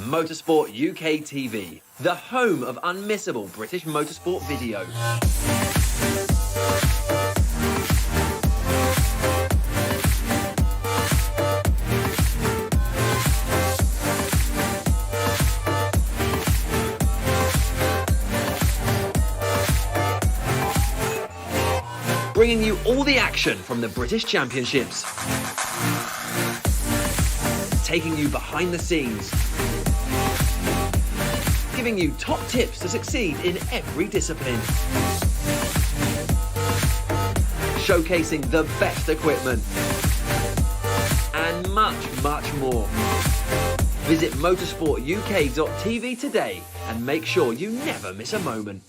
Motorsport UK TV, the home of unmissable British motorsport video. Bringing you all the action from the British Championships. Taking you behind the scenes. Giving you top tips to succeed in every discipline. Showcasing the best equipment. And much, much more. Visit motorsportuk.tv today and make sure you never miss a moment.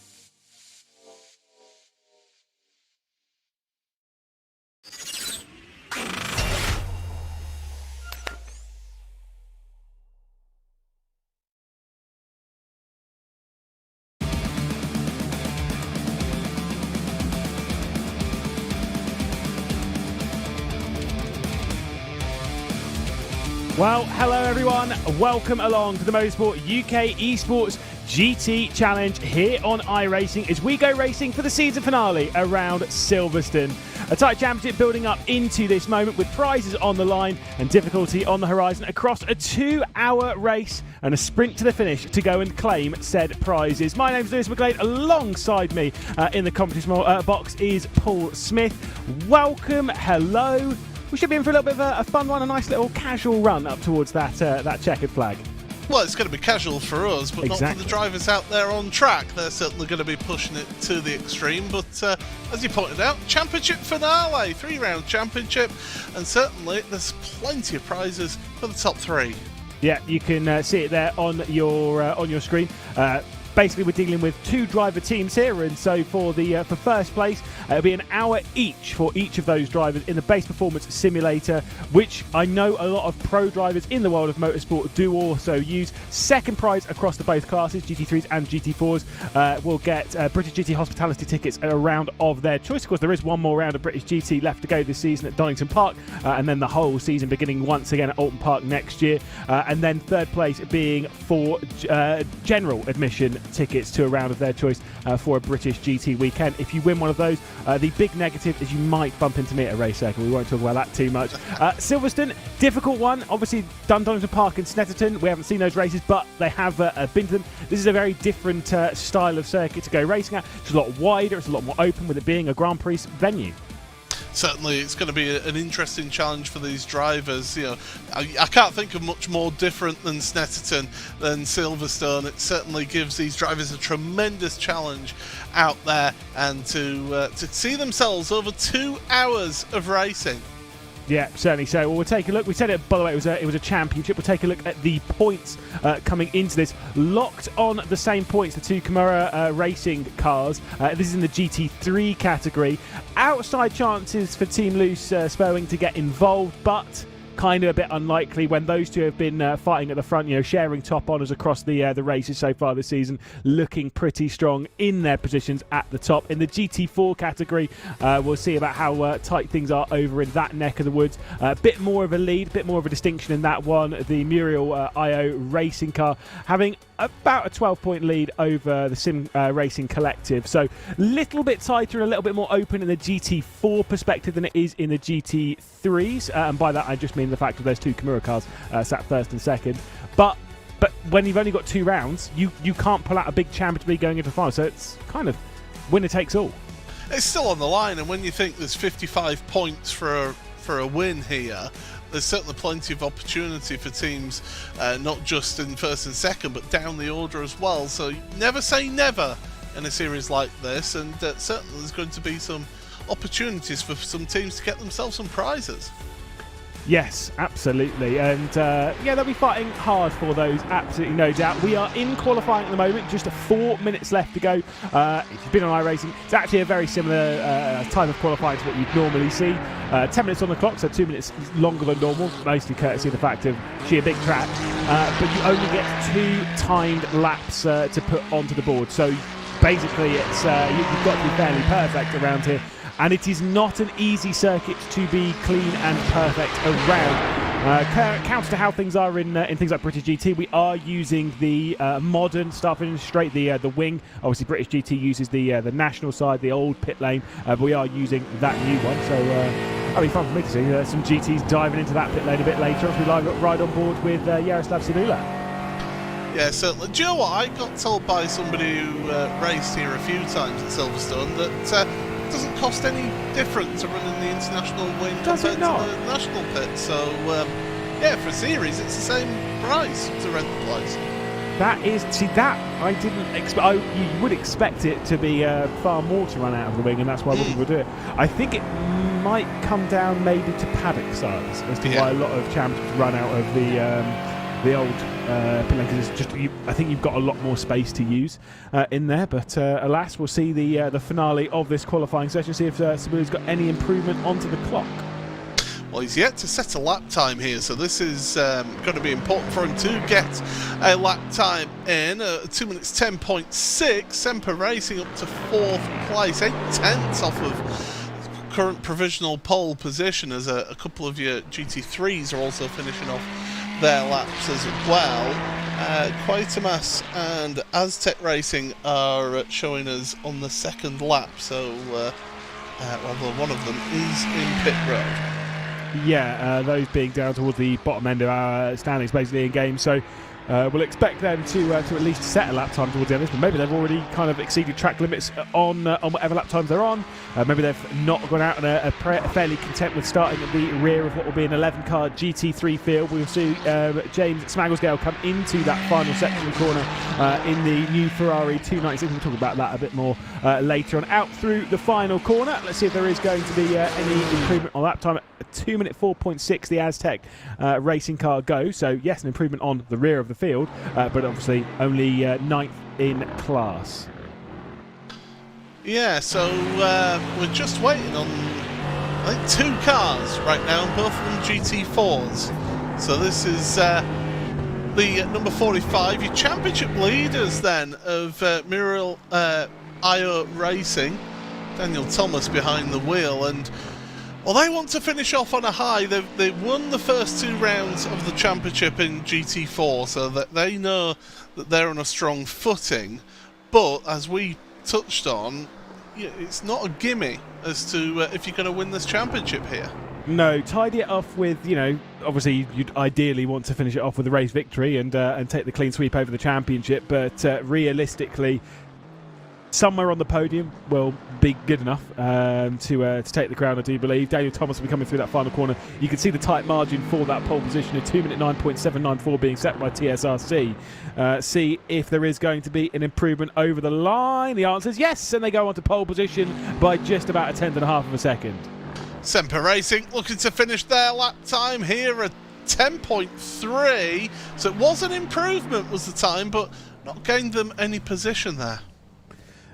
Well, hello everyone, welcome along to the Motorsport UK Esports GT Challenge here on iRacing as we go racing for the season finale around Silverstone. A tight championship building up into this moment with prizes on the line and difficulty on the horizon across a 2-hour race and a sprint to the finish to go and claim said prizes. My name's Lewis McGlade, alongside me in the competition box is Paul Smith. Welcome, hello. We should be in for a little bit of a fun one, a nice little casual run up towards that checkered flag. Well, it's going to be casual for us, but not for the drivers out there on track. They're certainly going to be pushing it to the extreme. But as you pointed out, championship finale, 3-round championship, and certainly there's plenty of prizes for the top 3. Yeah, you can see it there on your screen. Basically, we're dealing with 2 driver teams here, and so for first place, it'll be an hour each for each of those drivers in the base performance simulator, which I know a lot of pro drivers in the world of motorsport do also use. Second prize across the both classes, GT3s and GT4s, will get British GT hospitality tickets at a round of their choice. Of course, there is one more round of British GT left to go this season at Donington Park, and then the whole season beginning once again at Alton Park next year. And then third place being for general admission tickets to a round of their choice for a British GT weekend. If you win one of those, the big negative is you might bump into me at a race circle. We won't talk about that too much. Silverstone, difficult one. Obviously, done Donington Park and Snetterton. We haven't seen those races, but they have been to them. This is a very different style of circuit to go racing at. It's a lot wider. It's a lot more open with it being a Grand Prix venue. Certainly, it's going to be an interesting challenge for these drivers. You know, I can't think of much more different than Snetterton than Silverstone. It certainly gives these drivers a tremendous challenge out there, and to see themselves over 2 hours of racing. Yeah, certainly so. Well, we'll take a look. We said it, by the way, it was a championship. We'll take a look at the points coming into this. Locked on the same points, the 2 Kimura racing cars. This is in the GT3 category. Outside chances for Team Loose Spurwing to get involved, but kind of a bit unlikely when those two have been fighting at the front, you know, sharing top honours across the races so far this season, looking pretty strong in their positions at the top. In the GT4 category, we'll see about how tight things are over in that neck of the woods. A bit more of a lead, a bit more of a distinction in that one. The Muriel IO racing car having about a 12-point lead over the Sim Racing Collective. So a little bit tighter and a little bit more open in the GT4 perspective than it is in the GT3s. And by that, I just mean the fact that there's 2 Kimura cars sat first and second. But when you've only got 2 rounds, you can't pull out a big championship lead going into the final. So it's kind of winner takes all. It's still on the line, and when you think there's 55 points for a win here, there's certainly plenty of opportunity for teams, not just in first and second, but down the order as well. So never say never in a series like this, and certainly there's going to be some opportunities for some teams to get themselves some prizes. Yes, absolutely. And yeah, they'll be fighting hard for those, absolutely no doubt. We are in qualifying at the moment, just 4 minutes left to go. If you've been on iRacing, it's actually a very similar time of qualifying to what you'd normally see. 10 minutes on the clock, so 2 minutes longer than normal, mostly courtesy of the fact of sheer big track. But you only get 2 timed laps to put onto the board. So basically, it's you've got to be fairly perfect around here. And it is not an easy circuit to be clean and perfect around. Counter to how things are in things like British GT, we are using the modern start finish straight, the wing. Obviously, British GT uses the national side, the old pit lane, but we are using that new one. So that'll be fun for me to see some GTs diving into that pit lane a bit later as we ride on board with Yaroslav Simula. Yeah, certainly. Do you know what? I got told by somebody who raced here a few times at Silverstone that it doesn't cost any different to running the international wing compared to the national pit. So, yeah, for a series, it's the same price to rent the place. That is, see, that I didn't expect. You would expect it to be far more to run out of the wing, and that's why people do it. I think it might come down maybe to paddock size as to why a lot of championships run out of the old pit lane, because it's just, I think you've got a lot more space to use in there. But alas, we'll see the finale of this qualifying session, see if Sabu's got any improvement onto the clock. Well, he's yet to set a lap time here, so this is going to be important for him to get a lap time in. 2 minutes 10.6. Semper Racing up to 4th place, 8/10 off of current provisional pole position, as a couple of your GT3s are also finishing off their laps as well. Quatermass and Aztec Racing are showing us on the 2nd lap, so although one of them is in pit road. Yeah, those being down towards the bottom end of our standings, basically in game. So we'll expect them to at least set a lap time towards the end of this, but maybe they've already kind of exceeded track limits on whatever lap times they're on. Maybe they've not gone out and are fairly content with starting at the rear of what will be an 11-car GT3 field. We'll see James Smagglesgale come into that final section of the corner in the new Ferrari 296. We'll talk about that a bit more later on. Out through the final corner. Let's see if there is going to be any improvement on lap time. 2 minute 4.6 the Aztec racing car goes. So yes, an improvement on the rear of the field, but obviously only 9th in class. Yeah, so we're just waiting on, I think, 2 cars right now, both of them GT4s. So this is the number 45, your championship leaders then of Muriel iRacing, Daniel Thomas behind the wheel, and well, they want to finish off on a high. They've won the first 2 rounds of the championship in GT4, so that they know that they're on a strong footing. But as we touched on, it's not a gimme as to if you're going to win this championship here. No, tidy it off with, obviously you'd ideally want to finish it off with a race victory and take the clean sweep over the championship, but realistically, somewhere on the podium will be good enough to take the crown, I do believe. Daniel Thomas will be coming through that final corner. You can see the tight margin for that pole position, a 2 minute 9.794 being set by TSRC. See if there is going to be an improvement over the line. The answer is yes, and they go on to pole position by just about a 10th and a half of a second. Semper Racing looking to finish their lap time here at 10.3. So it was an improvement, was the time, but not gained them any position there.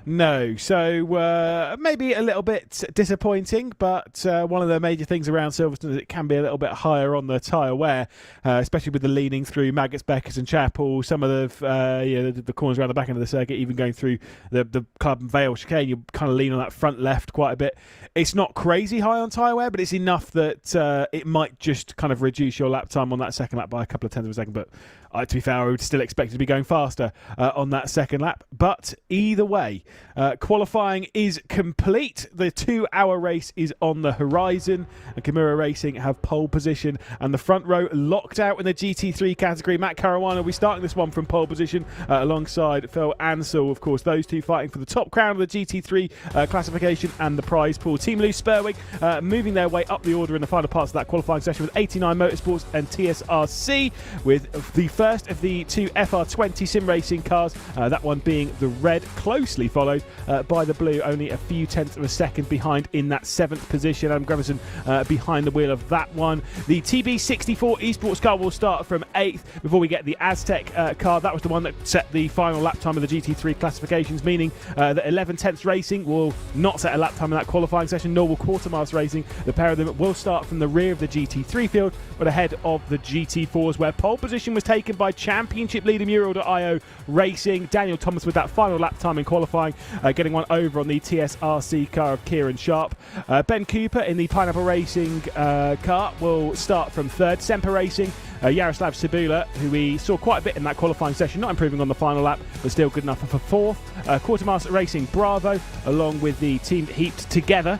No, so maybe a little bit disappointing, but one of the major things around Silverstone is it can be a little bit higher on the tyre wear, especially with the leaning through Maggots, Beckers and Chapel. Some of the corners around the back end of the circuit, even going through the Club and Vale chicane, you kind of lean on that front left quite a bit. It's not crazy high on tyre wear, but it's enough that it might just kind of reduce your lap time on that second lap by a couple of tenths of a second. But to be fair, I would still expect it to be going faster on that second lap. But either way, qualifying is complete. The 2-hour race is on the horizon. And Kimura Racing have pole position and the front row locked out in the GT3 category. Matt Caruana will be starting this one from pole position alongside Phil Ansell. Of course, those two fighting for the top crown of the GT3 classification and the prize pool. Team Lou Spurwig moving their way up the order in the final parts of that qualifying session with 89 Motorsports and TSRC, with the first of the 2 FR20 sim racing cars, that one being the red, closely followed by the blue, only a few tenths of a second behind in that 7th position. Adam Grevison behind the wheel of that one. The TB64 Esports car will start from 8th before we get the Aztec car. That was the one that set the final lap time of the GT3 classifications, meaning that 11 tenths Racing will not set a lap time in that qualifying session, nor will Quartermass Racing. The pair of them will start from the rear of the GT3 field, but ahead of the GT4s, where pole position was taken by championship leader Muriel.io Racing. Daniel Thomas with that final lap time in qualifying intensifying, getting one over on the TSRC car of Kieran Sharp. Ben Cooper in the Pineapple Racing car will start from third. Semper Racing, Yaroslav Cibula, who we saw quite a bit in that qualifying session, not improving on the final lap, but still good enough for fourth. Quartermaster Racing Bravo, along with the team heaped together.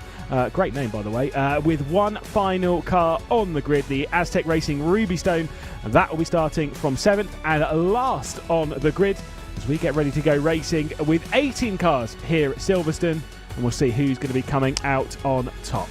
Great name, by the way. With one final car on the grid, the Aztec Racing Rubystone, and that will be starting from 7th and last on the grid as we get ready to go racing with 18 cars here at Silverstone, and we'll see who's going to be coming out on top.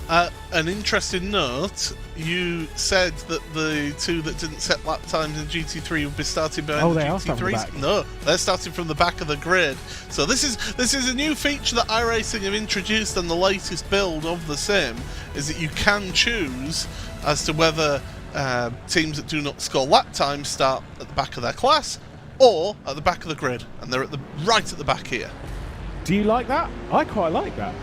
An interesting note, you said that the two that didn't set lap times in GT3 would be starting behind the GT3s. No, they're starting from the back of the grid. So this is a new feature that iRacing have introduced on the latest build of the sim, is that you can choose as to whether teams that do not score lap times start at the back of their class or at the back of the grid, and they're right at the back here. Do you like that? I quite like that.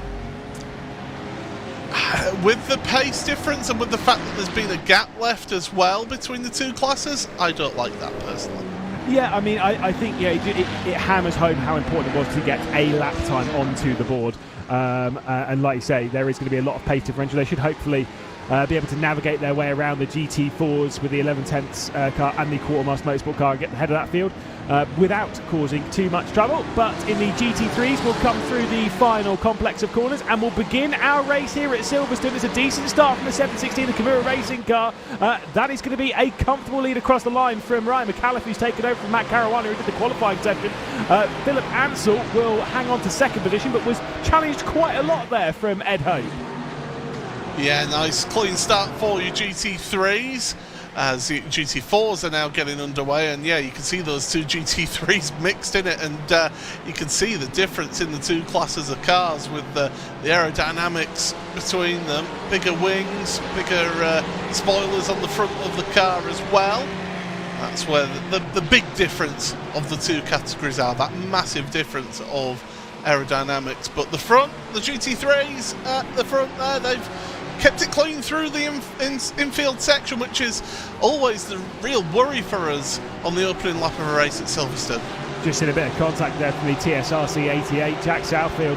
With the pace difference and with the fact that there's been a gap left as well between the two classes, I don't like that personally. Yeah, I mean, I think it hammers home how important it was to get a lap time onto the board. And like you say, there is going to be a lot of pace differential. They should hopefully be able to navigate their way around the GT4s with the 11 tenths car and the Quartermaster Motorsport car and get the head of that field without causing too much trouble. But in the GT3s, we'll come through the final complex of corners and we'll begin our race here at Silverstone. It's a decent start from the 716, the Kimura Racing car. That is going to be a comfortable lead across the line from Ryan McAuliffe, who's taken over from Matt Caruana, who did the qualifying session. Philip Ansell will hang on to second position, but was challenged quite a lot there from Ed Hope. Yeah, nice clean start for your GT3s as the GT4s are now getting underway, and yeah, you can see those two GT3s mixed in it, and you can see the difference in the two classes of cars with the aerodynamics between them. Bigger wings, bigger spoilers on the front of the car as well. That's where the big difference of the two categories are, that massive difference of aerodynamics. But the front, the GT3s at the front there, they've kept it clean through the infield section, which is always the real worry for us on the opening lap of a race at Silverstone. Just in a bit of contact there from the TSRC 88, Jack Southfield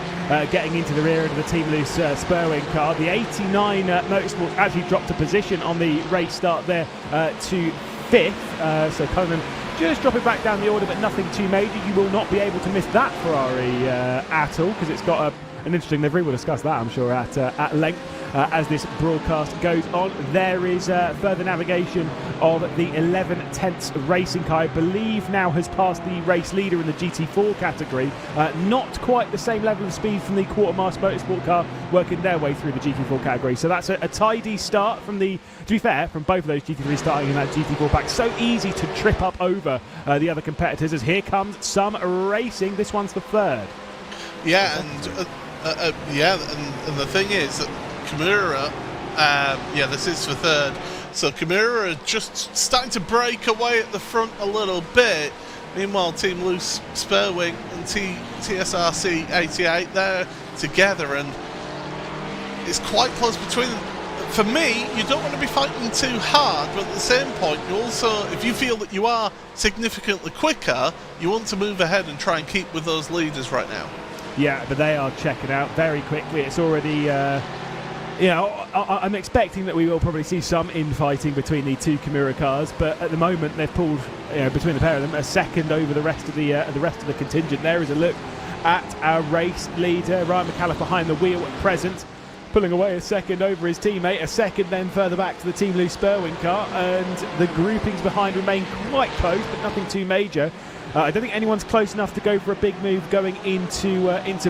getting into the rear end of the Team Loose Spurwing car. The 89 Motorsport actually dropped a position on the race start there to 5th, so Conan just dropping back down the order, but nothing too major. You will not be able to miss that Ferrari at all, because it's got an interesting livery. We'll discuss that, I'm sure, at length as this broadcast goes on. There is further navigation of the 11 tenths racing car. I believe now has passed the race leader in the GT4 category. Not quite the same level of speed from the Quartermaster Motorsport car, working their way through the GT4 category. So that's a tidy start from the, to be fair, from both of those GT3s starting in that GT4 pack. So easy to trip up over the other competitors, as here comes some racing. This one's the third. Yeah, and and the thing is that Kimura, this is for third. So Kimura are just starting to break away at the front a little bit. Meanwhile, Team Loose Spurwing and TSRC 88, they're together, and it's quite close between them. For me, you don't want to be fighting too hard, but at the same point, you also, if you feel that you are significantly quicker, you want to move ahead and try and keep with those leaders right now. Yeah, but they are checking out very quickly. It's already, I'm expecting that we will probably see some infighting between the two Kimura cars, but at the moment they've pulled, between the pair of them, a second over the rest of the contingent. There is a look at our race leader, Ryan McAuliffe, behind the wheel at present, pulling away a second over his teammate, a second then further back to the Team Loose Spurwing car, and the groupings behind remain quite close, but nothing too major. I don't think anyone's close enough to go for a big move going into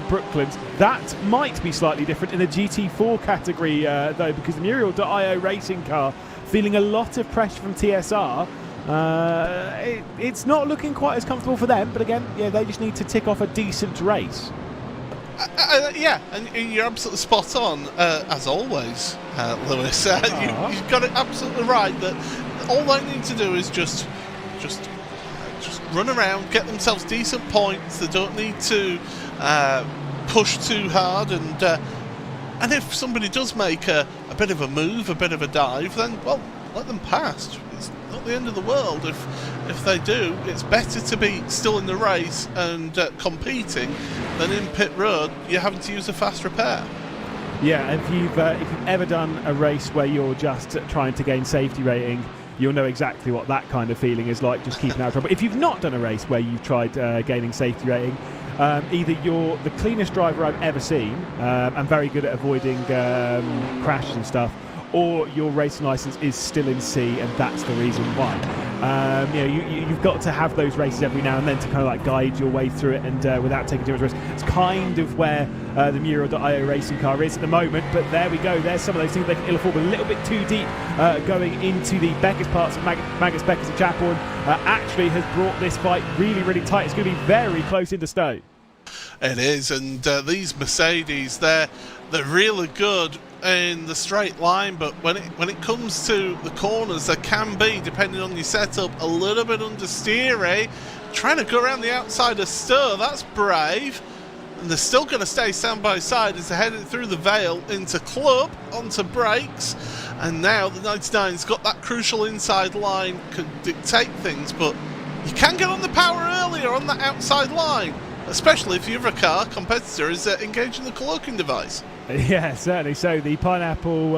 Brooklands. That might be slightly different in the GT4 category, though, because the Muriel.io racing car feeling a lot of pressure from TSR. It's not looking quite as comfortable for them, but again, they just need to tick off a decent race. And you're absolutely spot on, as always, Lewis. You've got it absolutely right, that all they need to do is just run around, get themselves decent points. They don't need to push too hard, and if somebody does make a bit of a move, a bit of a dive, then, well, let them pass. It's not the end of the world if they do. It's better to be still in the race and competing than in pit road you're having to use a fast repair. Yeah, if you've ever done a race where you're just trying to gain safety rating, you'll know exactly what that kind of feeling is like, just keeping out of trouble. If you've not done a race where you've tried gaining safety rating, either you're the cleanest driver I've ever seen and very good at avoiding crashes and stuff, or your racing license is still in C, and that's the reason why. You've got to have those races every now and then to kind of like guide your way through it, and without taking too much risk. It's kind of where the Muro.io racing car is at the moment, but there we go. There's some of those things they can ill afford a little bit too deep going into the Becker's parts. Magnus Becker's at Chapel actually has brought this fight really, really tight. It's going to be very close into stone. It is, and these Mercedes, they're really good in the straight line, but when it comes to the corners, there can be, depending on your setup, a little bit understeery. Trying to go around the outside of Stir, that's brave. And they're still going to stay side by side as they're heading through the Vale into Club, onto brakes. And now the 99's got that crucial inside line, can dictate things, but you can get on the power earlier on that outside line, especially if your other car competitor is engaging the cloaking device. Yeah, certainly. So the Pineapple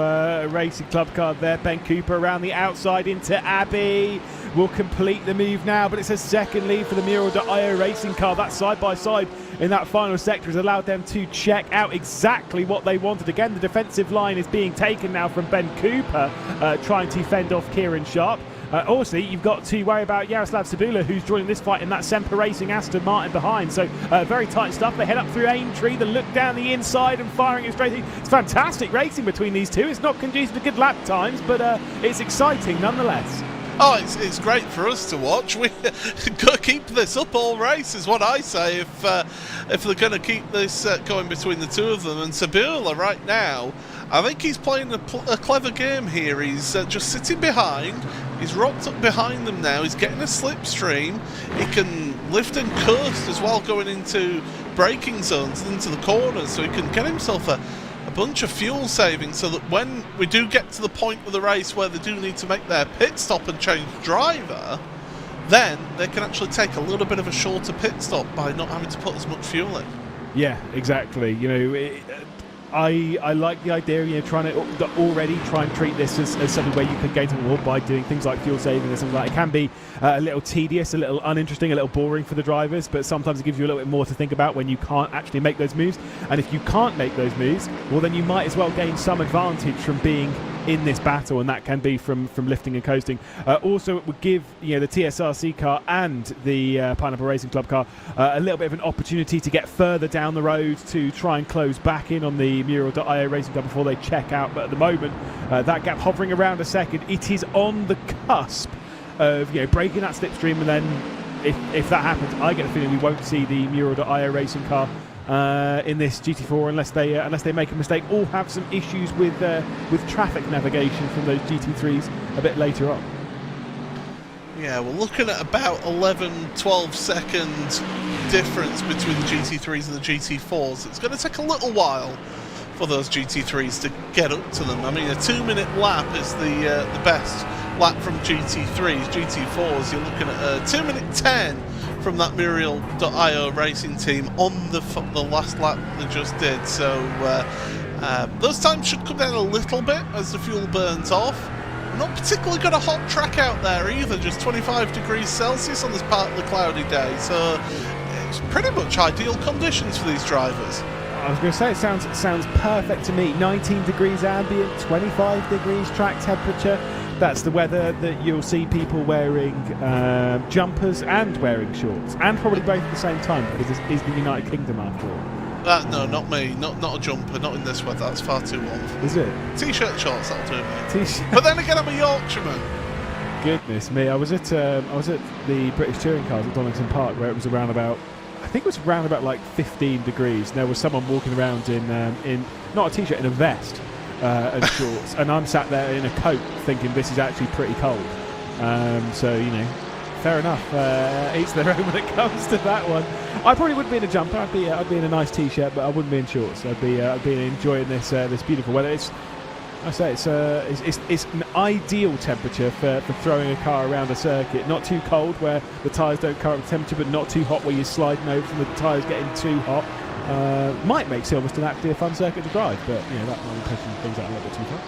Racing Club car there, Ben Cooper around the outside into Abbey, will complete the move now, but it's a second lead for the Muro.io racing car. That side-by-side in that final sector has allowed them to check out exactly what they wanted. Again, the defensive line is being taken now from Ben Cooper, trying to fend off Kieran Sharp. Also, you've got to worry about Jaroslav Sabula, who's joining this fight in that Semper Racing Aston Martin behind. So very tight stuff. They head up through Aintree, they look down the inside and firing it straight. It's fantastic racing between these two. It's not conducive to good lap times, but it's exciting nonetheless. Oh, it's great for us to watch. We got to keep this up all race, is what I say, if they're going to keep this going between the two of them. And Sabula right now, I think he's playing a clever game here. He's just sitting behind. He's rocked up behind them now. He's getting a slipstream. He can lift and coast as well, going into braking zones, into the corners, so he can get himself a bunch of fuel saving, so that when we do get to the point of the race where they do need to make their pit stop and change driver, then they can actually take a little bit of a shorter pit stop by not having to put as much fuel in. Yeah, exactly. I like the idea, trying to already try and treat this as something where you can gain some reward by doing things like fuel saving and something like that. It can be a little tedious, a little uninteresting, a little boring for the drivers, but sometimes it gives you a little bit more to think about when you can't actually make those moves. And if you can't make those moves, well, then you might as well gain some advantage from being in this battle, and that can be from lifting and coasting. Also, it would give the TSRC car and the Pineapple Racing Club car a little bit of an opportunity to get further down the road to try and close back in on the Muro.io Racing Club before they check out. But at the moment, that gap hovering around a second, it is on the cusp of breaking that slipstream, and then if that happens, I get a feeling we won't see the Muro.io Racing car in this GT4 unless they make a mistake or have some issues with traffic navigation from those GT3s a bit later on. Yeah, we're looking at about 11-12 second difference between the GT3s and the GT4s. It's going to take a little while for those GT3s to get up to them. I mean, a 2-minute lap is the best lap from GT3s. GT4s, you're looking at a 2-minute 10 from that Muriel.io racing team on the last lap they just did. So those times should come down a little bit as the fuel burns off. Not particularly got a hot track out there either, just 25 degrees Celsius on this part of the cloudy day. So it's pretty much ideal conditions for these drivers. I was going to say, it sounds perfect to me. 19 degrees ambient, 25 degrees track temperature. That's the weather that you'll see people wearing jumpers and wearing shorts, and probably both at the same time, because this is the United Kingdom after all. No, not me. Not a jumper. Not in this weather. That's far too warm. Is it? T-shirt, shorts. That'll do me. T-shirt. But then again, I'm a Yorkshireman. Goodness me! I was at the British Touring Cars at Donington Park, where it was around about, I think it was around about like 15 degrees. And there was someone walking around in not a t-shirt, in a vest and shorts, and I'm sat there in a coat, thinking this is actually pretty cold. So fair enough. Each their own when it comes to that one. I probably wouldn't be in a jumper. I'd be in a nice t-shirt, but I wouldn't be in shorts. I'd be enjoying this beautiful weather. I say it's an ideal temperature for throwing a car around a circuit. Not too cold where the tyres don't come up to temperature, but not too hot where you're sliding over from the tyres getting too hot. Might make Silverstone actually a fun circuit to drive, but that might be pushing things out a little bit too far.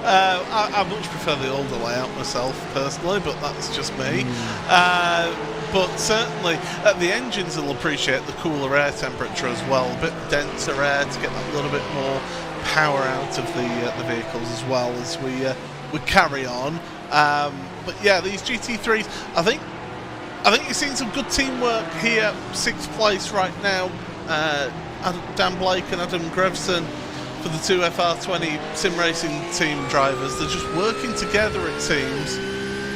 I much prefer the older layout myself personally, but that's just me. But certainly the engines will appreciate the cooler air temperature as well, a bit denser air to get that little bit more power out of the vehicles as well as we carry on. But yeah, these GT3s, I think you're seeing some good teamwork here. 6th place right now, Dan Blake and Adam Grevson for the 2 FR20 sim racing team drivers. They're just working together, it seems,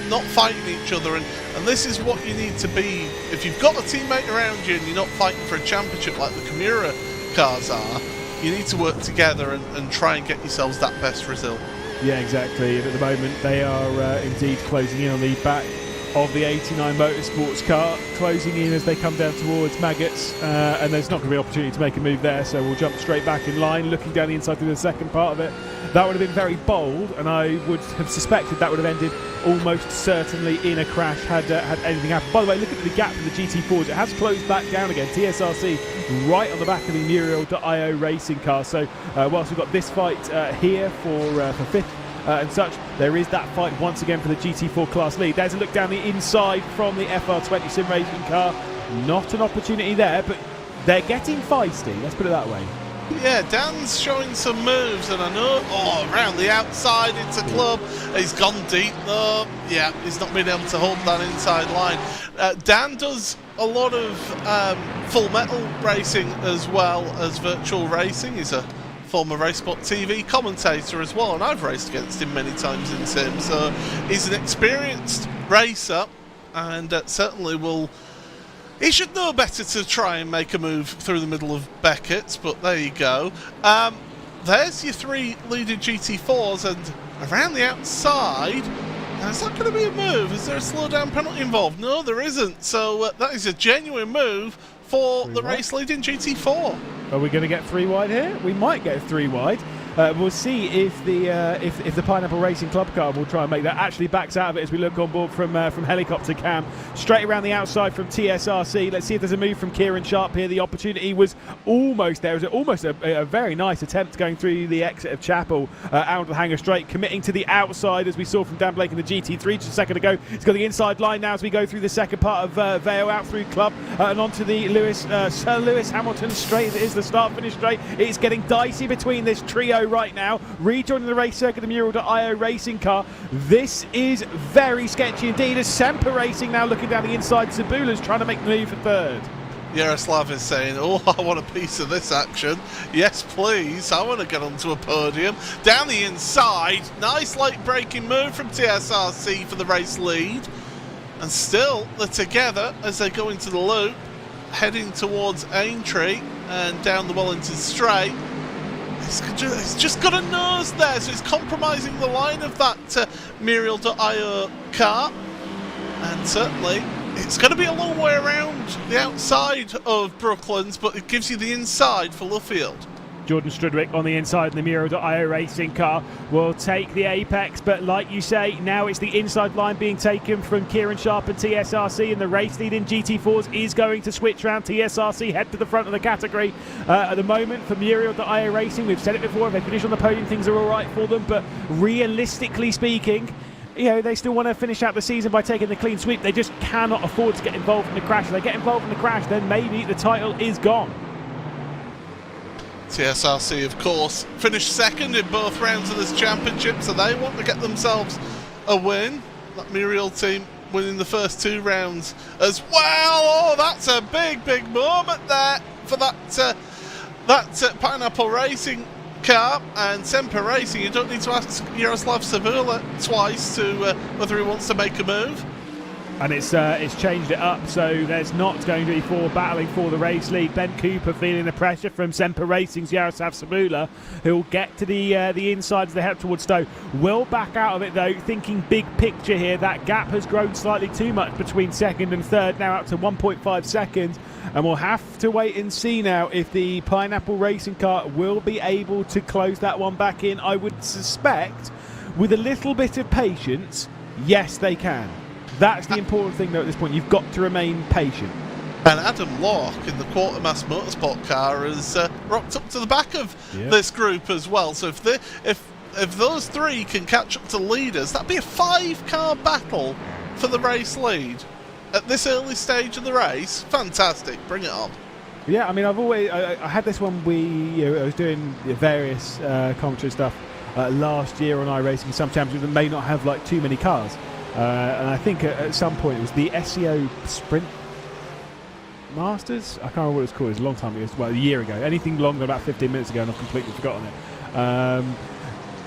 not fighting each other, and this is what you need to be. If you've got a teammate around you and you're not fighting for a championship like the Kimura cars are, you need to work together and try and get yourselves that best result. Yeah, exactly. And at the moment they are indeed closing in on the back of the 89 Motorsports car, closing in as they come down towards Maggots, and there's not going to be an opportunity to make a move there, so we'll jump straight back in line, looking down the inside through the second part of it. That would have been very bold, and I would have suspected that would have ended almost certainly in a crash had anything happened. By the way, look at the gap for the GT4s. It has closed back down again. TSRC right on the back of the Muriel.io racing car. So whilst we've got this fight here for 5th, and such, there is that fight once again for the GT4 class lead. There's a look down the inside from the FR20 sim racing car. Not an opportunity there, but they're getting feisty, let's put it that way. Yeah, Dan's showing some moves, and I know, around the outside into club. He's gone deep though. Yeah, he's not been able to hold that inside line. Dan does a lot of full metal racing as well as virtual racing. He's a former RaceSpotTV commentator as well, and I've raced against him many times in sim, so he's an experienced racer, and certainly he should know better to try and make a move through the middle of Beckett's, but there you go. There's your 3 leading GT4s, and around the outside, now is that going to be a move? Is there a slowdown penalty involved? No, there isn't, so that is a genuine move for the race leading GT4. Are we going to get 3 wide here? We might get 3 wide. We'll see if the Pineapple Racing Club car will try and make that. Actually backs out of it as we look on board from helicopter cam. Straight around the outside from TSRC. Let's see if there's a move from Kieran Sharp here. The opportunity was almost there. It was almost a very nice attempt going through the exit of Chapel out of the hangar straight, committing to the outside as we saw from Dan Blake in the GT3 just a second ago. He's got the inside line now as we go through the second part of Vale out through Club and onto the Sir Lewis Hamilton straight. It is the start-finish straight. It's getting dicey between this trio right now, rejoining the race circuit, the Muriel.io racing car. This is very sketchy indeed, as Semper Racing now looking down the inside. Zabula's trying to make the move for 3rd. Yaroslav is saying, I want a piece of this action. Yes, please. I want to get onto a podium. Down the inside. Nice late braking move from TSRC for the race lead. And still, they're together as they go into the loop, heading towards Aintree and down the Wellington Straight. It's just got a nose there, so it's compromising the line of that Muriel.io car. And certainly, it's going to be a long way around the outside of Brooklands, but it gives you the inside for Luffield. Jordan Strudwick on the inside in the Muriel.io racing car will take the apex, but like you say, now it's the inside line being taken from Kieran Sharp and TSRC, and the race lead in GT4s is going to switch round. TSRC head to the front of the category at the moment for Muriel.io racing. We've said it before, if they finish on the podium, things are all right for them, but realistically speaking, they still want to finish out the season by taking the clean sweep. They just cannot afford to get involved in the crash. If they get involved in the crash, then maybe the title is gone. TSRC, of course, finished 2nd in both rounds of this championship, so they want to get themselves a win. That Muriel team winning the first 2 rounds as well. That's a big moment there for that Pineapple Racing car. And Semper Racing, you don't need to ask Yaroslav Sabula twice to whether he wants to make a move. And it's changed it up, so there's not going to be 4 battling for the race lead. Ben Cooper feeling the pressure from Semper Racing's Yaroslav Sabula, who will get to the inside as they head towards Stowe. Will back out of it though, thinking big picture here. That gap has grown slightly too much between second and third, now up to 1.5 seconds. And we'll have to wait and see now if the Pineapple Racing car will be able to close that one back in. I would suspect, with a little bit of patience, yes they can. That's the important thing, though, at this point. You've got to remain patient. And Adam Locke in the Quartermass Motorsport car has rocked up to the back of this group as well. So if those 3 can catch up to leaders, that'd be a 5-car battle for the race lead at this early stage of the race. Fantastic. Bring it on. Yeah, I mean, I had this when I was doing various commentary stuff last year on iRacing. Some championships that may not have like too many cars. And I think at some point it was the SEO Sprint Masters. I can't remember what it was called. It was a long time ago. Well, a year ago. Anything longer than about 15 minutes ago, and I've completely forgotten it.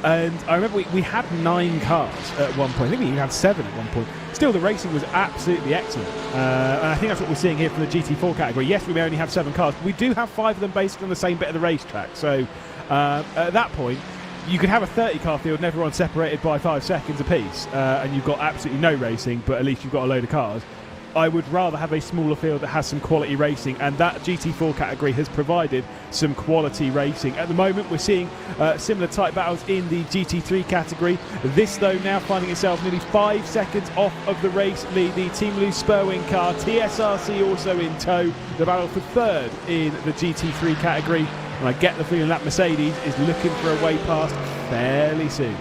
And I remember we had 9 cars at one point. I think we even had 7 at one point. Still, the racing was absolutely excellent. And I think that's what we're seeing here from the GT4 category. Yes, we may only have 7 cars, but we do have 5 of them basically on the same bit of the racetrack. So at that point, you could have a 30-car field and everyone separated by 5 seconds apiece, and you've got absolutely no racing, but at least you've got a load of cars. I would rather have a smaller field that has some quality racing, and that GT4 category has provided some quality racing. At the moment, we're seeing similar type battles in the GT3 category. This, though, now finding itself nearly 5 seconds off of the race lead. The Team Loose Spurwing car, TSRC also in tow. The battle for third in the GT3 category. And I get the feeling that Mercedes is looking for a way past fairly soon.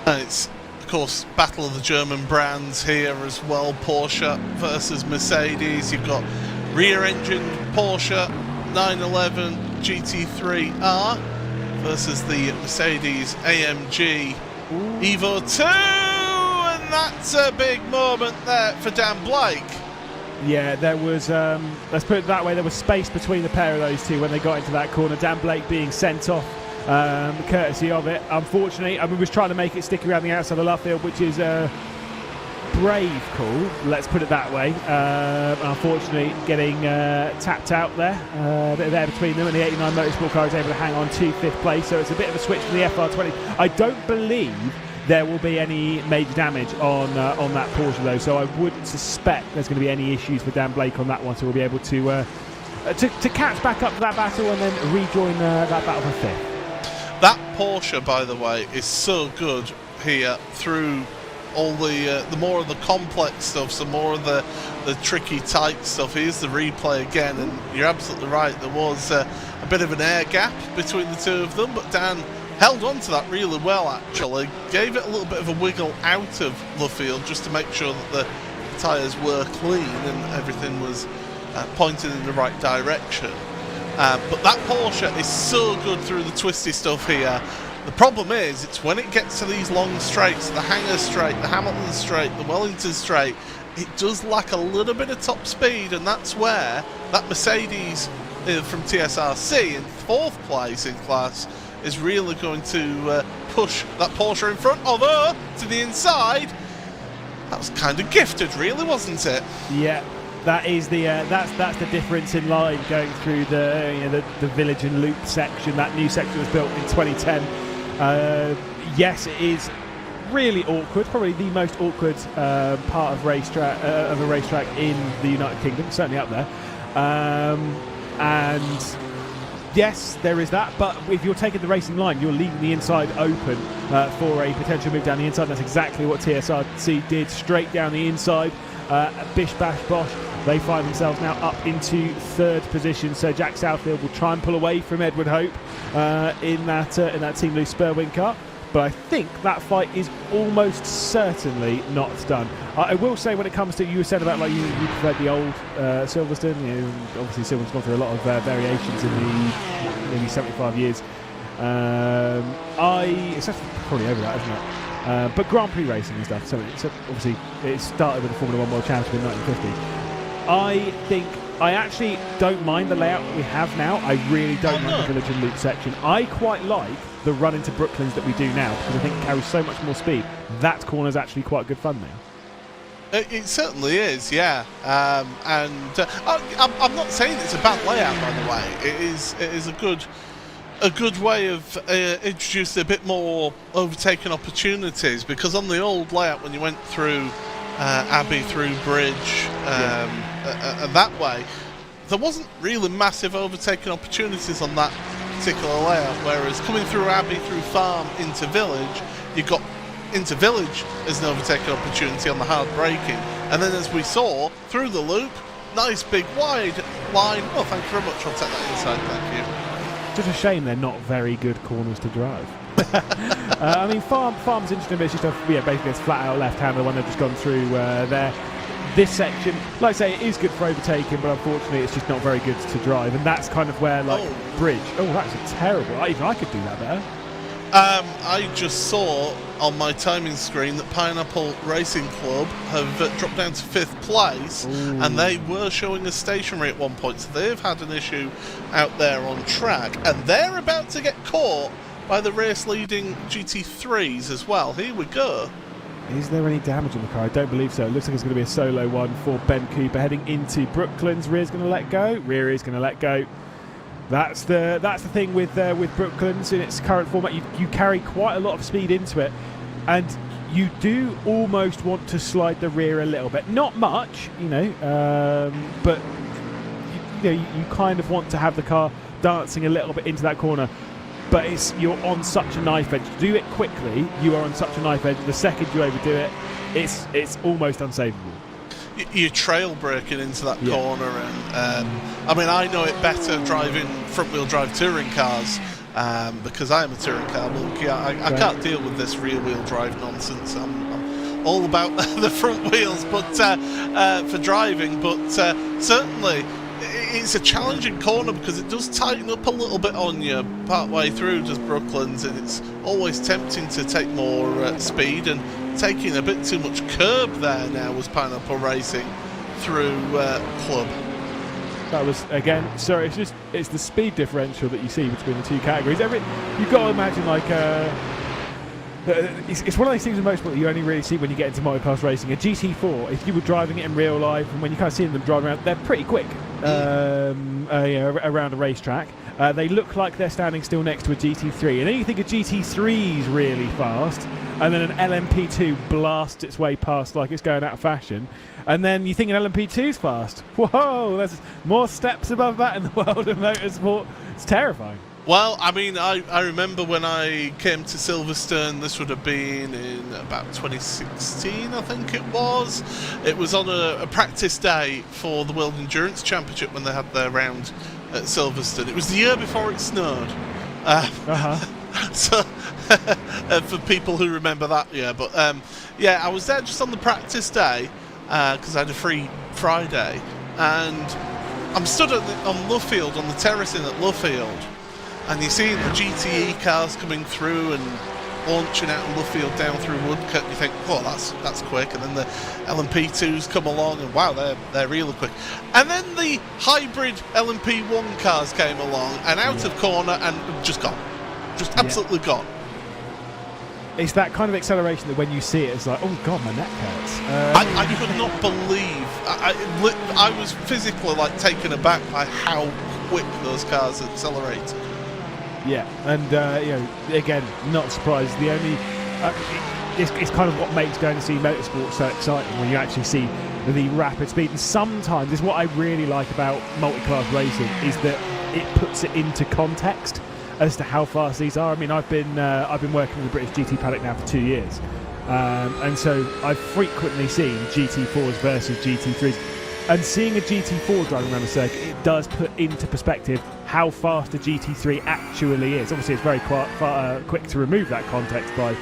And it's, of course, battle of the German brands here as well. Porsche versus Mercedes. You've got rear-engine Porsche 911 GT3R versus the Mercedes AMG Evo 2. And that's a big moment there for Dan Blake. Yeah, there was, let's put it that way, there was space between the pair of those two when they got into that corner. Dan Blake being sent off, courtesy of it. Unfortunately, I mean, was trying to make it stick around the outside of left field, which is a brave call, let's put it that way. Unfortunately, getting tapped out there. A bit of air between them, and the 89 Motorsport car is able to hang on to 5th place, so it's a bit of a switch from the FR20. I don't believe there will be any major damage on that Porsche, though, so I wouldn't suspect there's going to be any issues for Dan Blake on that one, so we'll be able to catch back up to that battle and then rejoin that battle for 5th. That Porsche, by the way, is so good here through all the more of the complex stuff, some more of the tricky tight stuff. Here's the replay again, and you're absolutely right, there was a bit of an air gap between the two of them, but Dan held on to that really well, actually. Gave it a little bit of a wiggle out of the field just to make sure that the tyres were clean and everything was pointed in the right direction. But that Porsche is so good through the twisty stuff here. The problem is, it's when it gets to these long straights, the Hanger Straight, the Hamilton Straight, the Wellington Straight, it does lack a little bit of top speed, and that's where that Mercedes from TSRC in 4th place in class is really going to push that Porsche in front. Although, to the inside, that was kind of gifted, really, wasn't it? Yeah, that is the that's the difference in line going through the village and loop section. That new section was built in 2010. Yes, it is really awkward, probably the most awkward part of a racetrack in the United Kingdom, certainly up there. And yes, there is that, but if you're taking the racing line, you're leaving the inside open for a potential move down the inside. That's exactly what TSRC did, straight down the inside. Bish bash bosh, they find themselves now up into 3rd position, so Jack Southfield will try and pull away from Edward Hope in that Team Loose Spurwing car. But I think that fight is almost certainly not done. I will say, when it comes to, you were saying about like you preferred the old Silverstone. Obviously Silverstone's gone through a lot of variations in the nearly 75 years. It's actually probably over that, isn't it? But Grand Prix racing and stuff. So obviously it started with the Formula 1 World Championship in 1950. I actually don't mind the layout that we have now. I really don't like the village and loop section. I quite like the run into Brooklands that we do now, because I think it carries so much more speed. That corner is actually quite good fun now. It certainly is, yeah. I'm not saying it's a bad layout, by the way. It is a good way of introducing a bit more overtaking opportunities, because on the old layout, when you went through Abbey through Bridge that way, there wasn't really massive overtaking opportunities on that particular layout, whereas coming through Abbey, through Farm, into Village, you got into Village as an overtaking opportunity on the hard braking, and then as we saw, through the loop, nice big wide line. Oh, thank you very much, I'll take that inside, thank you. Just a shame they're not very good corners to drive. I mean, Farm's interesting, but it's just basically it's flat out left-hander, the one they've just gone through there. This section, like I say, it is good for overtaking, but unfortunately it's just not very good to drive, and that's kind of where, like, Bridge. Oh, that's a terrible. Even I could do that better. I just saw on my timing screen that Pineapple Racing Club have dropped down to 5th place. Ooh. And they were showing us stationary at one point, so they've had an issue out there on track, and they're about to get caught by the race-leading GT3s as well. Here we go. Is there any damage on the car? I don't believe so. It looks like it's going to be a solo one for Ben Cooper heading into Brooklands. Rear's going to let go. Rear is going to let go. That's the thing with Brooklands in its current format. You carry quite a lot of speed into it, and you do almost want to slide the rear a little bit. Not much, but you kind of want to have the car dancing a little bit into that corner. But you're on such a knife edge. To do it quickly, you are on such a knife edge. The second you overdo it, it's almost unsavable. You're trail braking into that corner, and I mean, I know it better driving front-wheel drive touring cars because I am a touring car monkey. I can't deal with this rear-wheel drive nonsense. I'm all about the front wheels, but for driving. But certainly, it's a challenging corner because it does tighten up a little bit on you part way through, does Brooklands, and it's always tempting to take more speed, and taking a bit too much curb there now was Pineapple Racing through Club. That was, again, sorry, it's the speed differential that you see between the two categories. You've got to imagine, like, it's one of those things in motorsport that you only really see when you get into multiclass racing. A GT4, if you were driving it in real life, and when you kind of see them driving around, they're pretty quick around a racetrack. They look like they're standing still next to a GT3, and then you think a GT3's really fast, and then an LMP2 blasts its way past like it's going out of fashion, and then you think an LMP2's fast. Whoa, there's more steps above that in the world of motorsport. It's terrifying. Well, I mean, I remember when I came to Silverstone, this would have been in about 2016, I think it was. It was on a practice day for the World Endurance Championship when they had their round at Silverstone. It was the year before it snowed. So, for people who remember that year. But, yeah, I was there just on the practice day because I had a free Friday. And I'm stood on Luffield, on the terracing at Luffield. And you see the GTE cars coming through and launching out of Luffield down through Woodcut. You think, oh, that's quick. And then the LMP2s come along, and wow, they're really quick. And then the hybrid LMP1 cars came along and out of corner and just gone, just absolutely gone. It's that kind of acceleration that when you see it, it's like, oh god, my neck hurts. I could not believe. I was physically like taken aback by how quick those cars accelerated. Yeah, and again, not surprised. The only it's kind of what makes going to see motorsport so exciting when you actually see the rapid speed. And sometimes, is what I really like about multi-class racing is that it puts it into context as to how fast these are. I mean, I've been working in the British GT paddock now for 2 years, and so I've frequently seen GT4s versus GT3s. And seeing a GT4 driving around the circuit, it does put into perspective how fast a GT3 actually is. Obviously, it's very quick to remove that context by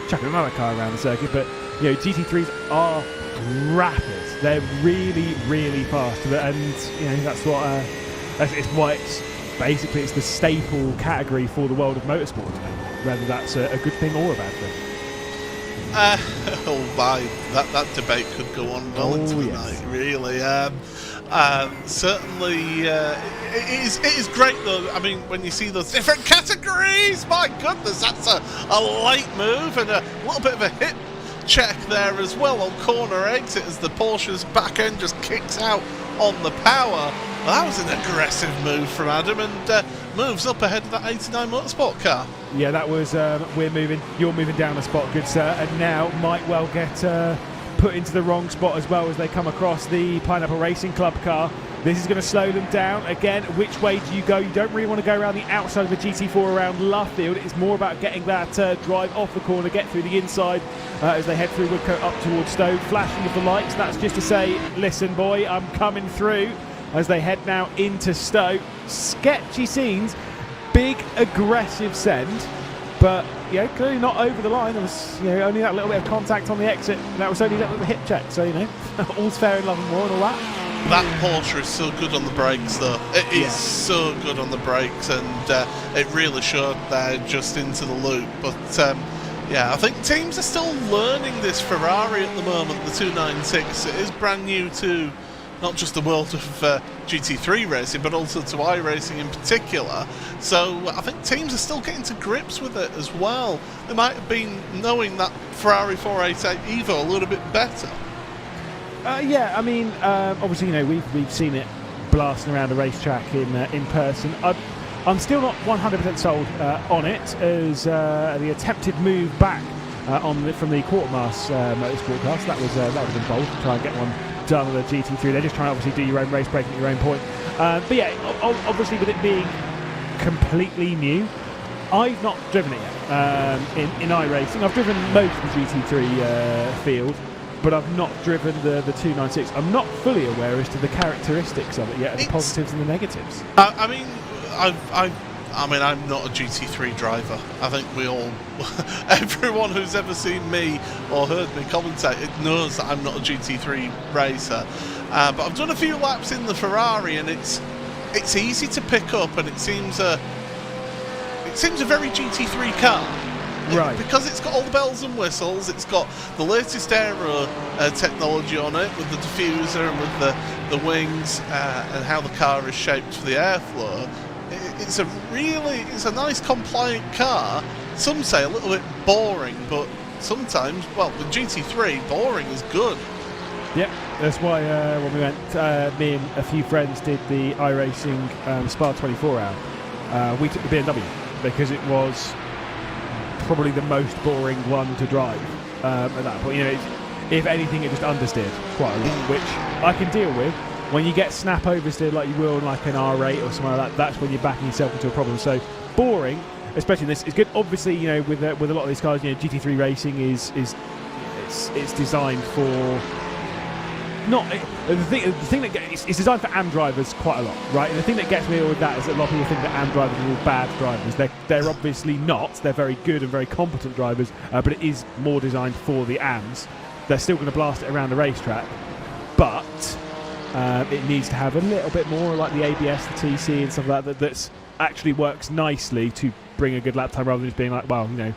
chucking another car around the circuit, but GT3s are rapid. They're really, really fast, and that's what it's why it's the staple category for the world of motorsport today, whether that's a good thing or a bad thing. Oh my, that debate could go on well into the night, really. Certainly, it is great though. I mean, when you see those different categories, my goodness, that's a light move and a little bit of a hit check there as well on corner exit as the Porsche's back end just kicks out on the power. Well, that was an aggressive move from Adam, and moves up ahead of that 89 Motorsport car. Yeah, that was we're moving, you're moving down the spot, good sir, and now might well get put into the wrong spot as well as they come across the Pineapple Racing Club car. This is going to slow them down. Again, which way do you go? You don't really want to go around the outside of the GT4 around Luffield. It's more about getting that drive off the corner, get through the inside as they head through Woodcote up towards Stowe. Flashing of the lights, that's just to say, listen boy, I'm coming through, as they head now into Stowe. Sketchy scenes, big aggressive send, but clearly not over the line. There was only that little bit of contact on the exit. That was only that little hip check, so all's fair in love and war and all that. That Porsche is so good on the brakes, though. It is so good on the brakes, and it really showed there just into the loop. But I think teams are still learning this Ferrari at the moment, the 296. It is brand new to not just the world of GT3 racing, but also to iRacing in particular. So I think teams are still getting to grips with it as well. They might have been knowing that Ferrari 488 Evo a little bit better. Obviously, we've seen it blasting around a racetrack in person. I'm still not 100% sold on it, as the attempted move back from the Quartermass Motorsport class. That would have been bold to try and get one done with a GT3. They're just trying to obviously do your own race, breaking your own point. Obviously with it being completely new, I've not driven it yet in iRacing. I've driven most of the GT3 field, but I've not driven the 296. I'm not fully aware as to the characteristics of it yet, the positives and the negatives. I'm not a GT3 driver. I think we all, everyone who's ever seen me or heard me commentate, it knows that I'm not a GT3 racer. But I've done a few laps in the Ferrari, and it's easy to pick up, and it seems a very GT3 car. Right. Because it's got all the bells and whistles, it's got the latest aero technology on it, with the diffuser and with the wings and how the car is shaped for the airflow. It's a nice compliant car. Some say a little bit boring, but sometimes, with GT3, boring is good. Yep, that's why when we went, me and a few friends did the iRacing Spa 24 hour, we took the BMW because it was probably the most boring one to drive at that point. If anything, it just understeered quite a lot, which I can deal with. When you get snap oversteered like you will in like an R8 or something like that, that's when you're backing yourself into a problem. So boring, especially in this, is good. Obviously, with a lot of these cars, GT3 racing is designed for the thing that it's designed for AM drivers quite a lot, right? And the thing that gets me with that is that a lot of people think that AM drivers are all bad drivers. They're obviously not. They're very good and very competent drivers, but it is more designed for the AMs. They're still going to blast it around the racetrack, but it needs to have a little bit more like the ABS, the TC and stuff like that that's actually works nicely to bring a good lap time, rather than just being like, the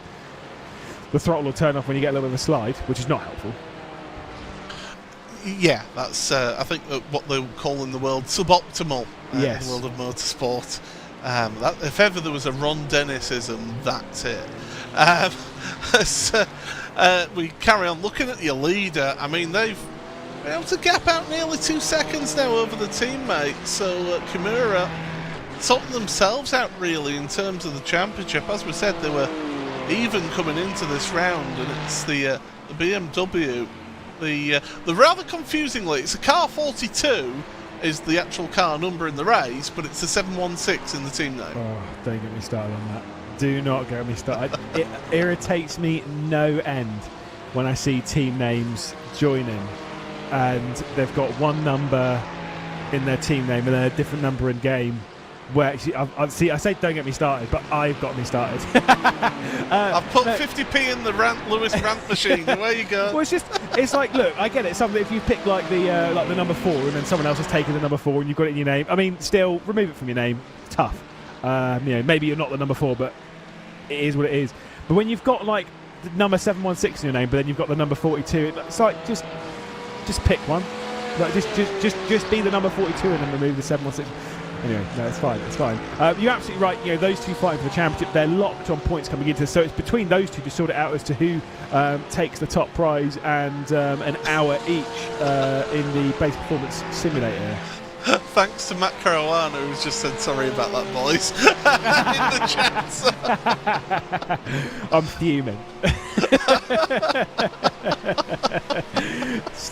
throttle will turn off when you get a little bit of a slide, which is not helpful. Yeah, that's I think what they call in the world suboptimal in the world of motorsport. If ever there was a Ron Dennisism, that's it. We carry on looking at your leader. I mean, they've been able to gap out nearly 2 seconds now over the teammates. So Kimura sorting themselves out really in terms of the championship. As we said, they were even coming into this round, and it's the BMW. The rather confusingly, it's a car 42 is the actual car number in the race, but it's a 716 in the team name. Oh, don't get me started on that. Do not get me started. It irritates me no end when I see team names joining and they've got one number in their team name and then a different number in game. Where I say don't get me started, but I've got me started. I've put 50p in the Lewis rant machine. Where you go? Well, it's like, look, I get it. Something if you pick like the number 4 and then someone else has taken the number 4 and you've got it in your name. I mean, still remove it from your name. Tough. Maybe you're not the number 4, but it is what it is. But when you've got like the number 716 in your name, but then you've got the number 42, it's like just pick one. Like just be the number 42 and then remove the 716. Anyway, no, it's fine. It's fine. You're absolutely right. You know, those two fighting for the championship, they're locked on points coming into this. So it's between those two to sort it out as to who takes the top prize and an hour each in the base performance simulator. Thanks to Matt Caruana, who's just said sorry about that, boys, in the chat. I'm fuming.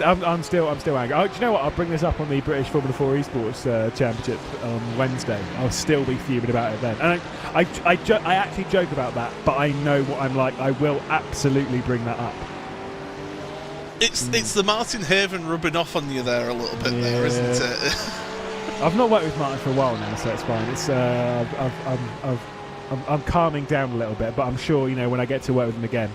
I'm still angry. Oh, do you know what? I'll bring this up on the British Formula 4 Esports Championship on Wednesday. I'll still be fuming about it then. And I actually joke about that, but I know what I'm like. I will absolutely bring that up. It's the Martin Haven rubbing off on you there a little bit there, isn't it? I've not worked with Martin for a while now, so it's fine. It's I'm calming down a little bit, but I'm sure, you know, when I get to work with him again,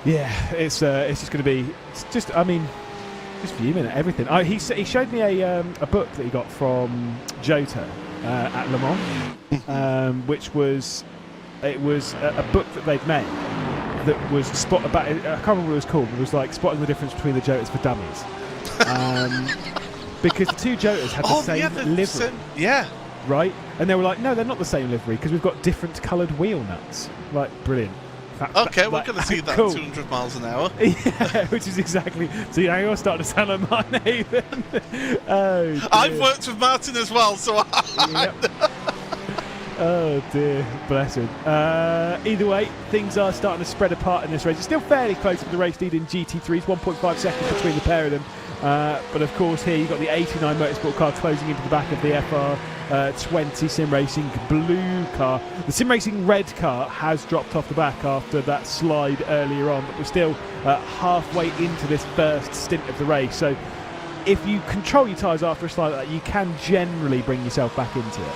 yeah, it's just going to be just fuming at everything. He showed me a book that he got from Jota at Le Mans, which was a book that they'd made that was I can't remember what it was called. It was like spotting the difference between the Jotas for dummies, because the two Jotas had the same livery. Right? And they were like, no, they're not the same livery because we've got different coloured wheel nuts. Like, brilliant. Okay, we're going to see that cool. at 200 miles an hour. Yeah, which is exactly. So you know, you're starting to sound like Martin Haven. Oh, dear. I've worked with Martin as well, so. Yep. Oh dear, bless him. Either way, things are starting to spread apart in this race. It's still fairly close to the race lead in GT3s, 1.5 seconds between the pair of them. But of course, here you've got the 89 Motorsport car closing into the back of the FR20 Sim Racing blue car. The Sim Racing red car has dropped off the back after that slide earlier on, but we're still halfway into this first stint of the race. So if you control your tyres after a slide like that, you can generally bring yourself back into it.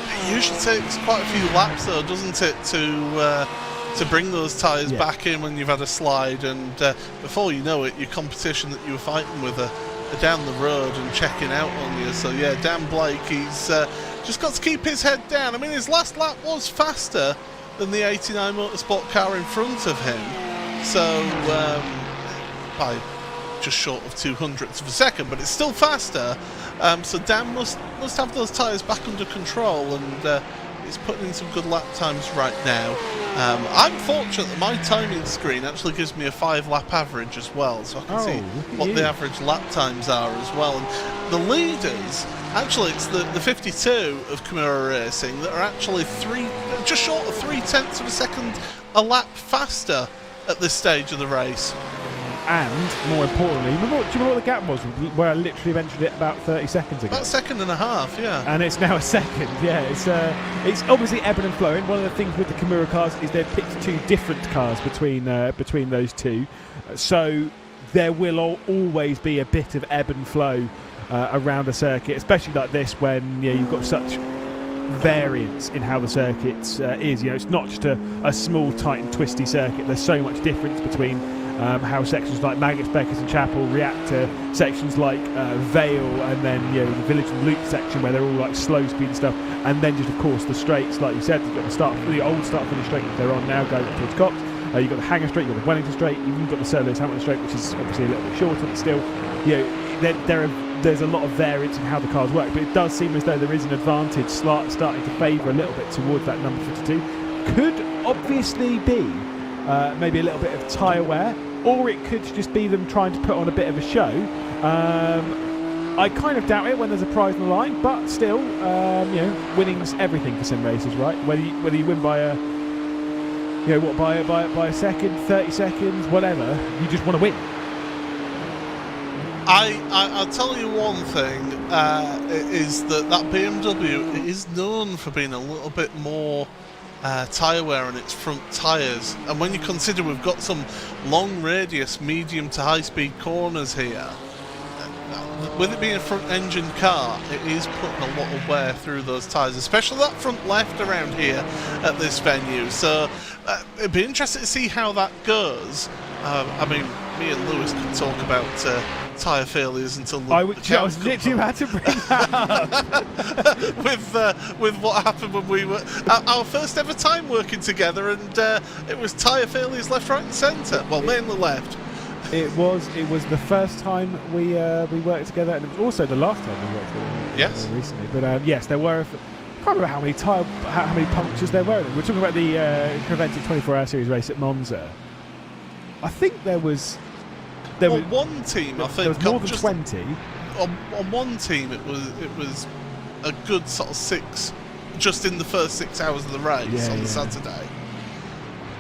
It usually takes quite a few laps, though, doesn't it, to bring those tyres back in when you've had a slide, and before you know it, your competition that you were fighting with are down the road and checking out on you. So yeah, Dan Blake, he's just got to keep his head down. I mean, his last lap was faster than the 89 Motorsport car in front of him, so by just short of 200ths of a second, but it's still faster. So Dan must have those tyres back under control, and he's putting in some good lap times right now. I'm fortunate that my timing screen actually gives me a 5-lap average as well, so I can see what the average lap times are as well. And the leaders, actually it's the 52 of Kimura Racing that are actually just short of 0.3 of a second a lap faster at this stage of the race. And more importantly, do you remember what the gap was where I literally mentioned it about 30 seconds ago? About a second and a half, yeah. And it's now a second, yeah. It's obviously ebbing and flowing. One of the things with the Kimura cars is they've picked two different cars between those two. So there will always be a bit of ebb and flow around a circuit, especially like this when you've got such variance in how the circuit is. You know, it's not just a small, tight and twisty circuit. There's so much difference between how sections like Maggots, Beckers and Chapel react to sections like Vale, and then the Village and Loop section where they're all like slow speed and stuff, and then just of course the straights, like you said, you've got the old start finish straight that they're on now going towards Cox. You've got the Hangar straight, you've got the Wellington straight, you've got the Sir Lewis Hamilton straight, which is obviously a little bit shorter, but still, there's a lot of variance in how the cars work. But it does seem as though there is an advantage starting to favour a little bit towards that number 52. Could obviously be maybe a little bit of tyre wear, or it could just be them trying to put on a bit of a show. I kind of doubt it when there's a prize on the line, but still, winning's everything for sim races, right? Whether you win by by a second, 30 seconds, whatever, you just want to win. I'll tell you one thing, is that BMW is known for being a little bit more tyre wear on its front tyres, and when you consider we've got some long radius medium to high speed corners here, with it being a front engine car, it is putting a lot of wear through those tyres, especially that front left around here at this venue. So it'd be interesting to see how that goes. I mean, me and Lewis could talk about tyre failures until the I was literally about to bring that up. with what happened when we were our first ever time working together, and it was tyre failures left, right and centre. Well, mainly left. It was the first time we worked together, and it was also the last time we worked together. Yes. Recently, but yes, there were. I can't remember how many punctures there were. We're talking about the Prevented 24-hour series race at Monza. I think there was one team. I think there was more than 20. On one team, it was a good sort of 6, just in the first 6 hours of the race on the Saturday.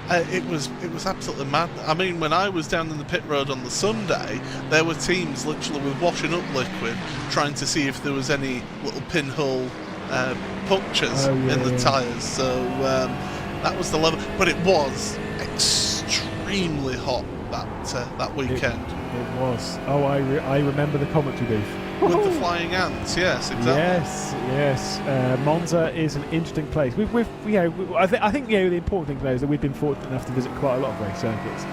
It was absolutely mad. I mean, when I was down in the pit road on the Sunday, there were teams literally with washing up liquid, trying to see if there was any little pinhole punctures in the tyres. So that was the level. But it was extremely hot that weekend. It was. Oh, I remember the commentary booth. With the flying ants, yes, exactly. Yes. Monza is an interesting place. I think the important thing to know is that we've been fortunate enough to visit quite a lot of race circuits,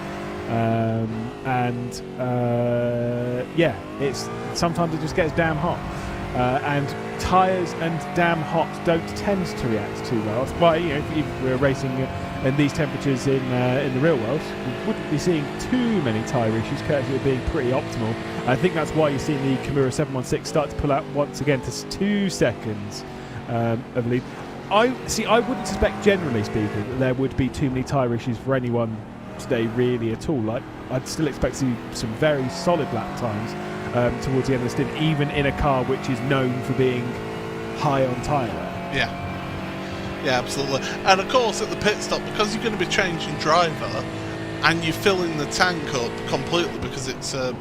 it's sometimes it just gets damn hot, and tyres and damn hot don't tend to react too well. That's why if we're racing in these temperatures in the real world, we wouldn't be seeing too many tyre issues, courtesy of being pretty optimal. I think that's why you're seeing the Kimura 716 start to pull out once again to 2 seconds of lead. I wouldn't suspect, generally speaking, that there would be too many tyre issues for anyone today, really, at all. Like, I'd still expect to see some very solid lap times towards the end of the stint, even in a car which is known for being high on tyre wear. Yeah, absolutely. And of course, at the pit stop, because you're going to be changing driver, and you're filling the tank up completely, because it's about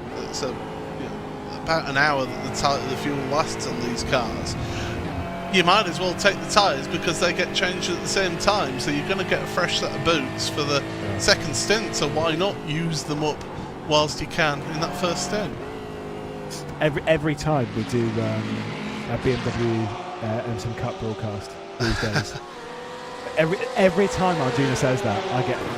an hour that the fuel lasts on these cars, you might as well take the tyres because they get changed at the same time, so you're going to get a fresh set of boots for the second stint, so why not use them up whilst you can in that first stint? Every time we do a BMW M Cup broadcast these days, every time Arjuna says that,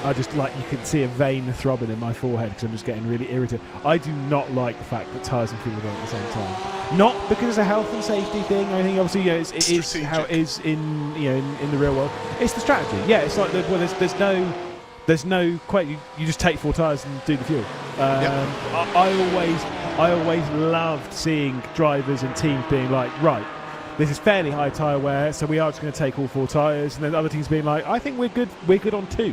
I just like, you can see a vein throbbing in my forehead because I'm just getting really irritated. I do not like the fact that tyres and fuel are going at the same time. Not because it's a health and safety thing or anything. Obviously, it is how it is in the real world. It's the strategy. Yeah, it's like there's no quite. You just take 4 tyres and do the fuel. I always loved seeing drivers and teams being like, right, this is fairly high tyre wear, so we are just going to take all 4 tyres, and then other teams being like, I think we're good on 2,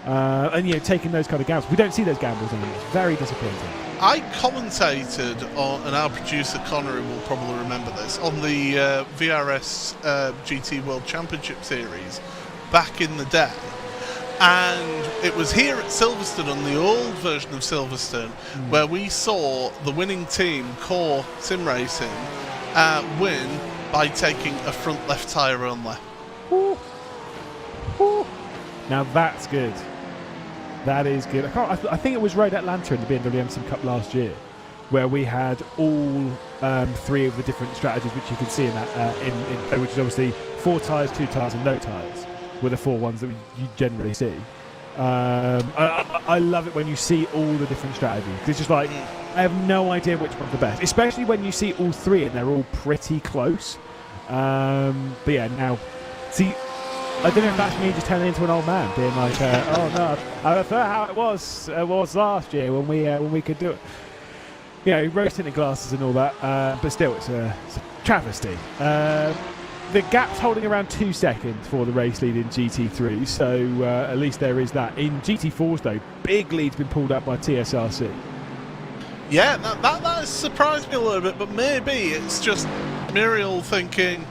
and taking those kind of gambles. We don't see those gambles anymore. It's very disappointing. I commentated on, and our producer Connery will probably remember this, on the VRS GT World Championship Series back in the day. And it was here at Silverstone, on the old version of Silverstone, where we saw the winning team, Core Sim Racing, win by taking a front left tyre only. Now that's good. That is good. I think it was Road Atlanta in the BMW M Sim Cup last year, where we had all 3 of the different strategies, which you can see in that, which is obviously 4 tyres, 2 tyres, and no tyres, were the 4 ones that you generally see. I love it when you see all the different strategies. It's just like, I have no idea which one's the best, especially when you see all 3 and they're all pretty close. But yeah, now, see, I don't know if that's me just turning into an old man, being like, oh no, I prefer how it was last year when we could do it. Rose tinted glasses and all that, but still, it's a travesty. The gap's holding around 2 seconds for the race lead in GT3, so at least there is that. In GT4s, though, big lead's been pulled up by TSRC. Yeah, that has surprised me a little bit, but maybe it's just Muriel thinking,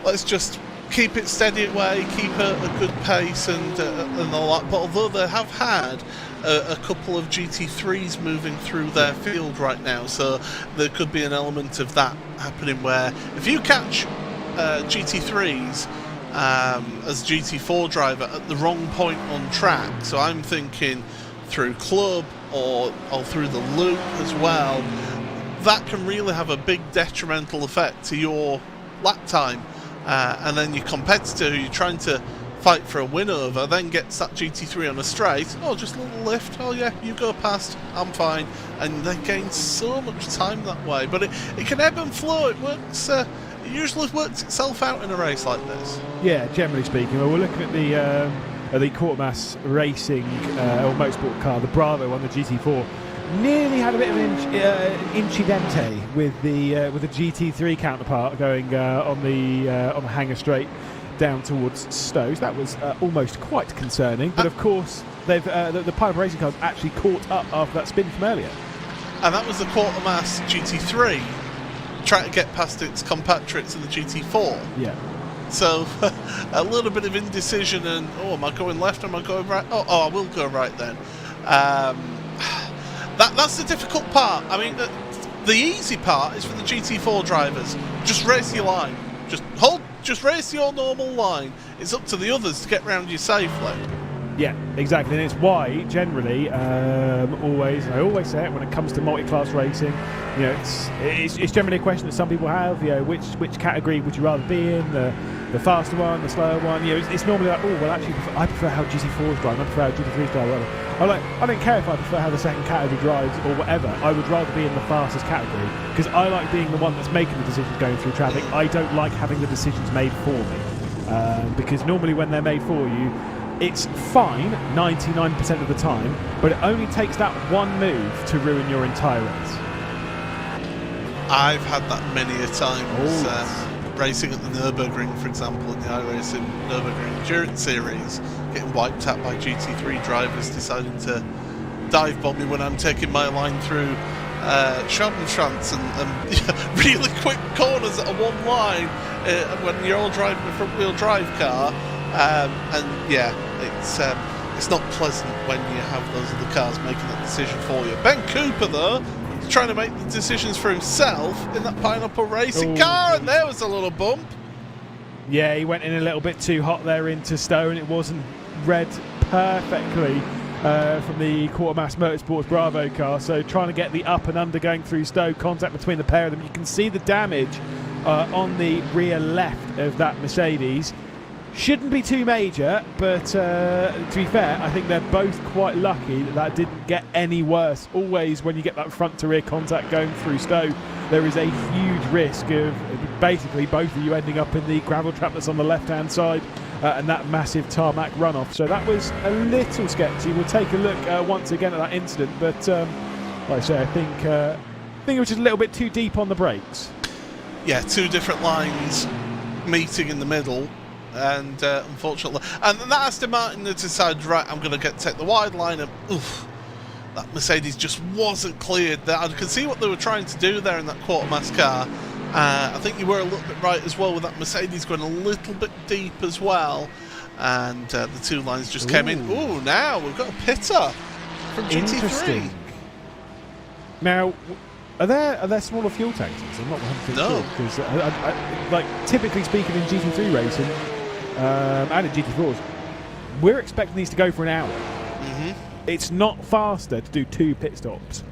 let's just keep it steady away, keep a good pace and all that. But although they have had a couple of GT3s moving through their field right now, so there could be an element of that happening where if you catch GT3s as GT4 driver at the wrong point on track, so I'm thinking through club or through the loop as well, that can really have a big detrimental effect to your lap time, and then your competitor who you're trying to fight for a win over then gets that GT3 on a straight, just a little lift, yeah, you go past, I'm fine, and they gain so much time that way. But it can ebb and flow. It works. It usually works itself out in a race like this. Yeah, generally speaking. Well, we're looking at the Quartermass Racing or Motorsport car, the Bravo on the GT4. Nearly had a bit of an incidente with the GT3 counterpart going on the hangar straight down towards Stowe. That was almost quite concerning. But of course, they've the Podium Racing cars actually caught up after that spin from earlier. And that was the quarter-mass GT3 trying to get past its compatriots in the GT4. Yeah. So a little bit of indecision and, am I going left or am I going right? Oh, I will go right then. That's the difficult part. I mean, the easy part is for the GT4 drivers. Just race your line. Just race your normal line. It's up to the others to get round you safely. Yeah, exactly, and it's why generally, I always say it when it comes to multi-class racing. You know, it's generally a question that some people have. You know, which category would you rather be in? The faster one, the slower one. You know, it's normally like, actually, I prefer how GT4s drive. I prefer how GT3s drive. Whatever. I don't care if I prefer how the second category drives or whatever. I would rather be in the fastest category because I like being the one that's making the decisions going through traffic. I don't like having the decisions made for me because normally when they're made for you, it's fine 99% of the time, but it only takes that one move to ruin your entire race. I've had that many a time. Racing at the Nürburgring, for example, in the iRacing Nürburgring Endurance Series, getting wiped out by GT3 drivers deciding to dive bomb me when I'm taking my line through Schrabenschanz and really quick corners at a one line when you're all driving a front-wheel drive car. And yeah, it's not pleasant when you have those other cars making that decision for you. Ben Cooper, though, is trying to make the decisions for himself in that Pineapple Racing car, and there was a little bump. Yeah, he went in a little bit too hot there into Stowe, and it wasn't read perfectly from the Quartermass Motorsports Bravo car. So trying to get the up and under going through Stowe, contact between the pair of them. You can see the damage on the rear left of that Mercedes. Shouldn't be too major, but to be fair, I think they're both quite lucky that didn't get any worse. Always when you get that front to rear contact going through Stowe, there is a huge risk of basically both of you ending up in the gravel trap that's on the left-hand side and that massive tarmac runoff. So that was a little sketchy. We'll take a look once again at that incident, but like I say, I think it was just a little bit too deep on the brakes. Yeah, two different lines meeting in the middle. And unfortunately, and that Aston Martin had decided, right, I'm going to take the wide line, and that Mercedes just wasn't cleared there. I can see what they were trying to do there in that quarter-mass car. I think you were a little bit right as well with that Mercedes going a little bit deep as well. And the two lines just came in. Ooh, now we've got a pitter from GT3. Interesting. Now, are there smaller fuel tanks? I'm not 100% no. sure. Because, like, typically speaking in GT3 racing, and in GT4s, we're expecting these to go for an hour. It's not faster to do 2 pit stops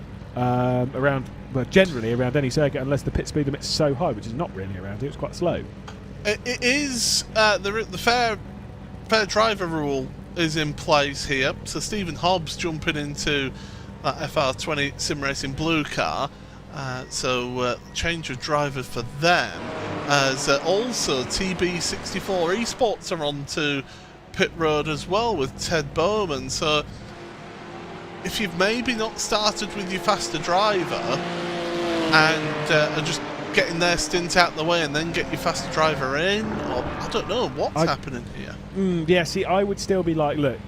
generally around any circuit, unless the pit speed limit's so high, which is not really around here. It's quite slow. It is the fair driver rule is in place here. So Stephen Hobbs jumping into that FR20 Sim Racing Blue car. So change of driver for them, as also TB64 Esports are onto pit road as well with Ted Bowman. So if you've maybe not started with your faster driver and are just getting their stint out the way and then get your faster driver in, or I don't know what's happening here. Yeah, see, I would still be like, look,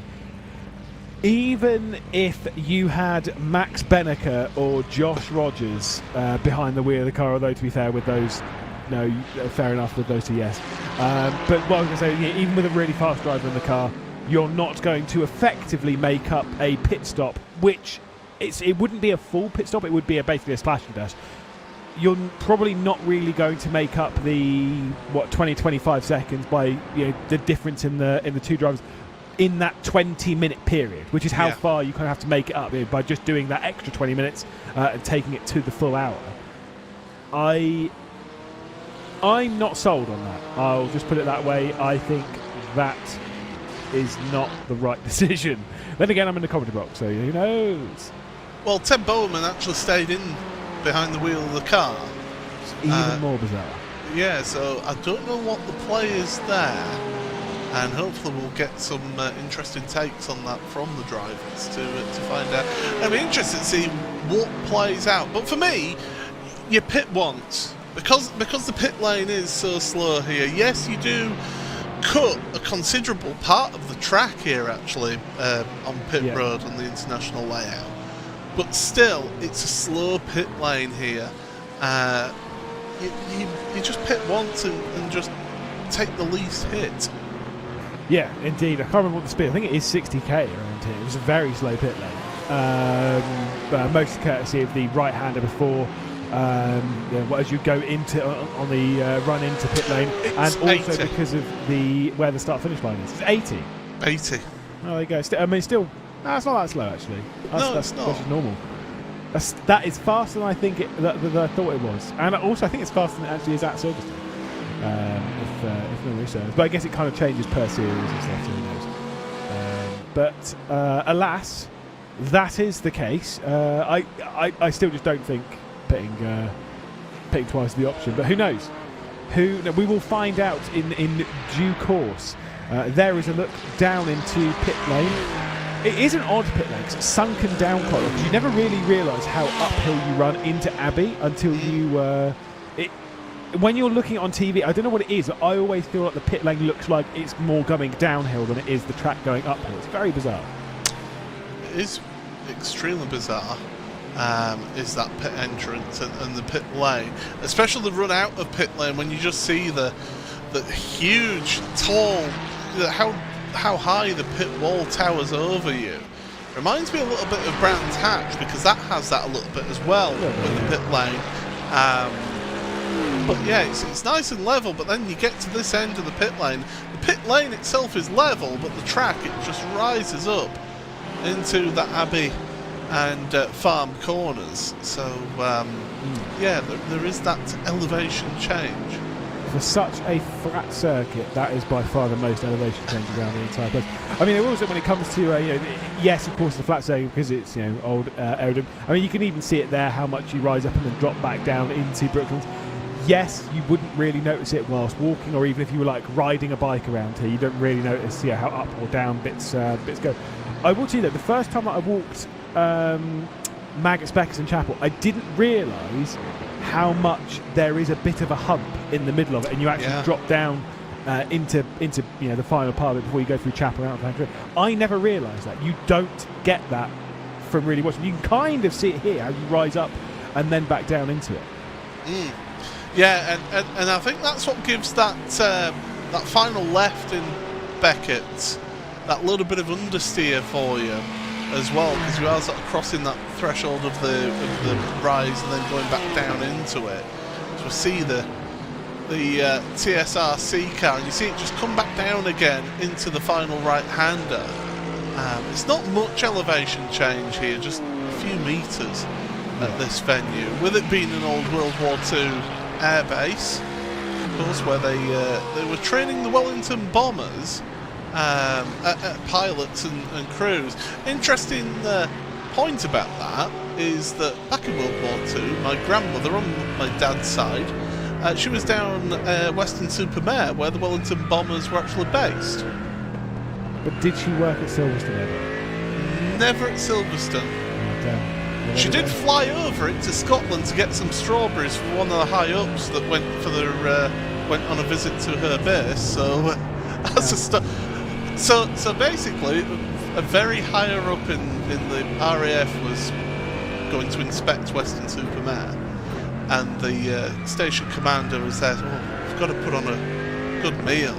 even if you had Max Benneker or Josh Rogers behind the wheel of the car, although to be fair with those, no, fair enough with those two, yes. But what I was going to say, even with a really fast driver in the car, you're not going to effectively make up a pit stop, which it wouldn't be a full pit stop, it would be basically a splash and dash. You're probably not really going to make up the 20-25 seconds by the difference in the two drivers in that 20-minute period, which is how far you kind of have to make it up by just doing that extra 20 minutes and taking it to the full hour. I'm not sold on that. I'll just put it that way. I think that is not the right decision. Then again, I'm in the commentary box, so who knows? Well, Ted Bowman actually stayed in behind the wheel of the car. It's even more bizarre. Yeah, so I don't know what the play is there. and hopefully we'll get some interesting takes on that from the drivers to find out. I'll be interested to see what plays out. But for me, you pit once because the pit lane is so slow here. Yes, you do cut a considerable part of the track here actually on pit road on the international layout, but still it's a slow pit lane here. You just pit once and just take the least hit. Yeah, indeed. I can't remember what the speed. I think it is 60k around here. It was a very slow pit lane, mostly courtesy of the right-hander before. As you go into on the run into pit lane, and also 80. because of where the start-finish line is. It's 80. 80. Oh, there you go. I mean, still, no, it's not that slow actually. That's not. That's just normal. That is faster than I think that I thought it was, and also I think it's faster than it actually is at Silverstone. If memory serves, but I guess it kind of changes per series and stuff. So who knows? Alas, that is the case. I still just don't think pitting twice is the option, but who knows? We will find out in due course. There is a look down into pit lane. It is an odd pit lane, it's sunken down quite a lot, because you never really realise how uphill you run into Abbey until you. When you're looking on TV, I don't know what it is, but I always feel like the pit lane looks like it's more going downhill than it is the track going uphill. It's very bizarre. It is extremely bizarre. Is that pit entrance and the pit lane, especially the run out of pit lane when you just see the huge, tall, how high the pit wall towers over you. Reminds me a little bit of Brands Hatch, because that has that a little bit as well with the pit lane. But yeah, it's nice and level, but then you get to this end of the pit lane. The pit lane itself is level, but the track, it just rises up into the Abbey and Farm corners. So yeah, there is that elevation change. For such a flat circuit, that is by far the most elevation change around the entire place. I mean, also when it comes to yes, of course, the flat circuit, because it's old aerodrome. I mean, you can even see it there, how much you rise up and then drop back down into Brooklands. Yes, you wouldn't really notice it whilst walking, or even if you were like riding a bike around here, you don't really notice how up or down bits go. I will tell you that the first time that I walked Maggots, Beckers and Chapel, I didn't realise how much there is a bit of a hump in the middle of it, and you actually drop down into the final part of it before you go through Chapel and out of the I never realised that. You don't get that from really watching. You can kind of see it here, how you rise up and then back down into it. Yeah, and I think that's what gives that that final left in Beckett that little bit of understeer for you as well, because you are sort of crossing that threshold of the rise and then going back down into it. So we see the TSRC car, and you see it just come back down again into the final right-hander. It's not much elevation change here, just a few metres at this venue, with it being an old World War II airbase, of course, where they were training the Wellington bombers at pilots and crews. Interesting point about that is that back in World War II, my grandmother on my dad's side, she was down Weston-super-Mare, where the Wellington bombers were actually based. But did she work at Silverstone ever? Never at Silverstone. She did fly over it to Scotland to get some strawberries from one of the high-ups that went on a visit to her base. So that's a so basically, a very higher up in the RAF was going to inspect Weston-super-Mare, and the station commander was there. Oh, we've got to put on a good meal.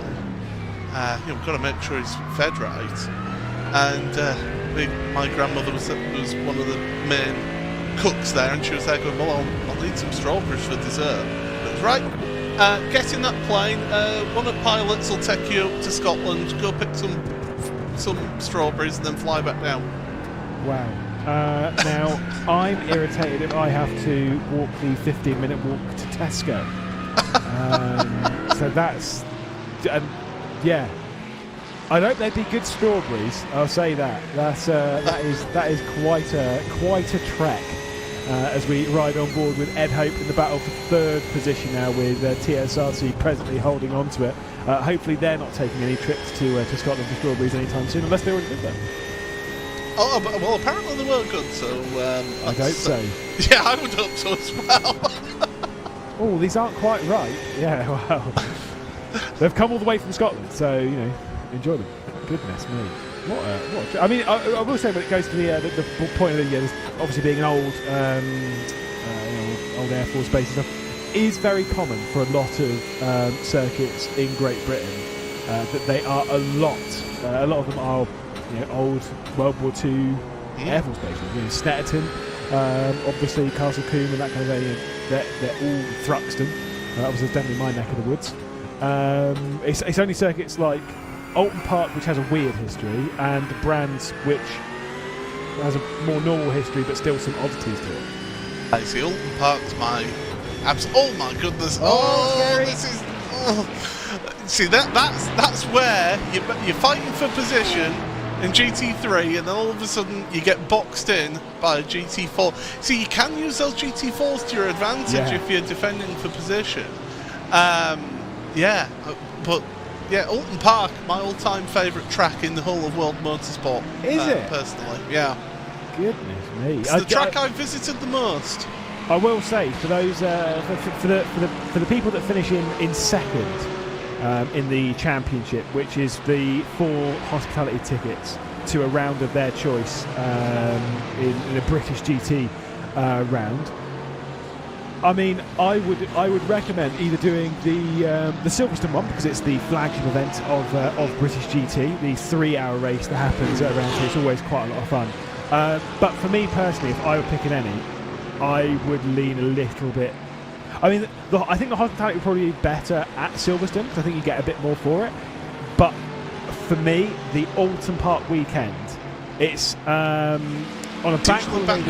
We've got to make sure he's fed right. And my grandmother was one of the main cooks there, and she was there going, well, I'll need some strawberries for dessert. But it was right, get in that plane, one of the pilots will take you to Scotland, go pick some strawberries and then fly back down. Wow. Now, I'm irritated if I have to walk the 15-minute walk to Tesco. So that's... yeah. I'd hope they'd be good strawberries. I'll say that. That is quite a trek. as we ride on board with Ed Hope in the battle for third position now, with TSRC presently holding on to it. Hopefully they're not taking any trips to Scotland for strawberries anytime soon, unless they already did that. Oh, well, apparently they were good, so... I'd hope so. Yeah, I would hope so as well. Oh, these aren't quite right. Yeah, well... They've come all the way from Scotland, so, you know, enjoy them. Goodness me. I mean, I will say when it goes to the point of this obviously being an old old Air Force base and stuff, is very common for a lot of circuits in Great Britain, that they are a lot of them are, you know, old World War II Air Force bases. You know, Snetterton, obviously Castle Combe and that kind of area. They're all Thruxton. Obviously, it's definitely my neck of the woods. It's only circuits like Alton Park, which has a weird history, and Brands, which has a more normal history but still some oddities to it. I see, Alton Park's my oh my goodness! This is. See, that's where you're fighting for position in GT3, and then all of a sudden you get boxed in by a GT4. See, you can use those GT4s to your advantage if you're defending for position. But yeah, Alton Park, my all-time favourite track in the whole of World Motorsport. Is it? Personally, yeah. Goodness me! It's the track I've visited the most. I will say, for those for the people that finish in second in the championship, which is the 4 hospitality tickets to a round of their choice in a British GT round. I mean, I would recommend either doing the Silverstone one, because it's the flagship event of British GT, the 3-hour race that happens around here. It's always quite a lot of fun. But for me personally, if I were picking any, I would lean a little bit. I mean, I think the hospitality would probably be better at Silverstone, because I think you get a bit more for it. But for me, the Alton Park weekend, it's on a bank holiday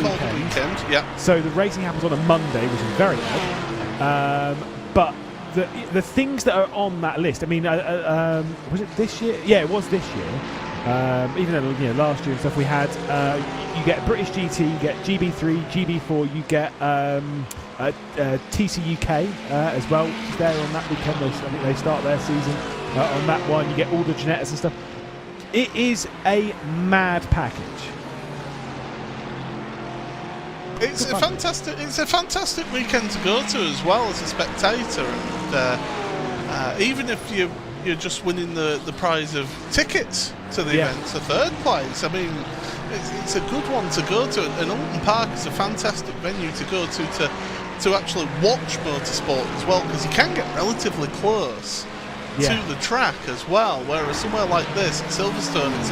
weekend. Yeah. So the racing happens on a Monday, which is very odd. But the things that are on that list, I mean, was it this year? Yeah, it was this year. Even though, you know, last year and stuff, we had you get British GT, you get GB3, GB4, you get TCUK as well, which is there on that weekend. I think they start their season on that one. You get all the Genettas and stuff. It is a mad package. It's a fantastic weekend to go to as well as a spectator, and even if you're just winning the prize of tickets to the event to third place, I mean, it's a good one to go to, and Alton Park is a fantastic venue to go to actually watch motorsport as well, because you can get relatively close to the track as well, whereas somewhere like this at Silverstone, it's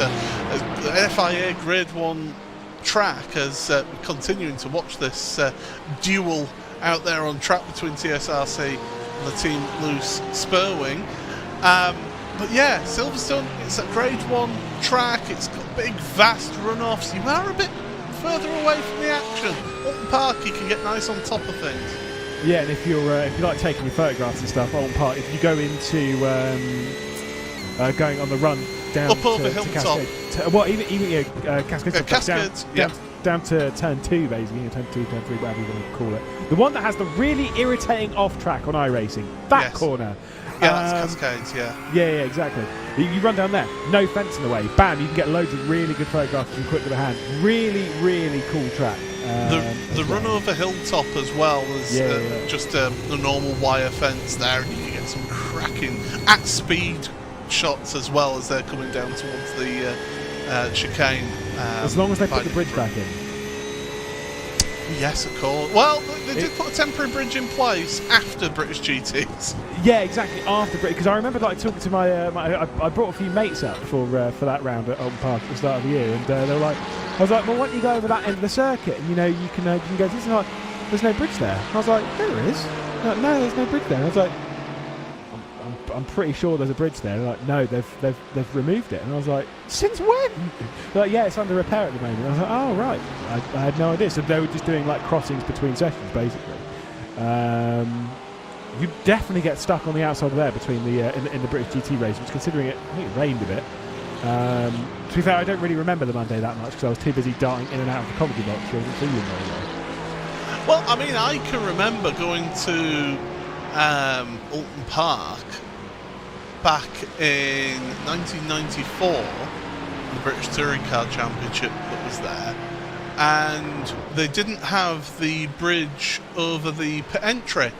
a FIA Grade 1 track, as continuing to watch this duel out there on track between TSRC and the Team Loose Spurwing. But yeah, Silverstone, it's a Grade 1 track, it's got big vast runoffs, you are a bit further away from the action. Alton Park, you can get nice on top of things. Yeah, and if you like taking your photographs and stuff, Alton Park, if you go into going on the run down up over to Hilltop, Cascades, down to turn 2, basically, turn 2, turn 3, whatever you want to call it. The one that has the really irritating off-track on iRacing, that corner. Yeah, that's Cascades, yeah. Yeah, exactly. You run down there, no fence in the way, bam, you can get loads of really good photographs and quick with a hand. Really, really cool track. The run over Hilltop as well is just a normal wire fence there, and you can get some cracking at-speed shots as well as they're coming down towards the chicane. As long as they put the bridge back in. Yes, of course. Well, they did put a temporary bridge in place after British GTs. Yeah, exactly, after British. Because I remember talking to my, I brought a few mates up for that round at Alton Park at the start of the year, and they were like, I was like, well, why don't you go over that end of the circuit, and you can go to this, and like, there's no bridge there. I was like, there is. Like, no, there's no bridge there. And I was like, I'm pretty sure there's a bridge there. They're like, no, they've removed it. And I was like, since when? They're like, yeah, it's under repair at the moment. I was like, oh right, I had no idea. So they were just doing like crossings between sessions, basically. You definitely get stuck on the outside of there between in the British GT races, considering I think it rained a bit. To be fair, I don't really remember the Monday that much because I was too busy darting in and out of the comedy box. I wasn't feeling very well. Well, I mean, I can remember going to Alton Park back in 1994, the British Touring Car Championship that was there, and they didn't have the bridge over the pit entry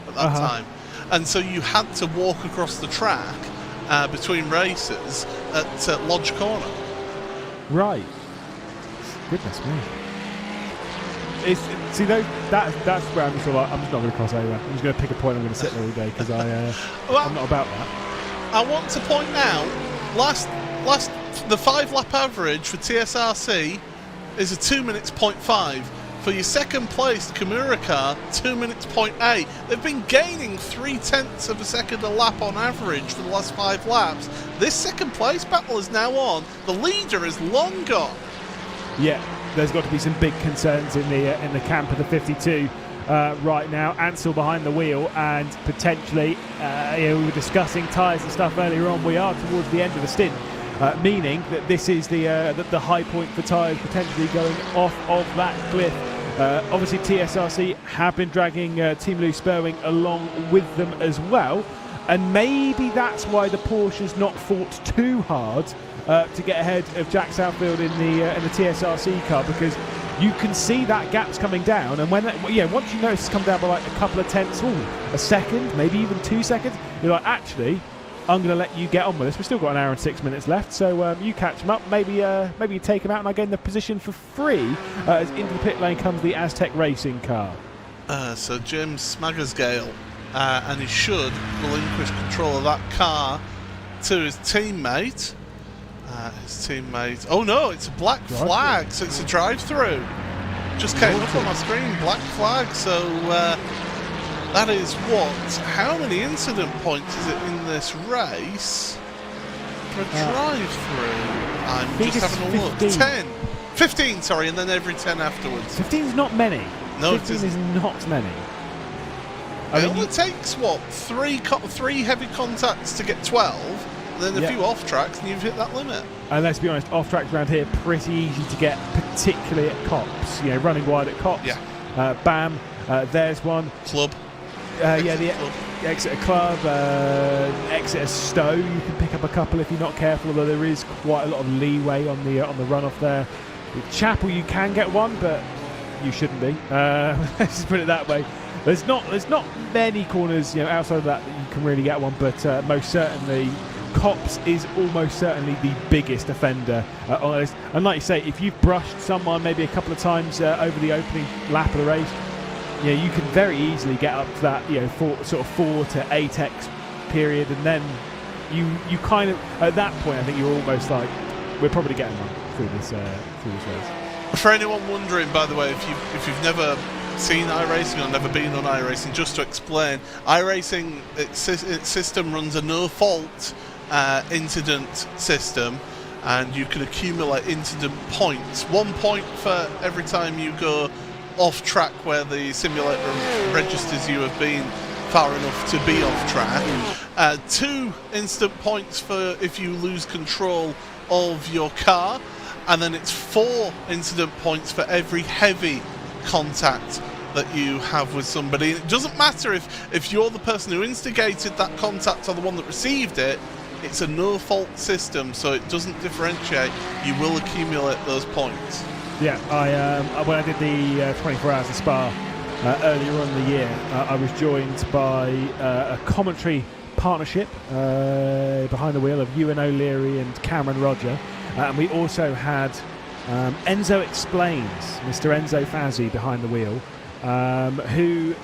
at that time, and so you had to walk across the track between races at Lodge Corner. Right. Goodness me. See, that's where I'm just sort of like, I'm just not going to cross over. I'm just going to pick a point. I'm going to sit there all day because I'm not about that. I want to point out, the 5-lap average for TSRC is a 2 minutes 0.5. For your second place Kimura car, 2 minutes 0.8. They've been gaining 0.3 of a second a lap on average for the last 5 laps. This second place battle is now on. The leader is long gone. Yeah. There's got to be some big concerns in the camp of the 52 right now. Ansel behind the wheel, and potentially, we were discussing tyres and stuff earlier on. We are towards the end of the stint, meaning that this is the high point for tyres potentially going off of that cliff. Obviously, TSRC have been dragging Team Lou Sperwing along with them as well, and maybe that's why the Porsche's not fought too hard to get ahead of Jack Southfield in the TSRC car, because you can see that gap's coming down, and when once you notice it's come down by like a couple of tenths, a second, maybe even 2 seconds, you're like, actually, I'm going to let you get on with this. We've still got an hour and 6 minutes left, so you catch them up. Maybe you take them out, and I gain the position for free as into the pit lane comes the Aztec Racing car. So James Smaggersgale, and he should relinquish control of that car to his teammate. Oh no, it's a black flag, so it's a drive-through. Just came up on my screen, black flag. So that is how many incident points is it in this race for a drive-through? I'm just having a look. 10, 15, sorry, and then every 10 afterwards. 15 is not many. No, 15 is not many. It only takes three heavy contacts to get 12. And then a few off tracks, and you've hit that limit. And let's be honest, off tracks around here pretty easy to get, particularly at Cops. Running wide at Cops. Yeah. Bam. There's one. Club. The Exeter Club, Exeter Stowe. You can pick up a couple if you're not careful, although there is quite a lot of leeway on the runoff there. With Chapel, you can get one, but you shouldn't be. Let's just put it that way. There's not many corners, outside of that you can really get one, but most certainly. Cops is almost certainly the biggest offender on this. And like you say, if you've brushed someone maybe a couple of times over the opening lap of the race, you can very easily get up to that 4 to 8x period, and then you kind of at that point I think you're almost like, we're probably getting one through this race. For anyone wondering, by the way, if you've never seen iRacing or never been on iRacing, just to explain, iRacing its system runs a no fault incident system, and you can accumulate incident points. 1 point for every time you go off track where the simulator registers you have been far enough to be off track. 2 instant points for if you lose control of your car, and then it's 4 incident points for every heavy contact that you have with somebody. It doesn't matter if you're the person who instigated that contact or the one that received it. It's a no-fault system, so it doesn't differentiate. You will accumulate those points. Yeah, when I did the 24 Hours of Spa earlier on in the year, I was joined by a commentary partnership behind the wheel of Ewan O'Leary and Cameron Roger, and we also had Enzo Explains, Mr. Enzo Fazzi behind the wheel, who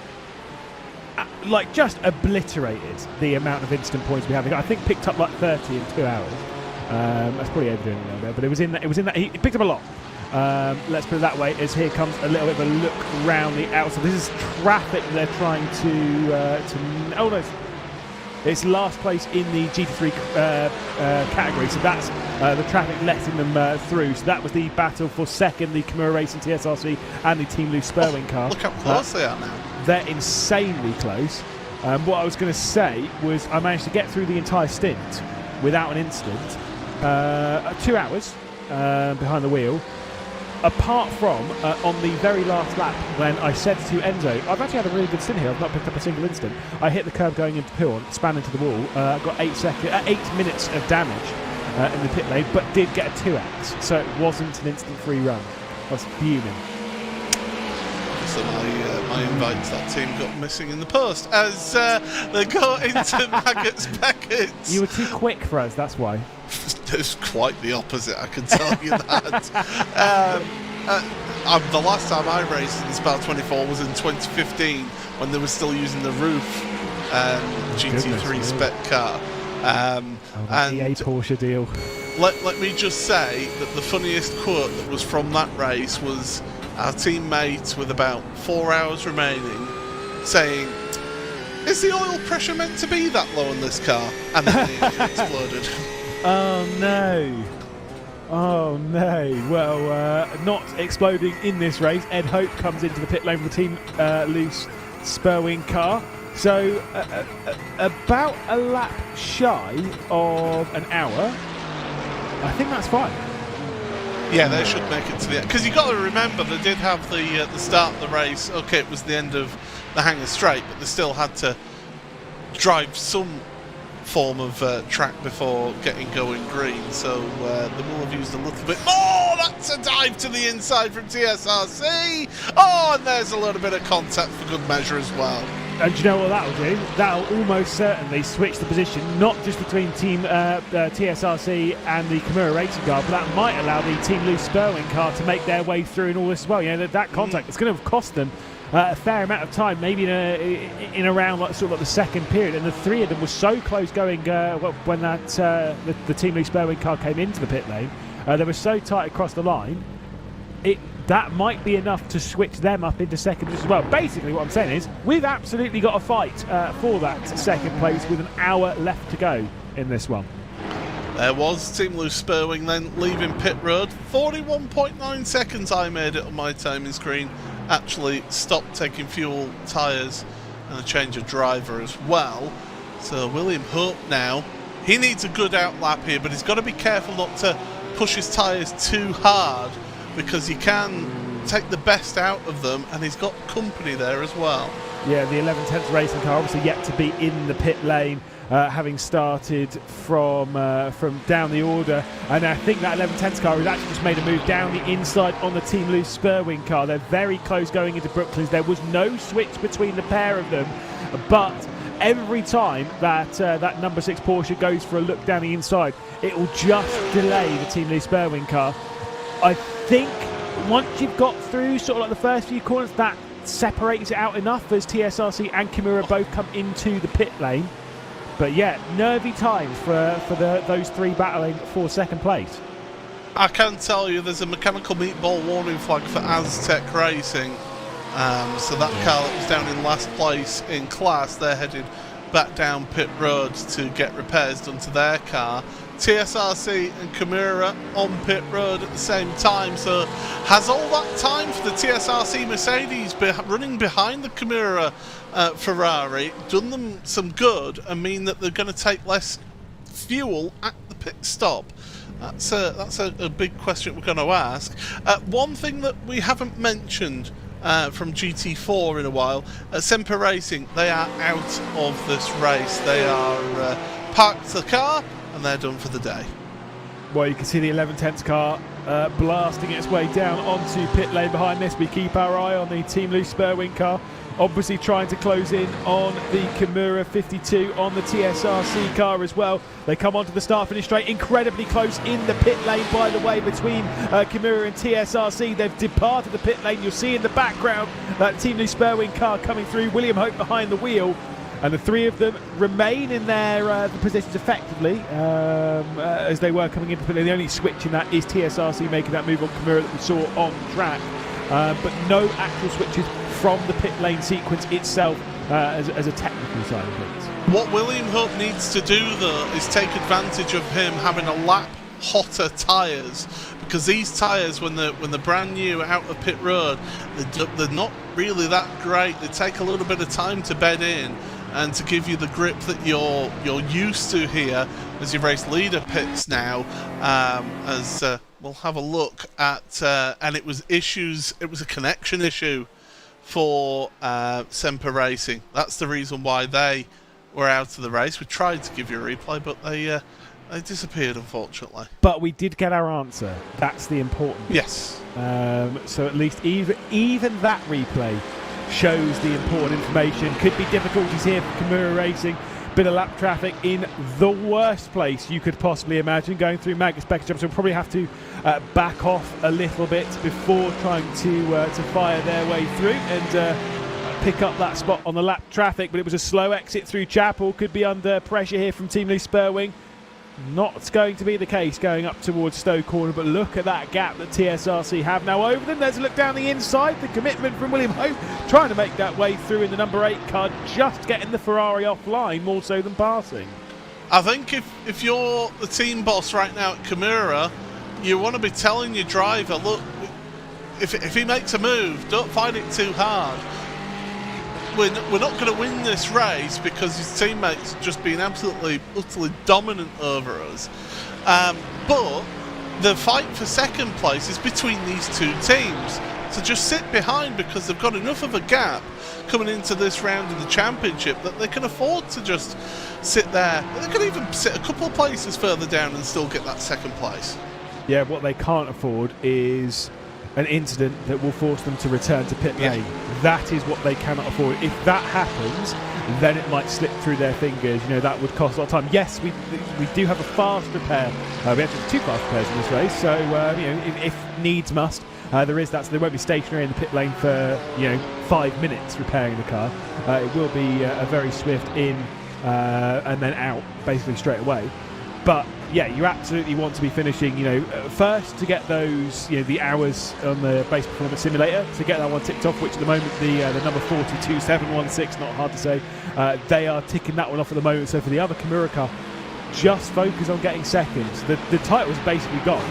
just obliterated the amount of instant points we have. I think picked up like 30 in 2 hours. That's probably overdoing it a little bit, but it was in that. He picked up a lot. Let's put it that way. As here comes a little bit of a look round the outside. This is traffic they're trying to. Oh no, it's last place in the GT3 category, so that's the traffic letting them through. So that was the battle for second, the Kimura Racing TSRC and the Team Lou Sperwing car. Look how close they are now. They're insanely close. What I was going to say was I managed to get through the entire stint without an incident. 2 hours behind the wheel. apart from on the very last lap when I said to Enzo, I've actually had a really good stint here, I've not picked up a single instant. I hit the curb going into Pil, span into the wall, got 8 minutes of damage in the pit lane, but did get a 2x, so it wasn't an instant free run. I was fuming. So my invites, that team got missing in the post as they got into Maggots Beckett's. You were too quick for us, that's why. It's quite the opposite, I can tell you that. The last time I raced in Spell 24 was in 2015 when they were still using the roof GT3 spec car. And EA Porsche deal. Let me just say that the funniest quote that was from that race was our teammate with about 4 hours remaining saying, "Is the oil pressure meant to be that low in this car?" And then it exploded. Oh no. Oh no. Well, not exploding in this race. Ed Hope comes into the pit lane for the Team Loose Spurwing car. So about a lap shy of an hour. I think that's fine. Yeah, they should make it to the end. Because you've got to remember, they did have the start of the race. Okay, it was the end of the Hangar Straight, but they still had to drive some form of track before getting going green. So they will have used a little bit. Oh, that's a dive to the inside from TSRC. Oh, and there's a little bit of contact for good measure as well. And do you know what that'll do? That'll almost certainly switch the position, not just between Team TSRC and the Kimura Racing car, but that might allow the Team Loose Spurwing car to make their way through in all this as well. You know, that contact, it's going to cost them a fair amount of time, maybe in around like, sort of like the second period. And the three of them were so close going when that the Team Loose Spurwing car came into the pit lane. They were so tight across the line. That might be enough to switch them up into second as well. Basically, what I'm saying is we've absolutely got a fight for that second place with an hour left to go in this one. There was Team Loose Spurwing then leaving pit road. 41.9 seconds I made it on my timing screen. Actually stopped taking fuel, tyres and a change of driver as well. So William Hope now, he needs a good outlap here, but he's got to be careful not to push his tyres too hard, because he can take the best out of them, and he's got company there as well. Yeah, the 11-10th racing car obviously yet to be in the pit lane, having started from down the order. And I think that 11-10th car has actually just made a move down the inside on the Team Loose Spurwing car. They're very close going into Brooklands. There was no switch between the pair of them, but every time that number 6 Porsche goes for a look down the inside, it will just delay the Team Loose Spurwing car. I think once you've got through sort of like the first few corners, that separates it out enough as TSRC and Kimura both come into the pit lane. But yeah, nervy times for those three battling for second place. I can tell you there's a mechanical meatball warning flag for Aztec Racing. So that car that was down in last place in class, they're headed back down pit road to get repairs done to their car. TSRC and Kimura on pit road at the same time. So has all that time for the TSRC Mercedes running behind the Kimura Ferrari done them some good and mean that they're going to take less fuel at the pit stop? That's a big question we're going to ask. One thing that we haven't mentioned from GT4 in a while, Semper Racing, they are out of this race. They are parked the car and they're done for the day. Well, you can see the 11-10th car blasting its way down onto pit lane behind this. We keep our eye on the Team Loose Spurwing car, obviously trying to close in on the Kimura 52 on the TSRC car as well. They come onto the start-finish straight, incredibly close in the pit lane, by the way, between Kimura and TSRC. They've departed the pit lane. You'll see in the background that Team Loose Spurwing car coming through, William Hope behind the wheel. And the three of them remain in their positions effectively as they were coming into the pit lane. The only switch in that is TSRC making that move on Kimura that we saw on track. But no actual switches from the pit lane sequence itself as a technical side of things. What William Hope needs to do, though, is take advantage of him having a lap hotter tyres, because these tyres, when they're brand new out of pit road, they're not really that great. They take a little bit of time to bed in and to give you the grip that you're used to here as you race leader pits now, as we'll have a look at, and it was a connection issue for Semper Racing. That's the reason why they were out of the race. We tried to give you a replay, but they disappeared, unfortunately. But we did get our answer. That's the important bit. Yes. So at least even that replay shows the important information. Could be difficulties here for Kimura Racing. Bit of lap traffic in the worst place you could possibly imagine, going through Magnus Becker's jump, so we'll probably have to back off a little bit before trying to fire their way through and pick up that spot on the lap traffic. But it was a slow exit through Chapel. Could be under pressure here from Team Lee Spurwing. Not going to be the case going up towards Stowe Corner, but look at that gap that TSRC have now over them. There's a look down the inside, the commitment from William Hope, trying to make that way through in the number 8 car, just getting the Ferrari offline more so than passing. I think if you're the team boss right now at Kimura, you want to be telling your driver, look, if he makes a move, don't find it too hard. We're not going to win this race because his teammates have just been absolutely, utterly dominant over us. But the fight for second place is between these two teams. So just sit behind because they've got enough of a gap coming into this round of the championship that they can afford to just sit there. They can even sit a couple of places further down and still get that second place. Yeah, what they can't afford is an incident that will force them to return to pit lane. That is what they cannot afford. If that happens, then it might slip through their fingers. You know, that would cost a lot of time. Yes, we do have a fast repair. We have 2 fast repairs in this race, so you know, if needs must, there is that. So they won't be stationary in the pit lane for 5 minutes repairing the car. It will be a very swift in and then out basically straight away. But yeah, you absolutely want to be finishing, first to get those, the hours on the base performance simulator, to get that one ticked off, which at the moment the number 42716, not hard to say, they are ticking that one off at the moment. So for the other Kimura car, just focus on getting seconds. The title's basically gone,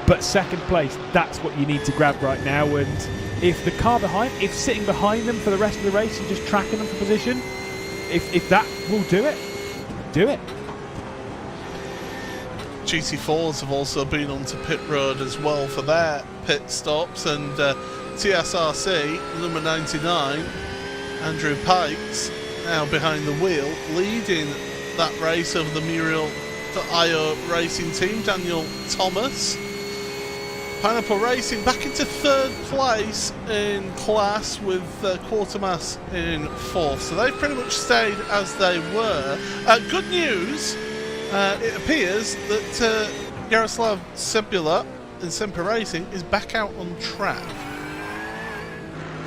but second place, that's what you need to grab right now. And if the car behind, if sitting behind them for the rest of the race and just tracking them for position, if that will do it, do it. GT4s have also been onto pit road as well for their pit stops, and TSRC, number 99, Andrew Pikes, now behind the wheel, leading that race over the Muriel.io racing team. Daniel Thomas. Pineapple Racing back into 3rd place in class with Quartermass in 4th. So they've pretty much stayed as they were. Good news. It appears that Yaroslav Sebula in Semper Racing is back out on track.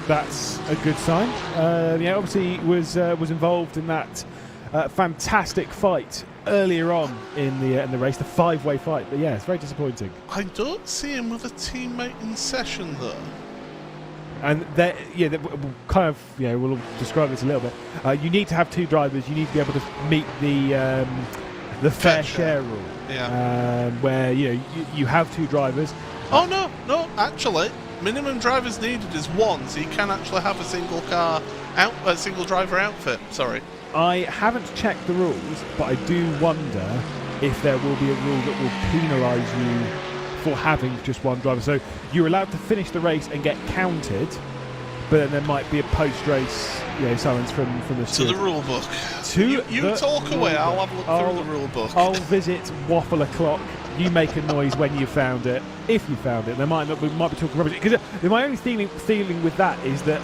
That's a good sign. Obviously was involved in that fantastic fight earlier on in the race, the 5-way fight. But yeah, it's very disappointing. I don't see him with a teammate in session though. And we'll describe this a little bit. You need to have 2 drivers. You need to be able to meet the fair share rule, where you have 2 drivers. Oh no, actually, minimum drivers needed is 1, so you can actually have a single driver outfit. Sorry, I haven't checked the rules, but I do wonder if there will be a rule that will penalise you for having just 1 driver. So you're allowed to finish the race and get counted, but then there might be a post-race silence from the steward. To the rule book. You talk away, I'll have a look through the rule book. I'll visit Waffle O'Clock. You make a noise when you found it. If you found it, we might be talking rubbish. Because my only feeling with that is that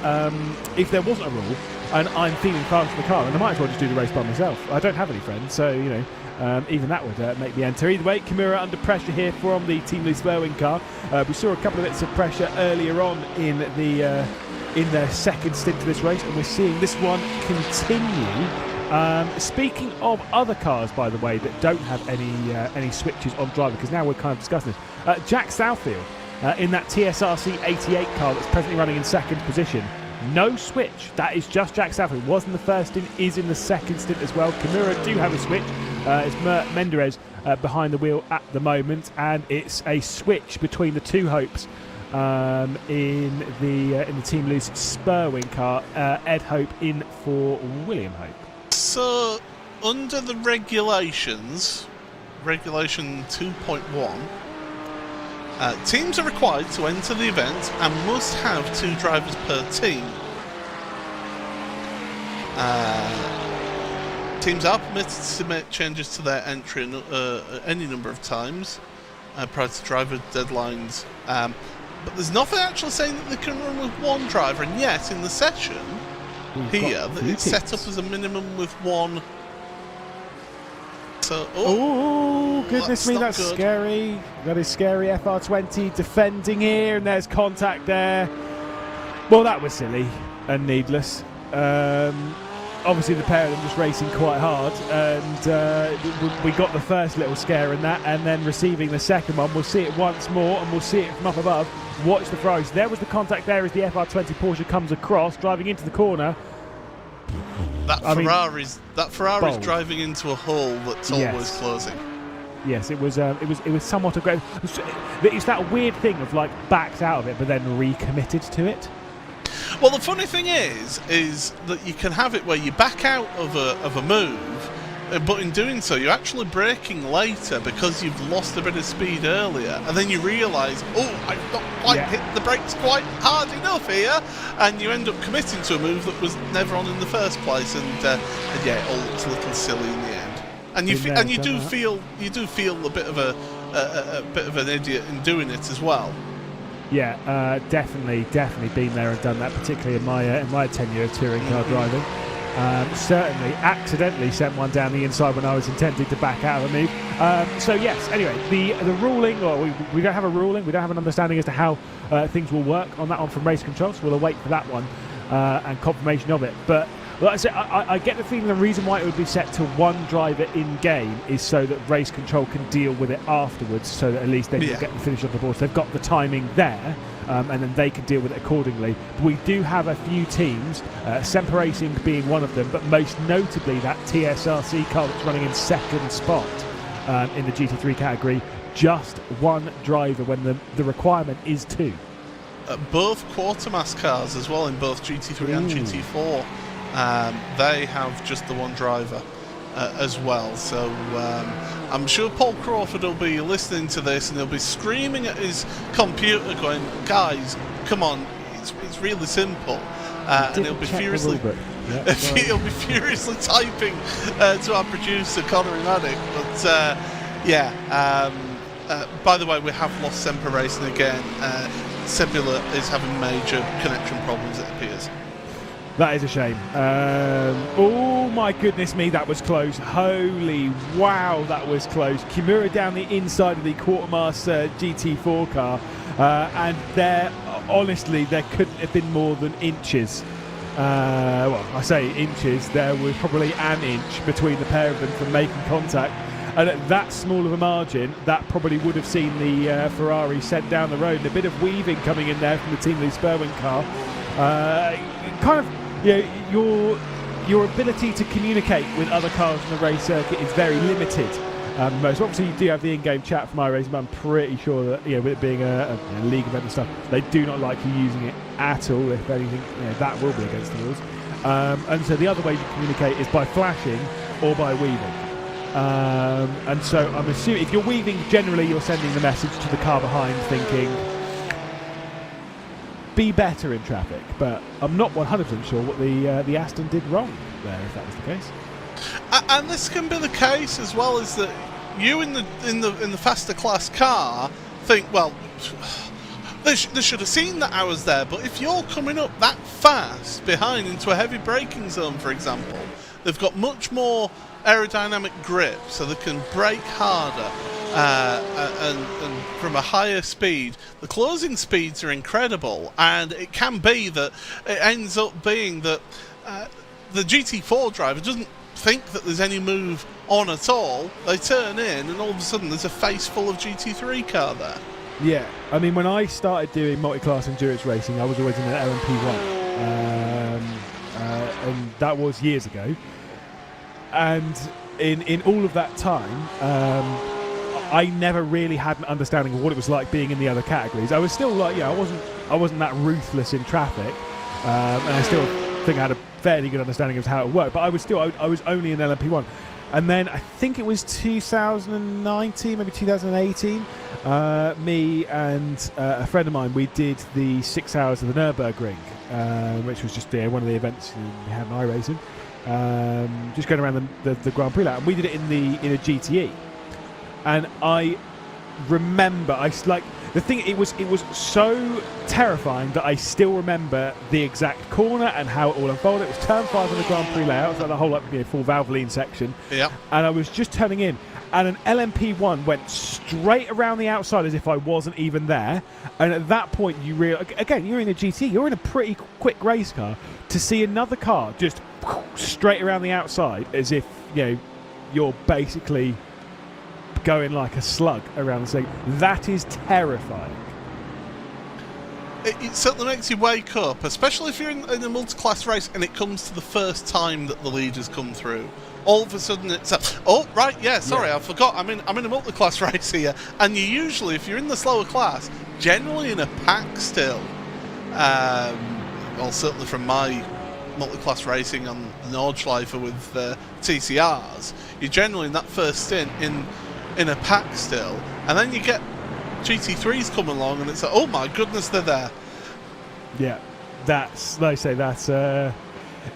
if there wasn't a rule and I'm feeling fast in the car, then I might as well just do the race by myself. I don't have any friends, so even that would make me enter. Either way, Kimura under pressure here from the Team Lee Spurwing car. We saw a couple of bits of pressure earlier on in their second stint to this race, and we're seeing this one continue. Speaking of other cars, by the way, that don't have any switches on driver, because now we're kind of discussing this. Jack Southfield in that TSRC 88 car that's presently running in second position. No switch. That is just Jack Southfield. Was in the first stint, is in the second stint as well. Kimura do have a switch. It's Mert Menderes behind the wheel at the moment, and it's a switch between the 2 Hopes in the Team Loose Spurwing car. Ed Hope in for William Hope. So, under the regulations, regulation 2.1, Teams are required to enter the event and must have 2 drivers per team. Teams are permitted to submit changes to their entry any number of times prior to driver deadlines. But there's nothing actually saying that they can run with 1 driver, and yet in the session here, it's set up as a minimum with 1. So, oh goodness me, that's good. scary. That is scary. FR20 defending here, and there's contact there. Well, that was silly and needless. Obviously, the pair of them just racing quite hard, and we got the first little scare in that, and then receiving the second one. We'll see it once more, and we'll see it from up above. Watch the Ferraris. There was the contact there as the FR20 Porsche comes across, driving into the corner. That Ferrari's bold. driving into a hole that's always closing. Yes, it was somewhat aggressive. It's that weird thing of like backed out of it, but then recommitted to it. Well, the funny thing is that you can have it where you back out of a move, but in doing so, you're actually braking later because you've lost a bit of speed earlier, and then you realise, oh, I've not quite hit the brakes quite hard enough here, and you end up committing to a move that was never on in the first place, and yeah, it all looks a little silly in the end. And you do feel a bit of an idiot in doing it as well. Yeah, definitely been there and done that, particularly in my tenure of touring car driving. Certainly accidentally sent one down the inside when I was intending to back out of a move. So yes, anyway, the ruling, or we don't have a ruling, we don't have an understanding as to how things will work on that one from race control, so we'll await for that one and confirmation of it. But like I said, I get the feeling the reason why it would be set to 1 driver in game is so that race control can deal with it afterwards, so that at least they can get the finish on the board. So they've got the timing there, and then they can deal with it accordingly. But we do have a few teams, Semper Racing being one of them, but most notably that TSRC car that's running in second spot in the GT3 category, just 1 driver when the requirement is 2. Both Quartermass cars as well, in both GT3 and GT4. They have just the 1 driver as well, so I'm sure Paul Crawford will be listening to this and he'll be screaming at his computer going, guys, come on, it's really simple, and he'll be furiously he'll be furiously typing to our producer Conor Maddock. But by the way, we have lost Semper Racing again. Sebula is having major connection problems, it appears. That is a shame. Oh my goodness me, that was close. Holy wow, that was close. Kimura down the inside of the Quartermass GT4 car, and honestly, there couldn't have been more than inches. Well, I say inches, there was probably an inch between the pair of them from making contact. And at that small of a margin, that probably would have seen the Ferrari sent down the road. And a bit of weaving coming in there from the Team Lee Sperwin car. Kind of, your ability to communicate with other cars on the race circuit is very limited. Most obviously, you do have the in-game chat from iRacing, but I'm pretty sure that with it being a league event and stuff, they do not like you using it at all. If anything, that will be against the rules. And so the other way you communicate is by flashing or by weaving. And so I'm assuming if you're weaving, generally you're sending the message to the car behind, thinking, be better in traffic. But I'm not 100% sure what the Aston did wrong there, if that was the case. And this can be the case as well, is that you in the faster class car think, well, they should have seen that I was there. But if you're coming up that fast behind into a heavy braking zone, for example, they've got much more aerodynamic grip, so they can brake harder and from a higher speed. The closing speeds are incredible, and it can be that it ends up being that the GT4 driver doesn't think that there's any move on at all. They turn in, and all of a sudden there's a face full of GT3 car there. Yeah, I mean, when I started doing multi-class endurance racing, I was always in an LMP1, and that was years ago. And in all of that time, I never really had an understanding of what it was like being in the other categories. I was still like, I wasn't that ruthless in traffic, and I still think I had a fairly good understanding of how it worked. But I was only in LMP1. And then I think it was 2019, maybe 2018, me and a friend of mine, we did the 6 hours of the Nürburgring, which was just one of the events we had in iRacing, just going around the Grand Prix lap. And we did it in a GTE. And I remember, it was so terrifying that I still remember the exact corner and how it all unfolded. It was turn 5 on the Grand Prix layout, so the whole full Valvoline section. Yeah. And I was just turning in, and an LMP1 went straight around the outside as if I wasn't even there. And at that point, you realize, again, you're in a GT, you're in a pretty quick race car, to see another car just straight around the outside as if you're basically going like a slug around the thing. That is terrifying. It certainly makes you wake up, especially if you're in a multi-class race and it comes to the first time that the leaders come through. All of a sudden it's I forgot, I'm in a multi-class race here, and you usually, if you're in the slower class, generally in a pack still. Well, certainly from my multi-class racing on Nordschleife with TCRs, you're generally in that first stint in a pack still, and then you get GT3s come along and it's like, oh my goodness, they're there. Yeah, that's, like I say, that's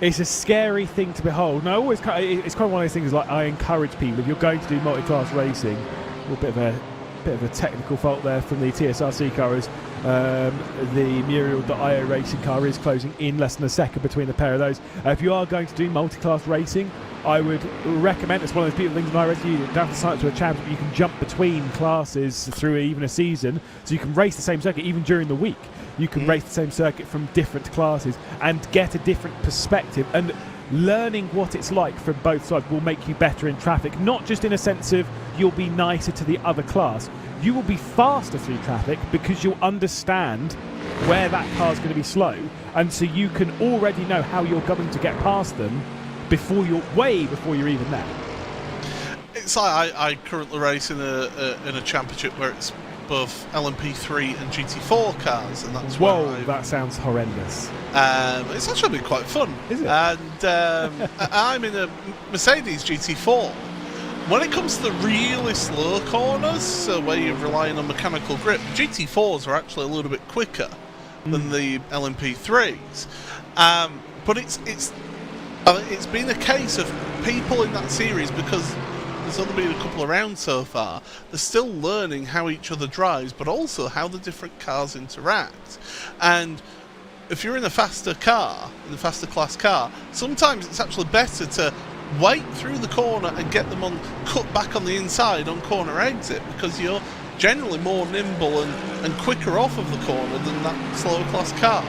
it's a scary thing to behold. And it's kind of one of those things, like, I encourage people, if you're going to do multi-class racing, a bit of a technical fault there from the TSRC car, is the Muriel.io racing car is closing in less than a second between the pair of those. If you are going to do multi-class racing, I would recommend, it's one of those beautiful things in iRacing, you don't have to sign up to a championship, you can jump between classes through even a season, so you can race the same circuit even during the week. You can race the same circuit from different classes and get a different perspective, and learning what it's like from both sides will make you better in traffic, not just in a sense of you'll be nicer to the other class, you will be faster through traffic because you'll understand where that car's going to be slow, and so you can already know how you're going to get past them before you're even there. It's like I currently race in a championship where it's both LMP3 and GT4 cars, and that's that sounds horrendous. It's actually been quite fun. Is it? And I'm in a Mercedes GT4. When it comes to the really slow corners, so where you're relying on mechanical grip, GT4s are actually a little bit quicker than the LMP3s. But it's been a case of people in that series, because there's only been a couple around so far, they're still learning how each other drives, but also how the different cars interact. And if you're in a faster car, in a faster class car, sometimes it's actually better to wait through the corner and get them cut back on the inside on corner exit, because you're generally more nimble and quicker off of the corner than that slower class car.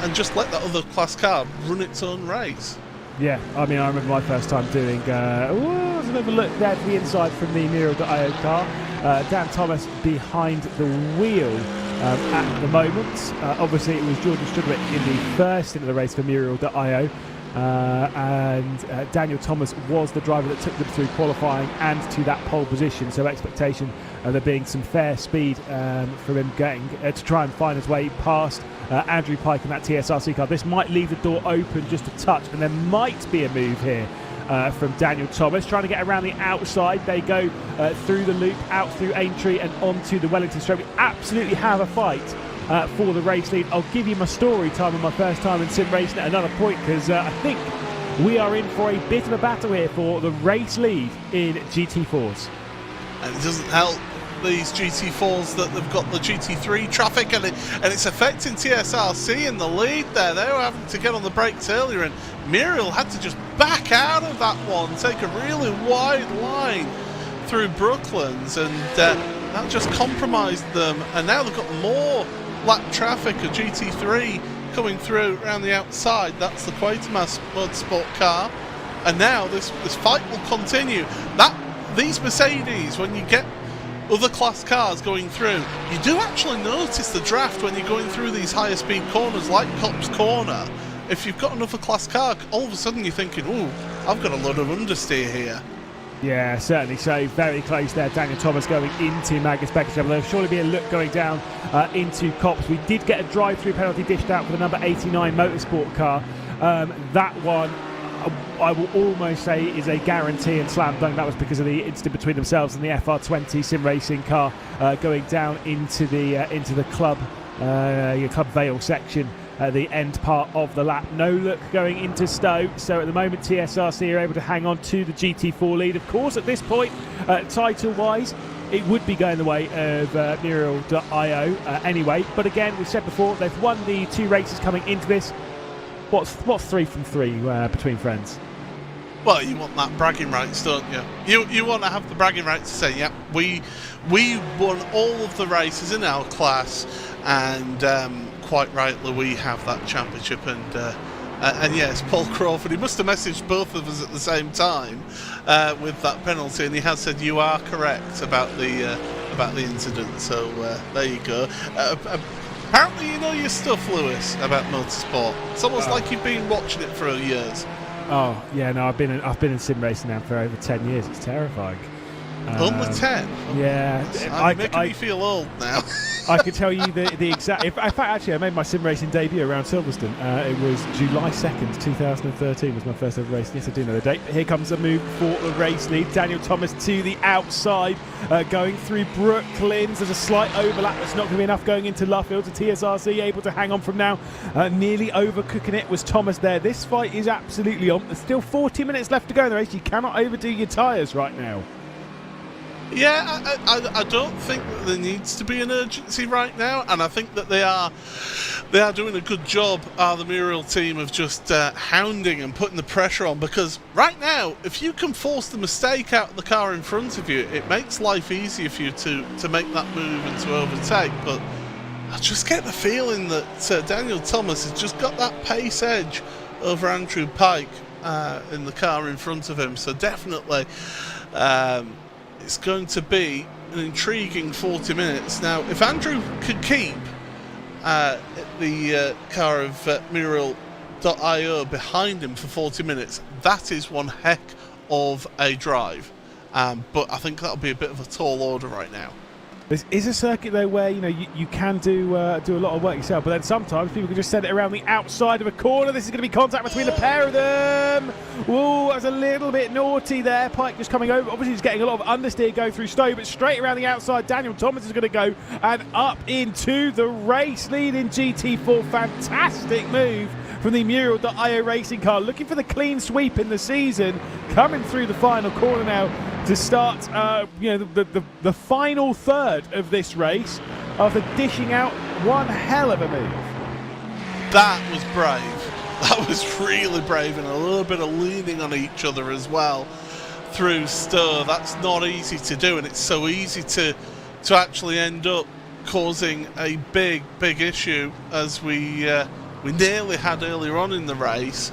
And just let that other class car run its own race. Yeah, I mean, I remember my first time doing, let's have a look there to the inside from the Muriel.io car. Dan Thomas behind the wheel at the moment. Obviously, it was Jordan Strudwick in the first into the race for Muriel.io. And Daniel Thomas was the driver that took them through qualifying and to that pole position, so expectation of there being some fair speed from him getting to try and find his way past Andrew Pike in that TSRC car. This might leave the door open just a touch, and there might be a move here from Daniel Thomas, trying to get around the outside. They go through the loop, out through Aintree and onto the Wellington Straight. We absolutely have a fight for the race lead. I'll give you my story time on my first time in sim racing at another point, because I think we are in for a bit of a battle here for the race lead in GT4s. And it doesn't help these GT4s that they've got the GT3 traffic, and it's affecting TSRC in the lead there. They were having to get on the brakes earlier, and Muriel had to just back out of that one, take a really wide line through Brooklands, and that just compromised them. And now they've got more lap traffic of GT3 coming through around the outside. That's the Quatermass Motorsport car, and now this fight will continue. These Mercedes, when you get other class cars going through, you do actually notice the draft when you're going through these higher speed corners like Copse Corner. If you've got another class car, all of a sudden you're thinking, ooh, I've got a lot of understeer here. Yeah, certainly. So very close there. Daniel Thomas going into Magnus Becker's. There'll surely be a look going down into Copse. We did get a drive-through penalty dished out for the number 89 Motorsport car. That one, I will almost say is a guarantee and slam dunk. That was because of the incident between themselves and the FR20 sim racing car going down into the club Vale section at the end part of the lap. No look going into Stowe, so at the moment TSRC are able to hang on to the GT4 lead. Of course, at this point, title-wise, it would be going the way of Muriel.io anyway. But again, we've said before, they've won the 2 races coming into this. What's 3 from 3 between friends? Well, you want that bragging rights, don't you? You want to have the bragging rights to say, yeah, we won all of the races in our class, and quite rightly we have that championship. And yes, Paul Crawford, he must have messaged both of us at the same time with that penalty, and he has said you are correct about the incident. So there you go. Apparently, you know your stuff, Lewis, about motorsport. It's almost like you've been watching it for years. Oh yeah, no, I've been in sim racing now for over 10 years. It's terrifying. Only 10? Yeah, You're making me feel old now. I could tell you the exact. In fact, actually, I made my sim racing debut around Silverstone. It was July 2nd, 2013 was my first ever race. Yes, I do know the date. But here comes a move for the race lead. Daniel Thomas to the outside, going through Brooklands. There's a slight overlap. It's not going to be enough going into Luffield. To TSRC able to hang on from now. Nearly overcooking it was Thomas there. This fight is absolutely on. There's still 40 minutes left to go in the race. You cannot overdo your tyres right now. Yeah, I don't think that there needs to be an urgency right now, and I think that they are doing a good job, the Muriel team, of just hounding and putting the pressure on, because right now, if you can force the mistake out of the car in front of you, it makes life easier for you to make that move and to overtake. But I just get the feeling that Daniel Thomas has just got that pace edge over Andrew Pike in the car in front of him, so definitely it's going to be an intriguing 40 minutes. Now, if Andrew could keep the car of Muriel.io behind him for 40 minutes, that is one heck of a drive. But I think that'll be a bit of a tall order right now. This is a circuit though where you can do a lot of work yourself, but then sometimes people can just send it around the outside of a corner. This is going to be contact between the pair of them. Ooh, that's a little bit naughty there. Pike just coming over. Obviously he's getting a lot of understeer going through Stowe, but straight around the outside, Daniel Thomas is going to go and up into the race lead in GT4. Fantastic move from the Muriel.io racing car, looking for the clean sweep in the season, coming through the final corner now to start the final third of this race after dishing out one hell of a move. That was brave. That was really brave, and a little bit of leaning on each other as well through Stowe. That's not easy to do, and it's so easy to actually end up causing a big issue, as we nearly had earlier on in the race.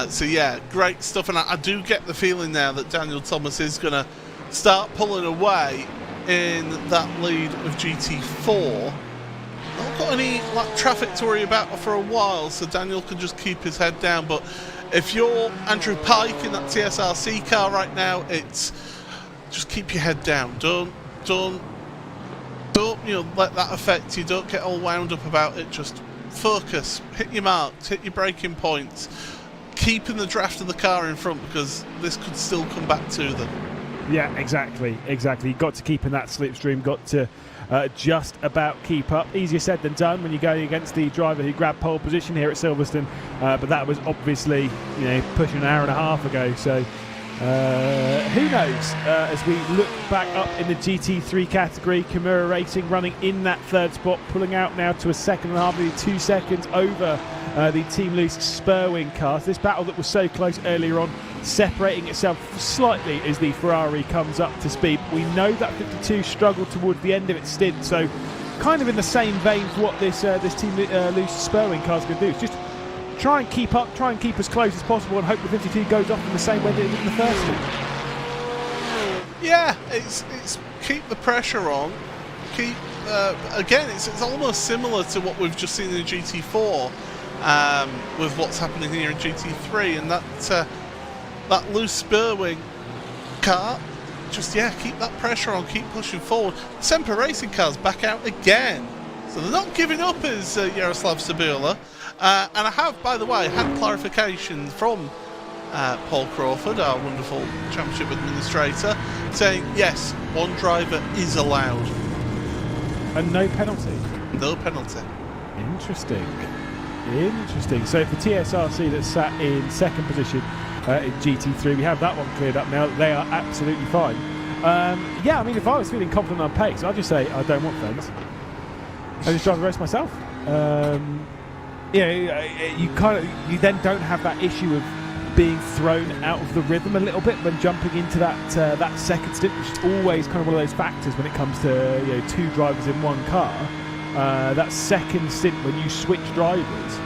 So yeah, great stuff, and I do get the feeling now that Daniel Thomas is going to start pulling away in that lead of GT4. Not got any traffic to worry about for a while, so Daniel can just keep his head down. But if you're Andrew Pike in that TSRC car right now, it's just keep your head down. Don't let that affect you. Don't get all wound up about it. Just focus, hit your marks, hit your braking points, keeping the draft of the car in front, because this could still come back to them. Yeah, exactly. You've got to keep in that slipstream, got to just about keep up. Easier said than done when you're going against the driver who grabbed pole position here at Silverstone, but that was obviously pushing an hour and a half ago, so who knows, as we look back up in the GT3 category. Kimura Racing running in that third spot, pulling out now to a second and a half, nearly 2 seconds over the Team Loose Spurwing cars. This battle that was so close earlier on, separating itself slightly as the Ferrari comes up to speed. We know that 52 struggled towards the end of its stint, so kind of in the same vein for what this Team Loose Spurwing car is going to do. It's just try and keep up, try and keep as close as possible, and hope the 52 goes off in the same way that it did in the first stint. Yeah, it's keep the pressure on. Keep again, it's almost similar to what we've just seen in GT4 with what's happening here in GT3, and that loose Spurwing car. Just keep that pressure on, keep pushing forward. Semper Racing cars back out again, so they're not giving up as Yaroslav Sabula. And I have, by the way, had clarification from Paul Crawford, our wonderful championship administrator, saying yes, one driver is allowed. And no penalty. No penalty. Interesting. So for TSRC that sat in second position in GT3, we have that one cleared up now. They are absolutely fine. Yeah, I mean, if I was feeling confident on pace, I'd just say I don't want friends. I just drive the race myself. You then don't have that issue of being thrown out of the rhythm a little bit when jumping into that second stint, which is always kind of one of those factors when it comes to two drivers in one car. That second stint when you switch drivers,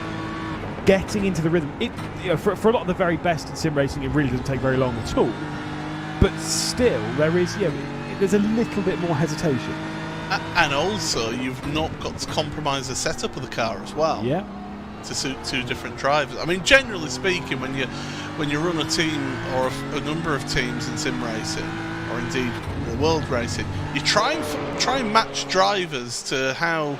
getting into the rhythm, for a lot of the very best in sim racing, it really doesn't take very long at all. But still, there's a little bit more hesitation. And also, you've not got to compromise the setup of the car as well. Yeah. To suit two different drivers. I mean, generally speaking, when you run a team or a number of teams in sim racing, or indeed world racing, you try and match drivers to how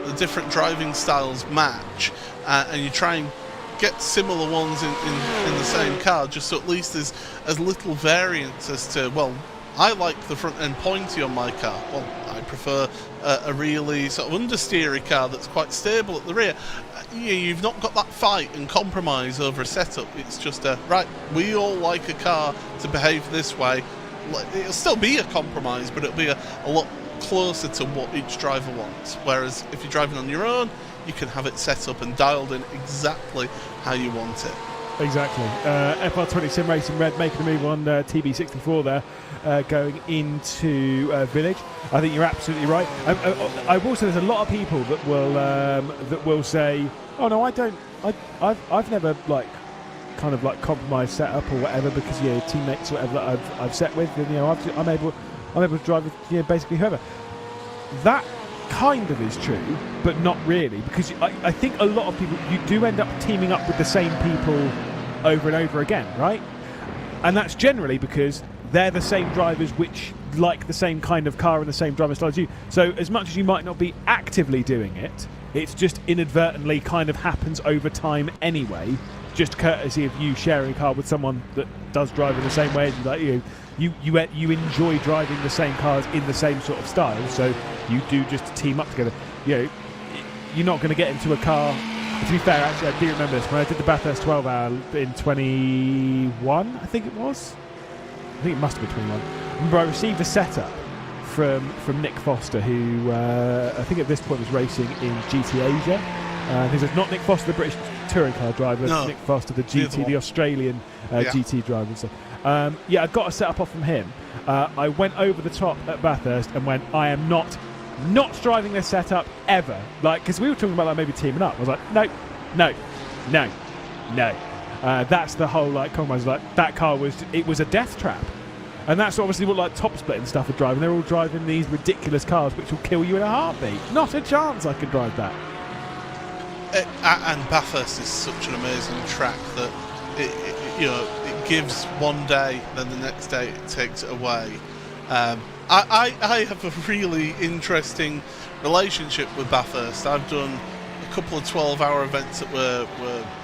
the different driving styles match, and you try and get similar ones in the same car, just so at least there's as little variance as to, well, I like the front end pointy on my car. Well, I prefer a really sort of understeery car that's quite stable at the rear. You've not got that fight and compromise over a setup. It's just right, we all like a car to behave this way. It'll still be a compromise, but it'll be a lot closer to what each driver wants. Whereas if you're driving on your own, you can have it set up and dialed in exactly how you want it. Exactly. FR20 Sim Racing Red making a move on TB64 there, going into Village. I think you're absolutely right. I will say there's a lot of people that will say, "Oh no, I don't. I've never compromised setup or whatever because teammates or whatever that I've set with, and I'm able to drive with basically whoever." That kind of is true, but not really, because I think a lot of people, you do end up teaming up with the same people over and over again, right? And that's generally because they're the same drivers which like the same kind of car and the same driving style as you. So as much as you might not be actively doing it, it's just inadvertently kind of happens over time anyway, just courtesy of you sharing a car with someone that does drive in the same way as you. You enjoy driving the same cars in the same sort of style, so you do just team up together. You're not going to get into a car. To be fair, actually, I do remember this when I did the Bathurst 12 hour in 21. I think it was. I think it must have been 21. I remember I received a setup from Nick Foster, who I think at this point was racing in GT Asia. This is not Nick Foster, the British touring car driver. No, Nick Foster, the GT, the Australian GT driver. So, I got a setup off from him. I went over the top at Bathurst and went, I am not driving this setup ever. Because we were talking about maybe teaming up. I was like, no. That's the whole compromise. That car was a death trap. And that's obviously what top split and stuff are driving. They're all driving these ridiculous cars which will kill you in a heartbeat. Not a chance I could drive that. And Bathurst is such an amazing track that it gives one day, then the next day it takes it away. I have a really interesting relationship with Bathurst. I've done a couple of 12-hour events that were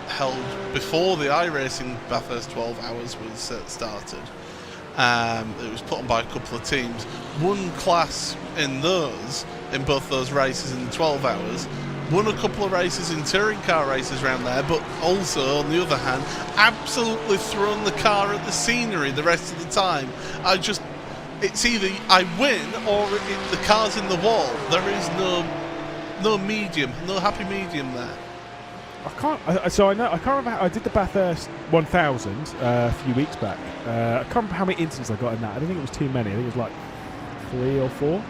held before the iRacing Bathurst 12 hours was started. It was put on by a couple of teams. One class in both those races in 12 hours. Won a couple of races in touring car races around there, but also, on the other hand, absolutely thrown the car at the scenery the rest of the time. It's either I win or the car's in the wall. There is no medium, no happy medium there. I can't remember how I did the Bathurst 1000 a few weeks back. I can't remember how many incidents I got in that. I don't think it was too many. I think it was 3 or 4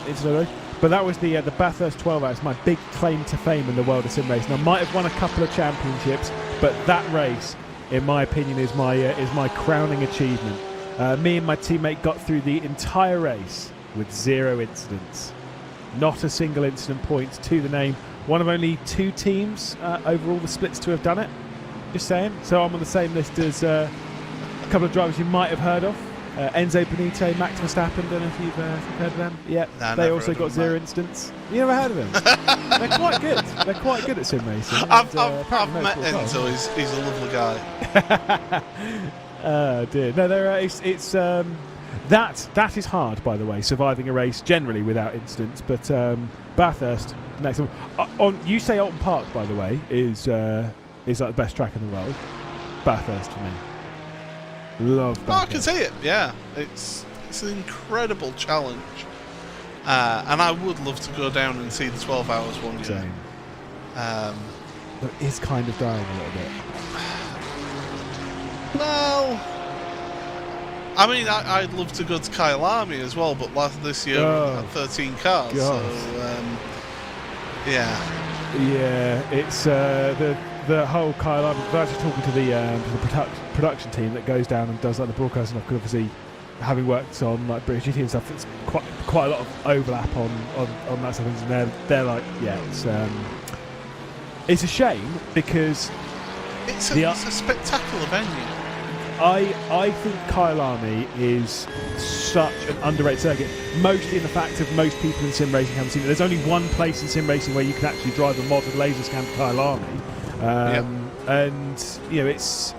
incidents. But that was the Bathurst 12 hours, my big claim to fame in the world of sim racing. I might have won a couple of championships, but that race, in my opinion, is my crowning achievement. Me and my teammate got through the entire race with 0 incidents. Not a single incident point to the name. One of only 2 teams over all the splits to have done it. Just saying. So I'm on the same list as a couple of drivers you might have heard of. Enzo Benito, Max Verstappen. Don't know if you've heard of them. Yeah, Nah, they never also heard got of 0 them, instance. You never heard of them? They're quite good. They're quite good at sim racing. I've apparently met Motorsport Enzo. He's a lovely guy. Oh dear. No, it's that is hard, by the way. Surviving a race generally without incidents, but Bathurst next one. On you say Alton Park, by the way, is like the best track in the world. Bathurst for me. Love Bathurst. Oh, I can see it. Yeah, it's an incredible challenge, and I would love to go down and see the 12 hours one year. Same. But it is kind of dying a little bit. Well, I mean, I'd love to go to Kyalami as well, but this year we had 13 cars, so yeah. Yeah, it's the whole Kyle. I'm actually talking to the production team that goes down and does like the broadcasting stuff. Because obviously, having worked on like British GT and stuff, it's quite a lot of overlap on that sort of things. And they're like, yeah, it's a shame because it's a spectacular venue. I think Kyalami is such an underrated circuit, mostly in the fact of most people in sim racing haven't seen it. There's only one place in sim racing where you can actually drive a modded laser scan to Kyalami, and you know it's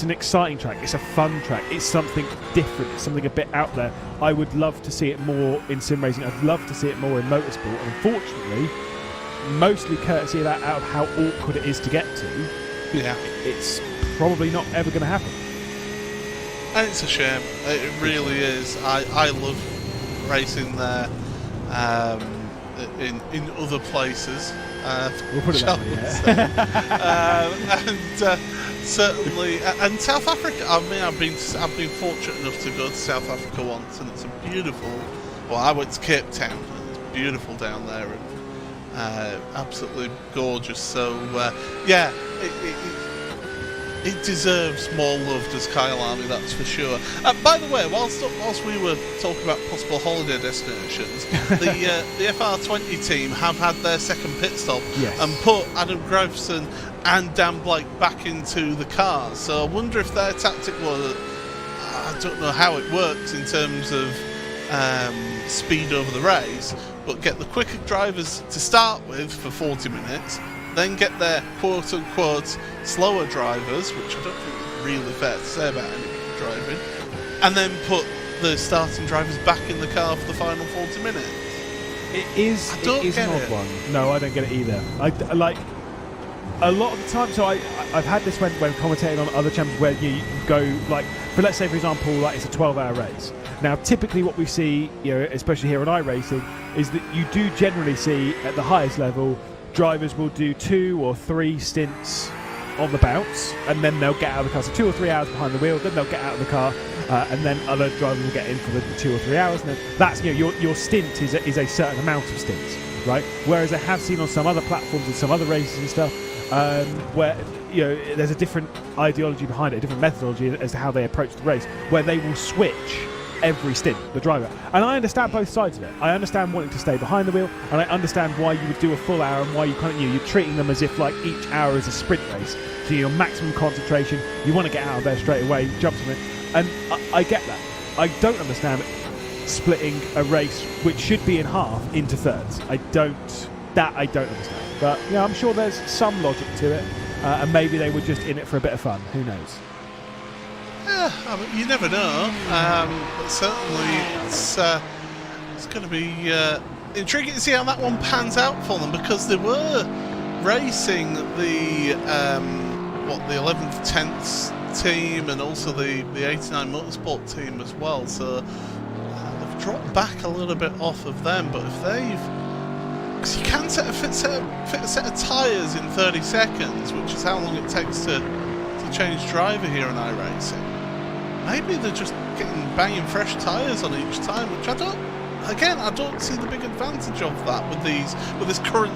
an exciting track. It's a fun track. It's something different. It's something a bit out there. I would love to see it more in sim racing. I'd love to see it more in motorsport. And unfortunately, mostly courtesy of that, out of how awkward it is to get to. Yeah, it's probably not ever going to happen. And it's a shame. It really is. I love racing there in other places. We'll put it that way, and certainly, and South Africa. I mean, I've been fortunate enough to go to South Africa once, and it's a beautiful. Well, I went to Cape Town, and it's beautiful down there, and absolutely gorgeous. So yeah. It deserves more love, does Kyalami, that's for sure. By the way, whilst we were talking about possible holiday destinations, the FR20 team have had their second pit stop and put Adam Gravesen and Dan Blake back into the car. So I wonder if their tactic was, I don't know how it works in terms of speed over the race, but get the quicker drivers to start with for 40 minutes, then get their quote-unquote slower drivers, which I don't think is really fair to say about anybody driving, and then put the starting drivers back in the car for the final 40 minutes. It is an odd one. No, I don't get it either. I like a lot of the time. So I've had this when commentating on other channels where you go like, but let's say for example, like it's a 12-hour race. Now, typically what we see, you know, especially here on iRacing, is that you do generally see at the highest level, drivers will do 2 or 3 stints on the bounce, and then they'll get out of the car. So 2 or 3 hours behind the wheel, then they'll get out of the car, and then other drivers will get in for the 2 or 3 hours. And then that's, you know, your stint is a certain amount of stints, right? Whereas I have seen on some other platforms and some other races and stuff, where you know there's a different ideology behind it, a different methodology as to how they approach the race, where they will switch every stint, the driver. And I understand both sides of it. I understand wanting to stay behind the wheel, and I understand why you would do a full hour and why you kind of, you're treating them as if like each hour is a sprint race. So your maximum concentration, you want to get out of there straight away, jump from it. And I get that. I don't understand splitting a race which should be in half into thirds. I don't understand. But yeah, I'm sure there's some logic to it, and maybe they were just in it for a bit of fun. Who knows? Yeah, I mean, you never know. But certainly, it's going to be intriguing to see how that one pans out for them, because they were racing the 11th, 10th team, and also the 89 Motorsport team as well. So they've dropped back a little bit off of them. But if because you can fit a set of tyres in 30 seconds, which is how long it takes to change driver here in iRacing. Maybe they're just banging fresh tyres on each time, which I don't see the big advantage of that with this current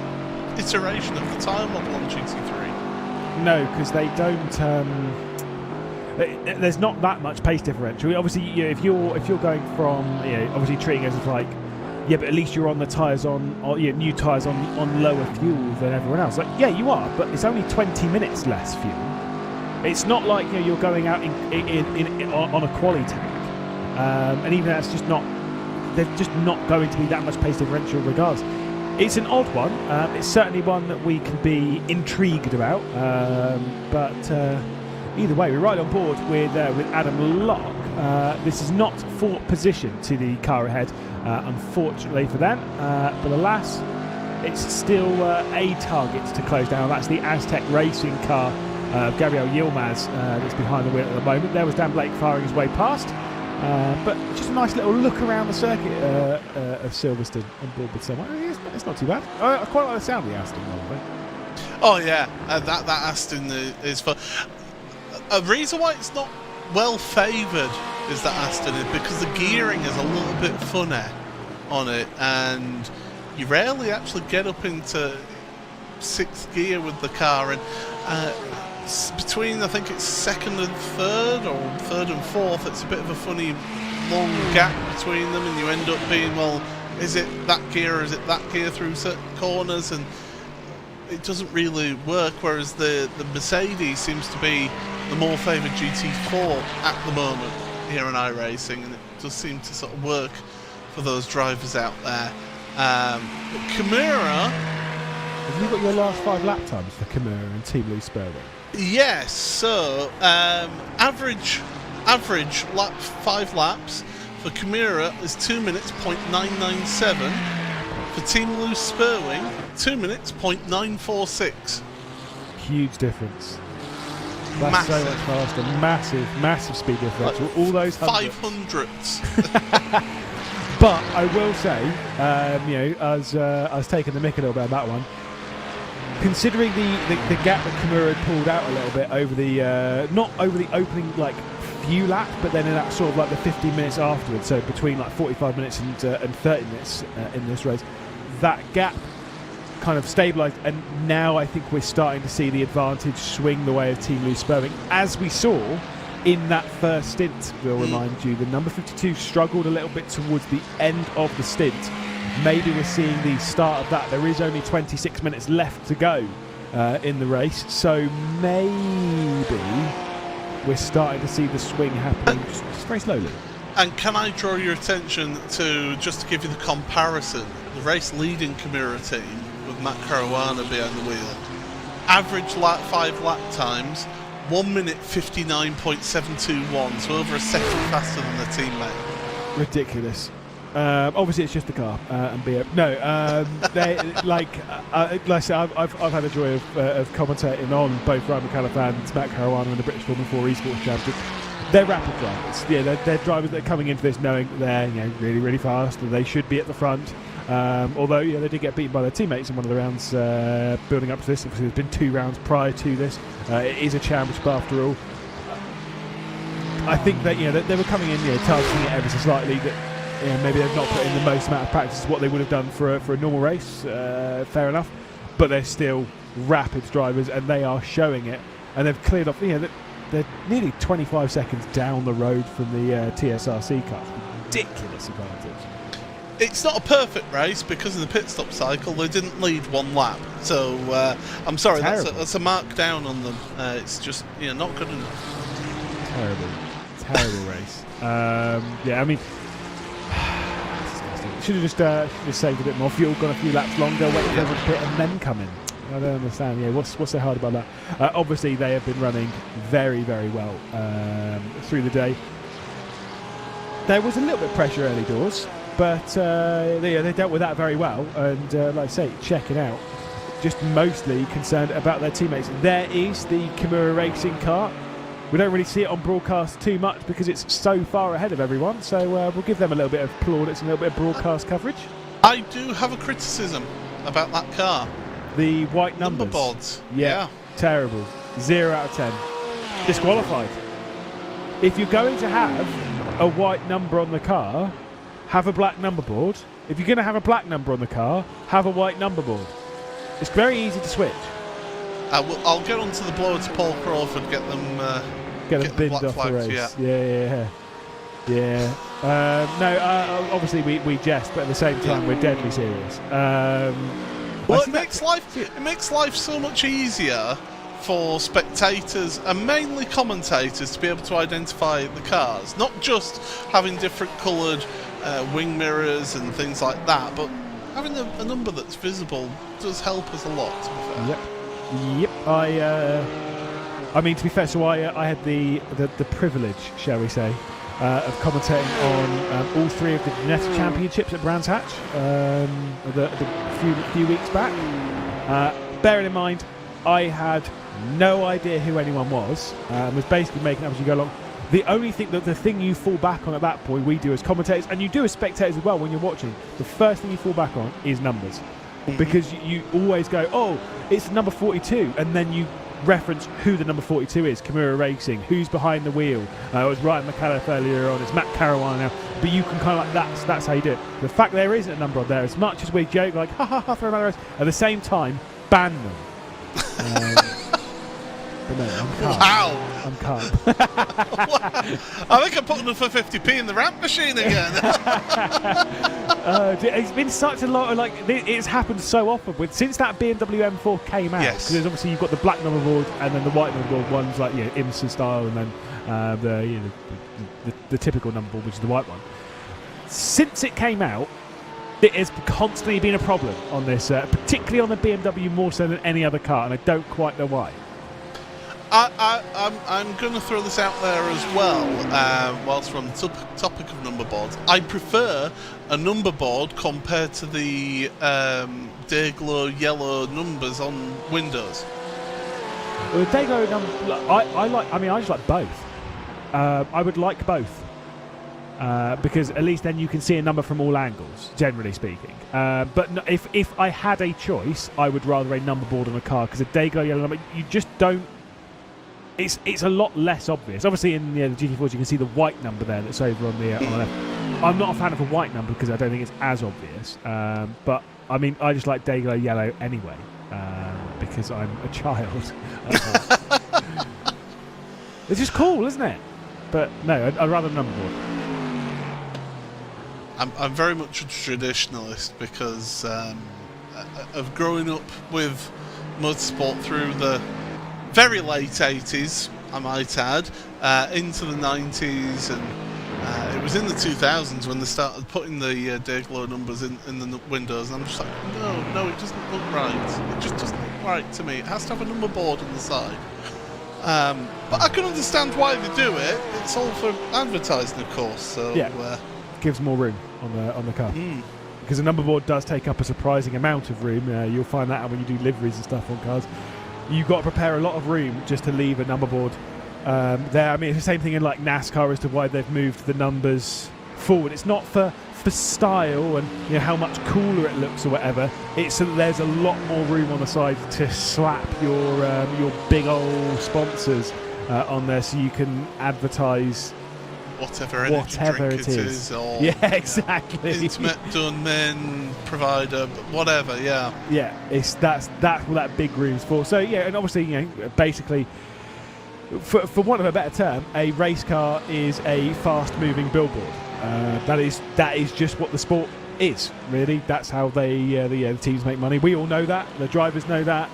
iteration of the tyre model on GT3. No, because they don't. There's not that much pace differential. Obviously, you know, if you're going from, you know, obviously treating it as like, yeah, but at least you're on the tyres new tyres on lower fuel than everyone else. Like, yeah, you are, but it's only 20 minutes less fuel. It's not like, you know, you're going out on a quali tank and even that's just not, they're just not going to be that much pace differential regardless. It's an odd one. It's certainly one that we can be intrigued about. But either way, we're right on board with Adam Locke. This is not fourth position to the car ahead, unfortunately for them. But alas, it's still a target to close down. That's the Aztec Racing car of Gabriel Yilmaz that's behind the wheel at the moment. There was Dan Blake firing his way past. But just a nice little look around the circuit of Silverstone on board with someone. It's not too bad. I quite like the sound of the Aston, by the way. Oh yeah, that Aston is fun. A reason why it's not well favoured is that Aston is because the gearing is a little bit funny on it, and you rarely actually get up into sixth gear with the car, and between, I think it's second and third, or third and fourth, it's a bit of a funny long gap between them, and you end up being, well, is it that gear or is it that gear through certain corners, and it doesn't really work, whereas the Mercedes seems to be the more favoured GT4 at the moment here in iRacing, and it does seem to sort of work for those drivers out there. But Kimura... Have you got your last 5 lap times for Kimura and Team Louis Spurwing? Yes, so average 5 laps for Kimura is 2 minutes .997. For Team Louis Spurwing, 2 minutes .946. Huge difference. That's so much faster. Massive speed differential. Like all those 500ths. But I will say, I was taking the mick a little bit on that one. Considering the gap that Kimura had pulled out a little bit over the not over the opening few laps, but then in that sort of the 15 minutes afterwards, so between 45 minutes and 30 minutes in this race, that gap kind of stabilised, and now I think we're starting to see the advantage swing the way of Team Louis Spurwing, as we saw in that first stint. We'll remind you, the number 52 struggled a little bit towards the end of the stint. Maybe we're seeing the start of that. There is only 26 minutes left to go in the race, so maybe we're starting to see the swing happening just very slowly. And can I draw your attention to, just to give you the comparison, the race leading Kimura team with Matt Caruana behind the wheel. Average 5 lap times, 1 minute 59.721, so over a second faster than their teammate. Ridiculous. Obviously, it's just the car and beer. No, like I said, I've had the joy of commentating on both Ryan McCallum and Matt Caruana and the British Formula 4 Esports Championship. They're rapid drivers. Yeah, they're drivers that are coming into this knowing that they're really fast and they should be at the front. Although they did get beaten by their teammates in one of the rounds building up to this. Obviously, there's been 2 rounds prior to this. It is a championship after all. I think that they were coming in targeting it ever so slightly. That maybe they've not put in the most amount of practice as what they would have done for a normal race. Fair enough, but they're still rapid drivers and they are showing it. And they've cleared off. They're nearly 25 seconds down the road from the TSRC car. Ridiculous advantage. It's not a perfect race because in the pit stop cycle they didn't lead 1 lap. So I'm sorry, that's a mark down on them. It's just not good enough. Terrible race. I mean, should have just saved a bit more fuel, gone a few laps longer, wait for everyone to pit and then come in. I don't understand. What's so hard about that? Obviously, they have been running very well through the day. There was a little bit of pressure early doors, but they dealt with that very well. And like I say, checking out, just mostly concerned about their teammates. There is the Kimura Racing car. We don't really see it on broadcast too much because it's so far ahead of everyone. So we'll give them a little bit of plaudits and a little bit of broadcast coverage. I do have a criticism about that car. The white numbers. Number boards. Yeah. Terrible. 0 out of 10. Disqualified. If you're going to have a white number on the car, have a black number board. If you're going to have a black number on the car, have a white number board. It's very easy to switch. I'll get onto the blower to Paul Crawford, get them binned off the race. Yeah. Obviously we jest, but at the same time we're deadly serious. Well, it makes life so much easier for spectators and mainly commentators to be able to identify the cars, not just having different coloured wing mirrors and things like that, but having a number that's visible does help us a lot, to be fair. Yep. I mean, to be fair, so I had the privilege, shall we say, of commentating on all 3 of the Genetic Championships at Brands Hatch the few weeks back. Bearing in mind, I had no idea who anyone was basically making it up as you go along. The only thing, the thing you fall back on at that point, we do as commentators, and you do as spectators as well when you're watching, the first thing you fall back on is numbers. Because you always go, oh, it's number 42, and then you reference who the number 42 is, Kimura Racing, who's behind the wheel. It was Ryan McAuliffe earlier on, it's Matt Caruana now, but you can kind of like, that's how you do it. The fact there isn't a number on there, as much as we joke like, ha ha ha, for another race, at the same time, ban them. But no, I'm calm. Wow! I'm calm. I think I'm putting them for 50p in the ramp machine again. It's been such a lot of, like, it's happened so often since that BMW M4 came out. Yes. Because obviously you've got the black number board and then the white number board ones, like, you know, IMSA style, and then the typical number board, which is the white one. Since it came out, it has constantly been a problem on this, particularly on the BMW more so than any other car, and I don't quite know why. I'm going to throw this out there as well, whilst we're on the topic of number boards. I prefer a number board compared to the Dayglow yellow numbers on Windows. Well, the Dayglow number, I just like both. I would like both. Because at least then you can see a number from all angles, generally speaking. But if I had a choice, I would rather a number board on a car, because a Dayglow yellow number, you just don't. It's a lot less obvious. Obviously, in the GT4s, you can see the white number there that's over on the left. I'm not a fan of a white number because I don't think it's as obvious. But I mean, I just like Dayglow yellow anyway, because I'm a child. It's just cool, isn't it? But no, I'd rather number board. I'm very much a traditionalist because of growing up with motorsport through the very late 80s, I might add, into the 90s, and it was in the 2000s when they started putting the Dayglow numbers in the windows, and I'm just like, no, it doesn't look right. It just doesn't look right to me. It has to have a number board on the side. But I can understand why they do it. It's all for advertising, of course. So yeah, gives more room on the car. Because a number board does take up a surprising amount of room. You'll find that out when you do liveries and stuff on cars. You've got to prepare a lot of room just to leave a number board there. I mean, it's the same thing in like NASCAR as to why they've moved the numbers forward. It's not for style and how much cooler it looks or whatever. It's so that there's a lot more room on the side to slap your big old sponsors on there, so you can advertise whatever energy drink it is, or exactly, intimate done men provider, whatever. It's that's what that big room's for. So and obviously basically, for want of a better term, a race car is a fast moving billboard. That is just what the sport is, really. That's how the teams make money. We all know that, the drivers know that,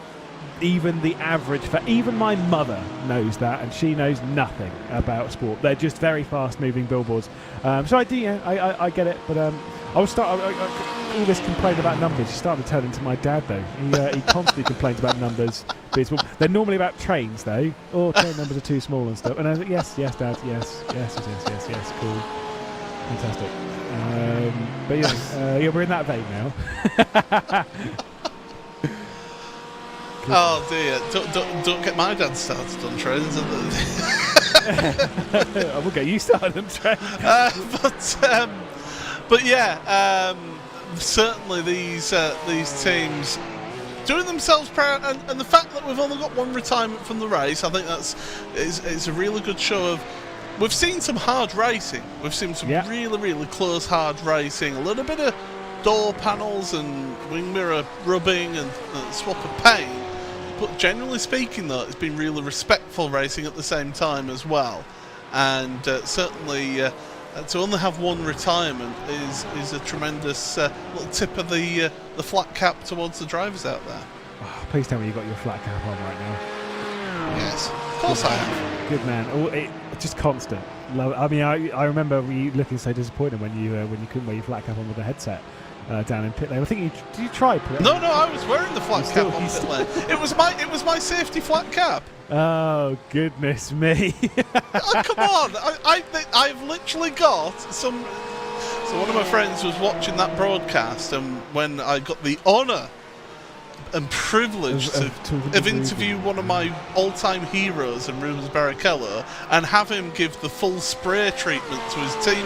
even the average, even my mother knows that, and she knows nothing about sport. They're just very fast-moving billboards. So I do, I get it. But I will start. All this complaint about numbers is starting to turn into my dad, though. He constantly complains about numbers. They're normally about trains, though. Or train numbers are too small and stuff. And I was like, yes, Dad, yes, cool, fantastic. But we're in that vein now. Oh dear! Don't get my dad started on trains. I will get you started on trains. But yeah, certainly these teams doing themselves proud, and the fact that we've only got one retirement from the race, I think it's a really good show of. We've seen some hard racing. We've seen some really close hard racing. A little bit of door panels and wing mirror rubbing and swap of paint. But generally speaking, though, it's been really respectful racing at the same time as well. And certainly, to only have one retirement is a tremendous little tip of the flat cap towards the drivers out there. Oh, please tell me you got your flat cap on right now. Yes, of course I have. Good man. Just constant. I mean, I remember you looking so disappointed when you couldn't wear your flat cap on with the headset down in pit lane. I think did you try put it? No, I was wearing the flat cap on pit lane. It was my safety flat cap. Oh goodness me! Oh, come on! I've literally got some. So one of my friends was watching that broadcast, and when I got the honour and privilege of interview one of my all-time heroes in Rubens Barrichello and have him give the full spray treatment to his team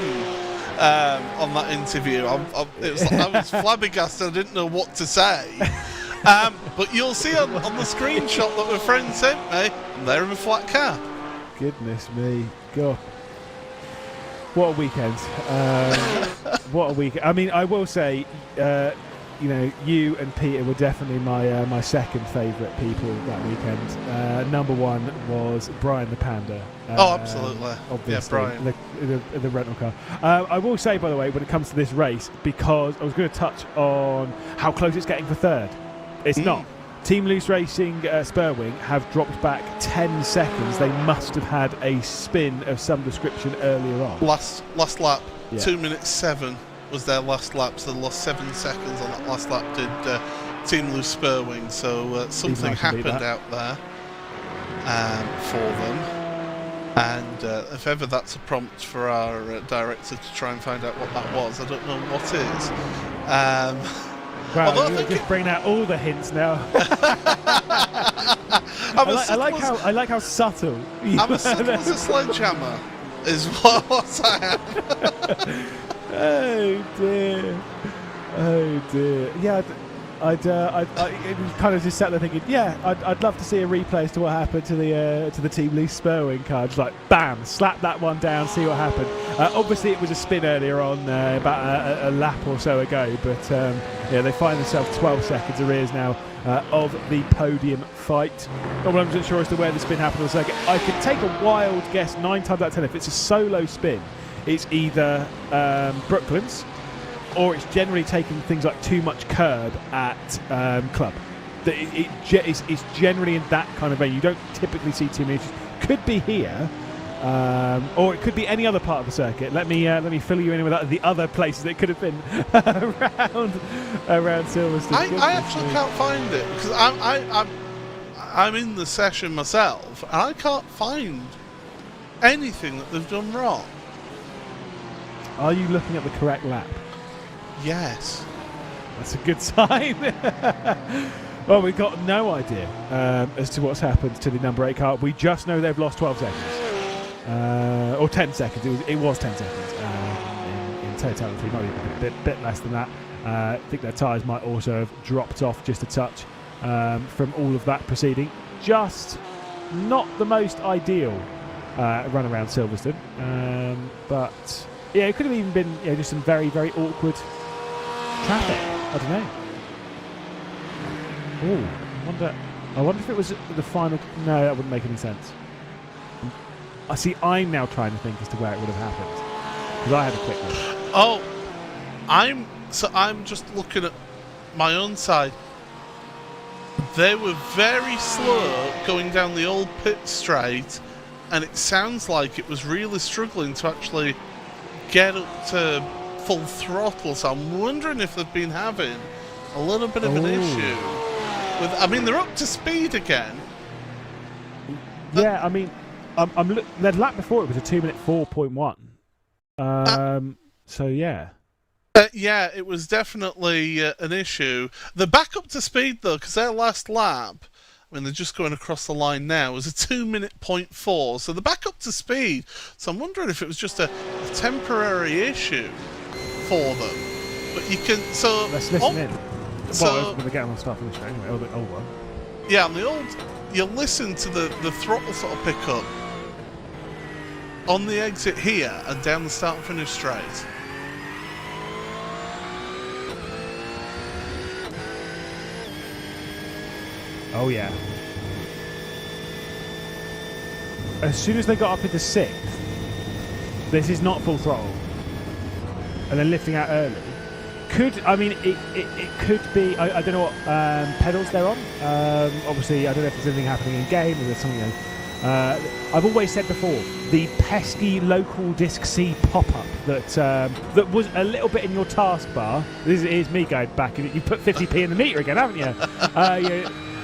on that interview, I was flabbergasted. I didn't know what to say. But you'll see on the screenshot that my friend sent me, I'm there in a flat cap. Goodness me, God. What a weekend. What a weekend. I mean, I will say, you and Peter were definitely my second favourite people that weekend. Number one was Brian the Panda. Oh, absolutely. Obviously, yeah, Brian. The rental car. I will say, by the way, when it comes to this race, because I was going to touch on how close it's getting for third. It's not. Team Loose Racing Spurwing have dropped back 10 seconds. They must have had a spin of some description earlier on. Last lap, yeah. 2 minutes 7 was their last lap, so they lost 7 seconds on that last lap, did Team Loose Spurwing, so something happened out there for them. And if ever that's a prompt for our director to try and find out what that was, I don't know what is. Wow, you're just bringing out all the hints now. I like how subtle. I'm as subtle as a sledgehammer, is what I am. Oh dear. Oh dear. Yeah, I'd kind of just sat there thinking, yeah, I'd love to see a replay as to what happened to the Team Loose Spurwing car. Just like, bam, slap that one down, see what happened. Obviously, it was a spin earlier on, about a lap or so ago, but they find themselves 12 seconds arrears now of the podium fight. Not 100% sure as to where the spin happened on the circuit. I could take a wild guess 9 times out of 10 if it's a solo spin. It's either Brooklands, or it's generally taking things like too much curb at Club. It's generally in that kind of vein. You don't typically see too many issues. Could be here, or it could be any other part of the circuit. Let me fill you in with the other places it could have been around Silverstone. I actually can't find it because I'm in the session myself, and I can't find anything that they've done wrong. Are you looking at the correct lap? Yes. That's a good sign. Well, we've got no idea as to what's happened to the number 8 car. We just know they've lost 12 seconds. Or 10 seconds. It was 10 seconds in totality. Might be a bit less than that. I think their tyres might also have dropped off just a touch from all of that proceeding. Just not the most ideal run around Silverstone. But yeah, it could have even been just some very, very awkward traffic. I don't know. Oh, I wonder if it was the final. No, that wouldn't make any sense. I see. I'm now trying to think as to where it would have happened because I had a quick look. Oh, I'm just looking at my own side. They were very slow going down the old pit straight, and it sounds like it was really struggling to actually get up to full throttle. So I'm wondering if they've been having a little bit of an issue. I mean, they're up to speed again. Yeah, I mean, their lap before it was a 2-minute 4.1. So yeah. Yeah, it was definitely an issue. They're back up to speed though, because their last lap, I mean, they're just going across the line now, was a 2-minute 0.4. So they're back up to speed. So I'm wondering if it was just a temporary issue for them. But you can let's listen in. So, well, I was going to get on stuff anyway. Oh, the old one. Yeah, on the old, you listen to the throttle sort of pick up on the exit here and down the start and finish straight. Oh yeah. As soon as they got up into 6th, this is not full throttle, and then lifting out early could. I mean, it could be. I don't know what pedals they're on. Obviously, I don't know if there's anything happening in game or there's something. I've always said before, the pesky local disc C pop-up that was a little bit in your taskbar. This is me going back. You put 50p in the meter again, haven't you?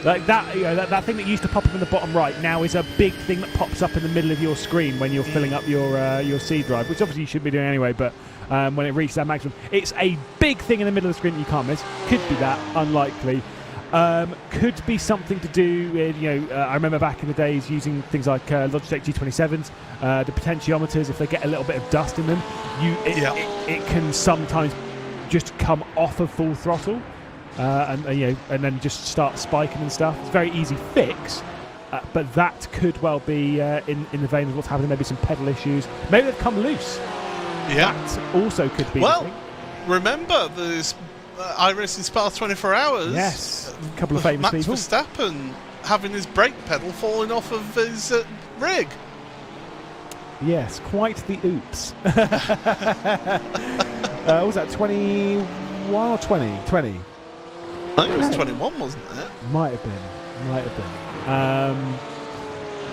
Like that, that thing that used to pop up in the bottom right now is a big thing that pops up in the middle of your screen when you're filling up your C drive, which obviously you should be doing anyway. But when it reaches that maximum, it's a big thing in the middle of the screen that you can't miss. Could be that, unlikely. Could be something to do with, I remember back in the days using things like Logitech G27s, the potentiometers. If they get a little bit of dust in them, it can sometimes just come off of full throttle. And then just start spiking and stuff. It's a very easy fix, but that could well be in the vein of what's happening. Maybe some pedal issues. Maybe they've come loose. Yeah. That also could be. Well, remember there's iRacing Spa 24 Hours. Yes, a couple of famous Max people. Verstappen having his brake pedal falling off of his rig. Yes, quite the oops. What was that, 21 or 20? 20. I think it was 21, wasn't it? Might have been.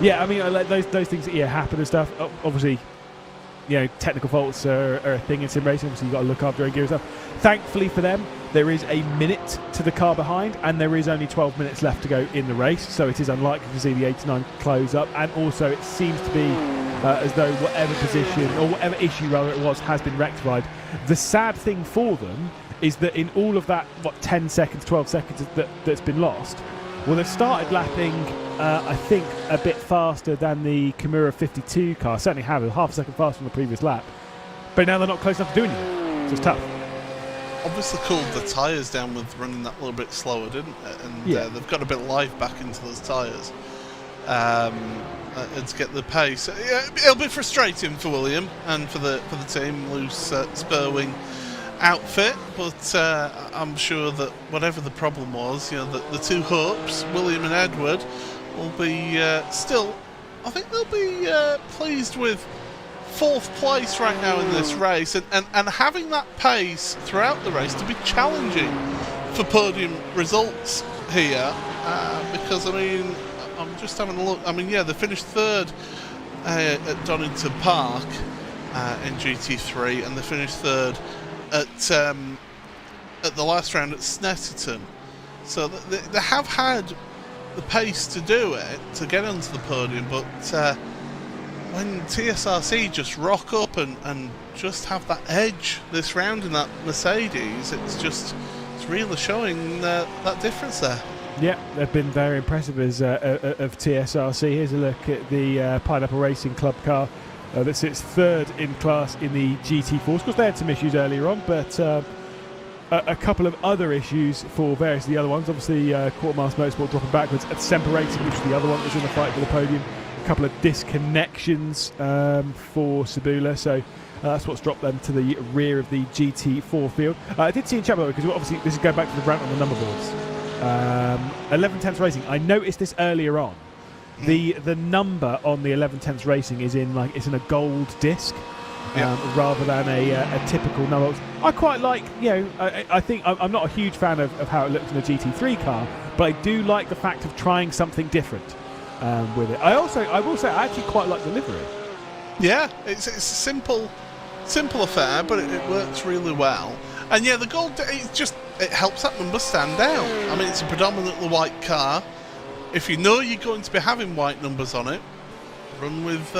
Yeah, I mean, like those things that happen and stuff. Obviously, technical faults are a thing in sim racing. Obviously, you've got to look after your gear and stuff. Thankfully for them, there is a minute to the car behind, and there is only 12 minutes left to go in the race. So it is unlikely to see the 89 close up. And also, it seems to be as though whatever position or whatever issue rather it was has been rectified. The sad thing for them is that in all of that, 10 seconds, 12 seconds that's been lost, well, they've started lapping, I think, a bit faster than the Kimura 52 car. Certainly have, half a second faster than the previous lap. But now they're not close enough to do anything. So it's tough. Obviously cooled the tyres down with running that little bit slower, didn't it? And they've got a bit of life back into those tyres. And to get the pace. It'll be frustrating for William and for the team, loose spur wing outfit, but I'm sure that whatever the problem was, the two hopes, William and Edward, will be still. I think they'll be pleased with 4th place right now in this race, and having that pace throughout the race to be challenging for podium results here, because I mean, I'm just having a look. I mean, they finished 3rd at Donington Park in GT3, and they finished 3rd at the last round at Snetterton. So they have had the pace to do it, to get onto the podium, but when TSRC just rock up and just have that edge this round in that Mercedes, it's really showing that difference there. Yeah, they've been very impressive as of TSRC. Here's a look at the Pineapple Racing Club car that sits 3rd in class in the GT4s. Of course, they had some issues earlier on, but a couple of other issues for various of the other ones. Obviously, Quartermaster Motorsport dropping backwards at Semper Racing, which is the other one that was in the fight for the podium. A couple of disconnections for Cebula, so that's what's dropped them to the rear of the GT4 field. I did see in chat, because obviously this is going back to the rant on the number boards. 11/10 Racing. I noticed this earlier on. The number on the 11/10 Racing is in a gold disc, rather than a typical number. I quite like, I think I'm not a huge fan of how it looks in a GT3 car, but I do like the fact of trying something different with it. I will say I actually quite like the livery. Yeah, it's a simple affair, but it works really well. And the gold, it helps that number stand out. I mean, it's a predominantly white car. If you know you're going to be having white numbers on it, run with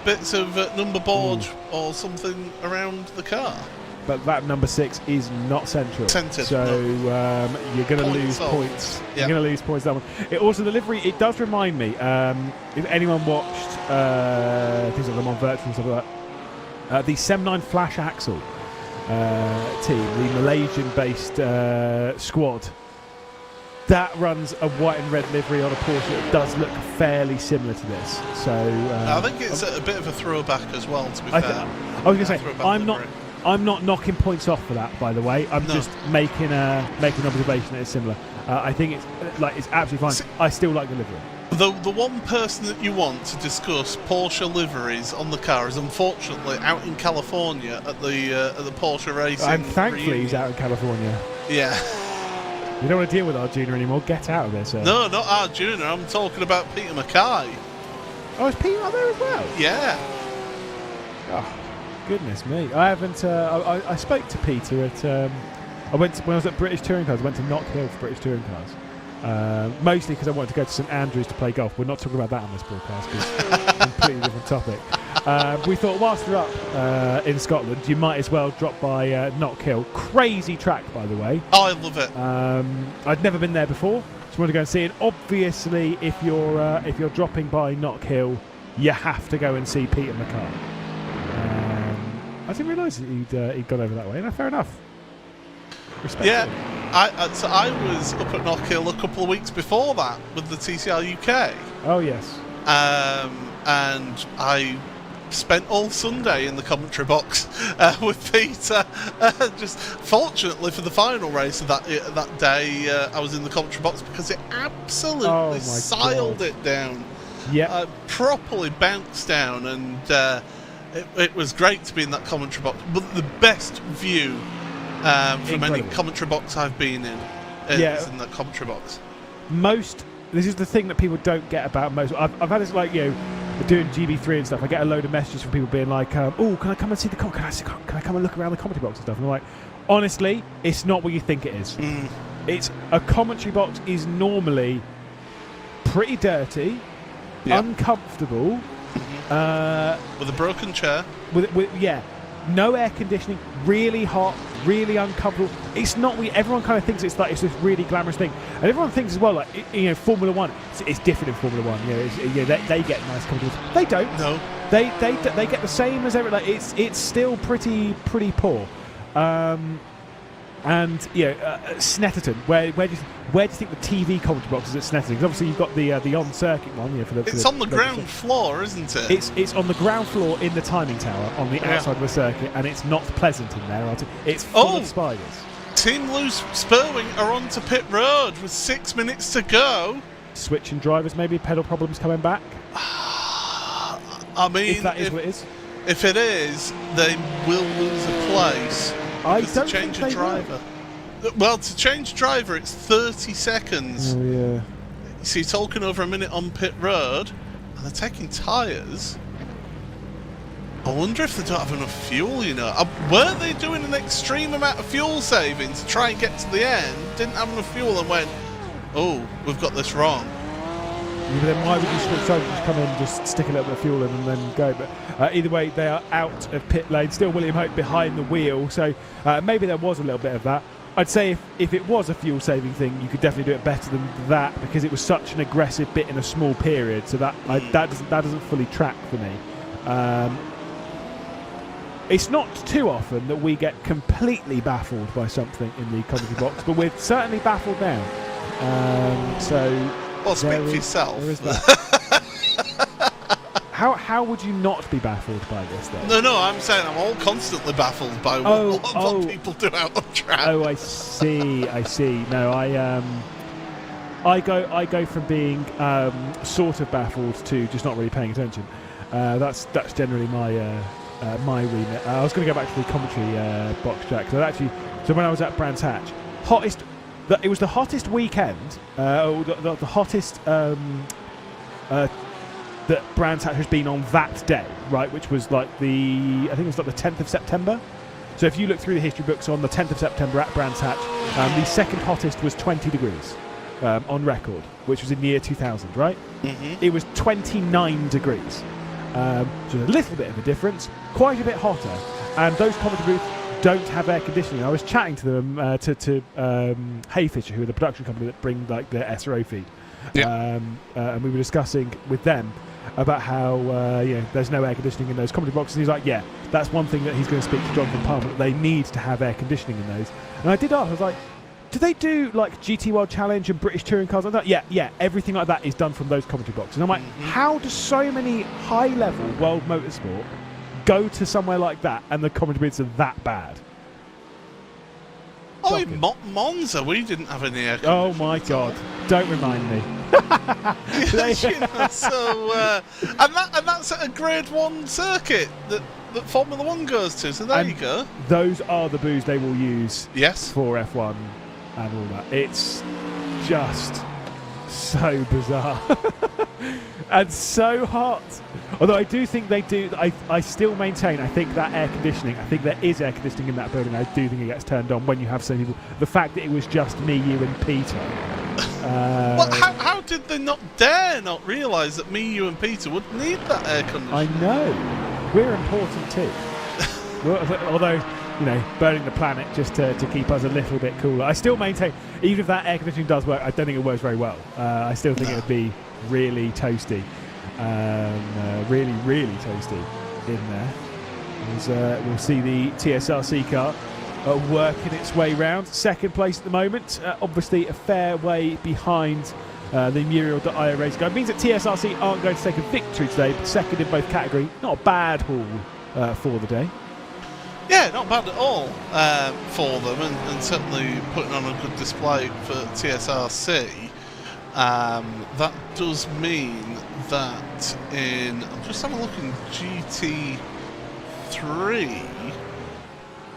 bits of number board or something around the car. But that number 6 is not central. So you're going to lose points. You're going to lose points that one. Also, the livery, it does remind me, if anyone watched things like them on virtual and stuff like that, the Sem9 Flash Axle team, the Malaysian-based squad, that runs a white and red livery on a Porsche that does look fairly similar to this. So I think it's a bit of a throwback as well, to be fair. I was going to say, I'm not knocking points off for that, by the way. I'm just making an observation that it's similar. I think it's absolutely fine. I still like the livery. The one person that you want to discuss Porsche liveries on the car is unfortunately out in California at the Porsche Racing. And thankfully reunion. he's out in California. Yeah. We don't want to deal with our junior anymore. Get out of there, sir. No, not our junior. I'm talking about Peter Mackay. Oh, is Pete out there as well? Yeah. Oh, goodness me. I haven't. I spoke to Peter at. When I was at British Touring Cars. I went to Knock Hill for British Touring Cars. Mostly because I wanted to go to St Andrews to play golf. We're not talking about that on this broadcast because it's a completely different topic. We thought whilst we're up in Scotland, you might as well drop by Knock Hill. Crazy track, by the way. Oh, I love it. I'd never been there before. Just wanted to go and see it. Obviously, if you're dropping by Knock Hill, you have to go and see Peter Mackay. I didn't realise that he'd gone over that way. No, fair enough. Respect. Yeah. So I was up at Knock Hill a couple of weeks before that with the TCR UK. Oh yes. And I spent all Sunday in the commentary box with Peter. Just fortunately for the final race of that day, I was in the commentary box because it absolutely siled it down. Yeah. Properly bounced down, and it was great to be in that commentary box. But the best view from any commentary box I've been in is in that commentary box. This is the thing that people don't get about most. I've had this, like, doing GB3 and stuff. I get a load of messages from people being like, "Oh, can I come and see the can I come and look around the commentary box and stuff?" And I'm like, honestly, it's not what you think it is. It's a commentary box is normally pretty dirty, uncomfortable, with a broken chair. With no air conditioning, really hot, really uncomfortable. It's not. Everyone kind of thinks it's this really glamorous thing, and everyone thinks as well, like, Formula One. It's different in Formula One. They get nice comfortable. They don't. No. They get the same as everyone. Like, it's still pretty poor. And Snetterton. Where do you think the TV commentary box is at Snetterton? Because obviously you've got the on circuit one. It's on the ground floor, isn't it? It's on the ground floor in the timing tower on the outside of the circuit, and it's not pleasant in there. It's full of spiders. Team Lewis Spurwing are onto pit road with 6 minutes to go. Switching drivers, maybe pedal problems coming back. I mean, if that is what it is. If it is, they will lose a place. I don't to change think a driver. Well, to change driver, it's 30 seconds. Oh yeah. So you're talking over a minute on pit road, and they're taking tyres. I wonder if they don't have enough fuel, Were they doing an extreme amount of fuel saving to try and get to the end, didn't have enough fuel, and went, oh, we've got this wrong? Yeah, but then why would you just come in, just stick a little bit of fuel in and then go? But either way, they are out of pit lane. Still William Hope behind the wheel, so maybe there was a little bit of that. I'd say if it was a fuel saving thing, you could definitely do it better than that, because it was such an aggressive bit in a small period. So that doesn't fully track for me. It's not too often that we get completely baffled by something in the commentary box, but we're certainly baffled now. Well, speak for yourself. There is that. How would you not be baffled by this, though? No, I'm saying I'm all constantly baffled by what people do out on track. Oh, I see. No, I go from being sort of baffled to just not really paying attention. That's generally my remit. I was going to go back to the commentary box track. So when I was at Brands Hatch, it was the hottest weekend, the hottest that Brands Hatch has been on that day, right? Which was I think it was the 10th of September. So if you look through the history books on the 10th of September at Brands Hatch, the second hottest was 20 degrees on record, which was in the year 2000, right? Mm-hmm. It was 29 degrees. So a little bit of a difference, quite a bit hotter. And those commentary booths don't have air conditioning. I was chatting to them, to Hayfisher, who are the production company that bring their SRO feed. Yeah. And we were discussing with them about how there's no air conditioning in those commentary boxes. And he's like, yeah, that's one thing that he's going to speak to Jonathan Palmer, that they need to have air conditioning in those. And I did ask, I was like, do they do GT World Challenge and British Touring Cars? I was like, yeah, everything like that is done from those commentary boxes. And I'm like, how do so many high-level World Motorsport go to somewhere like that and the commentary booths are that bad? Oh, in Monza, we didn't have any air conditioning. Oh my God, don't remind me. And that's at a Grade 1 circuit that Formula 1 goes to. So there you go. Those are the boos they will use. Yes. For F1 and all that. It's just so bizarre and so hot. Although I do think they do. I still maintain. I think that air conditioning. I think there is air conditioning in that building. I do think it gets turned on when you have so many people. The fact that it was just me, you, and Peter. Well, how did they not dare not realise that me, you, and Peter would need that air conditioning? I know. We're important too. Although, you know, burning the planet just to keep us a little bit cooler. I still maintain, even if that air conditioning does work, I don't think it works very well. I still think it would be really toasty. Really, really toasty in there. As, we'll see the TSRC car working its way round. Second place at the moment. Obviously a fair way behind the Muriel.io race car. It means that TSRC aren't going to take a victory today, but second in both categories. Not a bad haul for the day. Yeah, not bad at all for them, and certainly putting on a good display for TSRC. That does mean that I'm just having a look in GT3,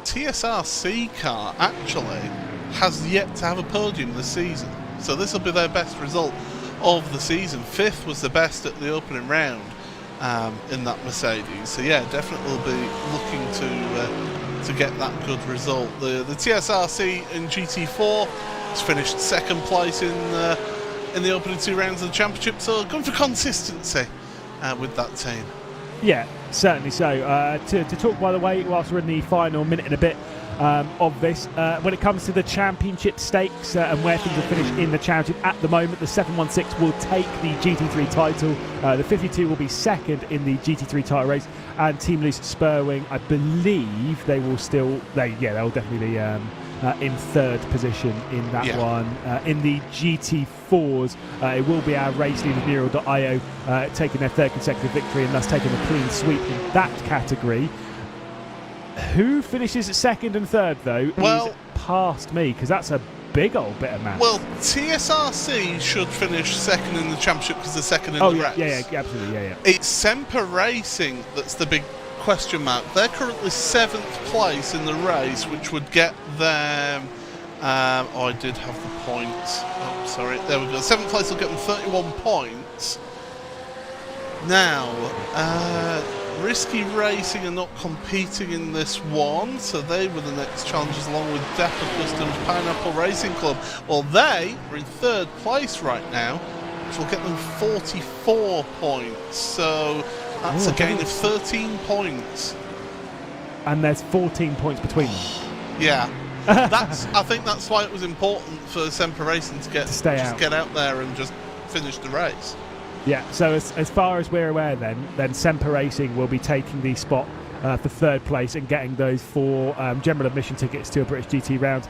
TSRC car actually has yet to have a podium this season. So this will be their best result of the season. 5th was the best at the opening round in that Mercedes. So yeah, definitely will be looking to get that good result. The TSRC in GT4 has finished second place in the opening 2 rounds of the championship. So going for consistency with that team. Yeah, certainly so. To talk, by the way, whilst we're in the final minute and a bit of this, when it comes to the championship stakes and where things are finished in the championship at the moment, the 716 will take the GT3 title. The 52 will be second in the GT3 title race, and Team Loose Spurwing, I believe they will still, they'll definitely be in third position in that one. In the GT4s, it will be our race leader Muriel.io taking their third consecutive victory and thus taking a clean sweep in that category. Who finishes second and third, though, is past me, because that's a big old bit of maths. Well, TSRC should finish second in the championship because they're second in the race. Yeah, absolutely, It's Semper Racing that's the big question mark. They're currently 7th place in the race, which would get them... I did have the points. Oh, sorry. There we go. 7th place will get them 31 points. Now, Risky Racing are not competing in this one, so they were the next challengers along with Depper Customs Pineapple Racing Club. Well, they are in 3rd place right now, which will get them 44 points. So that's a gain of 13 points. And there's 14 points between them. Yeah. I think that's why it was important for Semper Racing to get out there and just finish the race. Yeah, so as far as we're aware then Semper Racing will be taking the spot for 3rd place and getting those 4 general admission tickets to a British GT round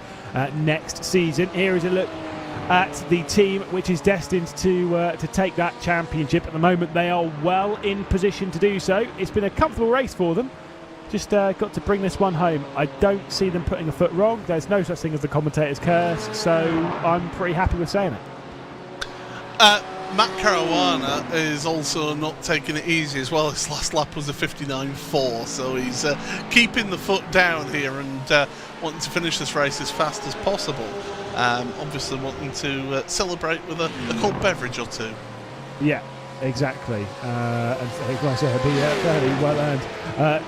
next season. Here is a look at the team which is destined to take that championship. At the moment they are well in position to do so. It's been a comfortable race for them. Just got to bring this one home. I don't see them putting a foot wrong. There's no such thing as the commentator's curse, so I'm pretty happy with saying it. Matt Caruana is also not taking it easy as well. His last lap was a 59.4, so he's keeping the foot down here and wanting to finish this race as fast as possible. Obviously wanting to celebrate with a cold beverage or two. Yeah, exactly. And like I said, it'll be fairly well earned.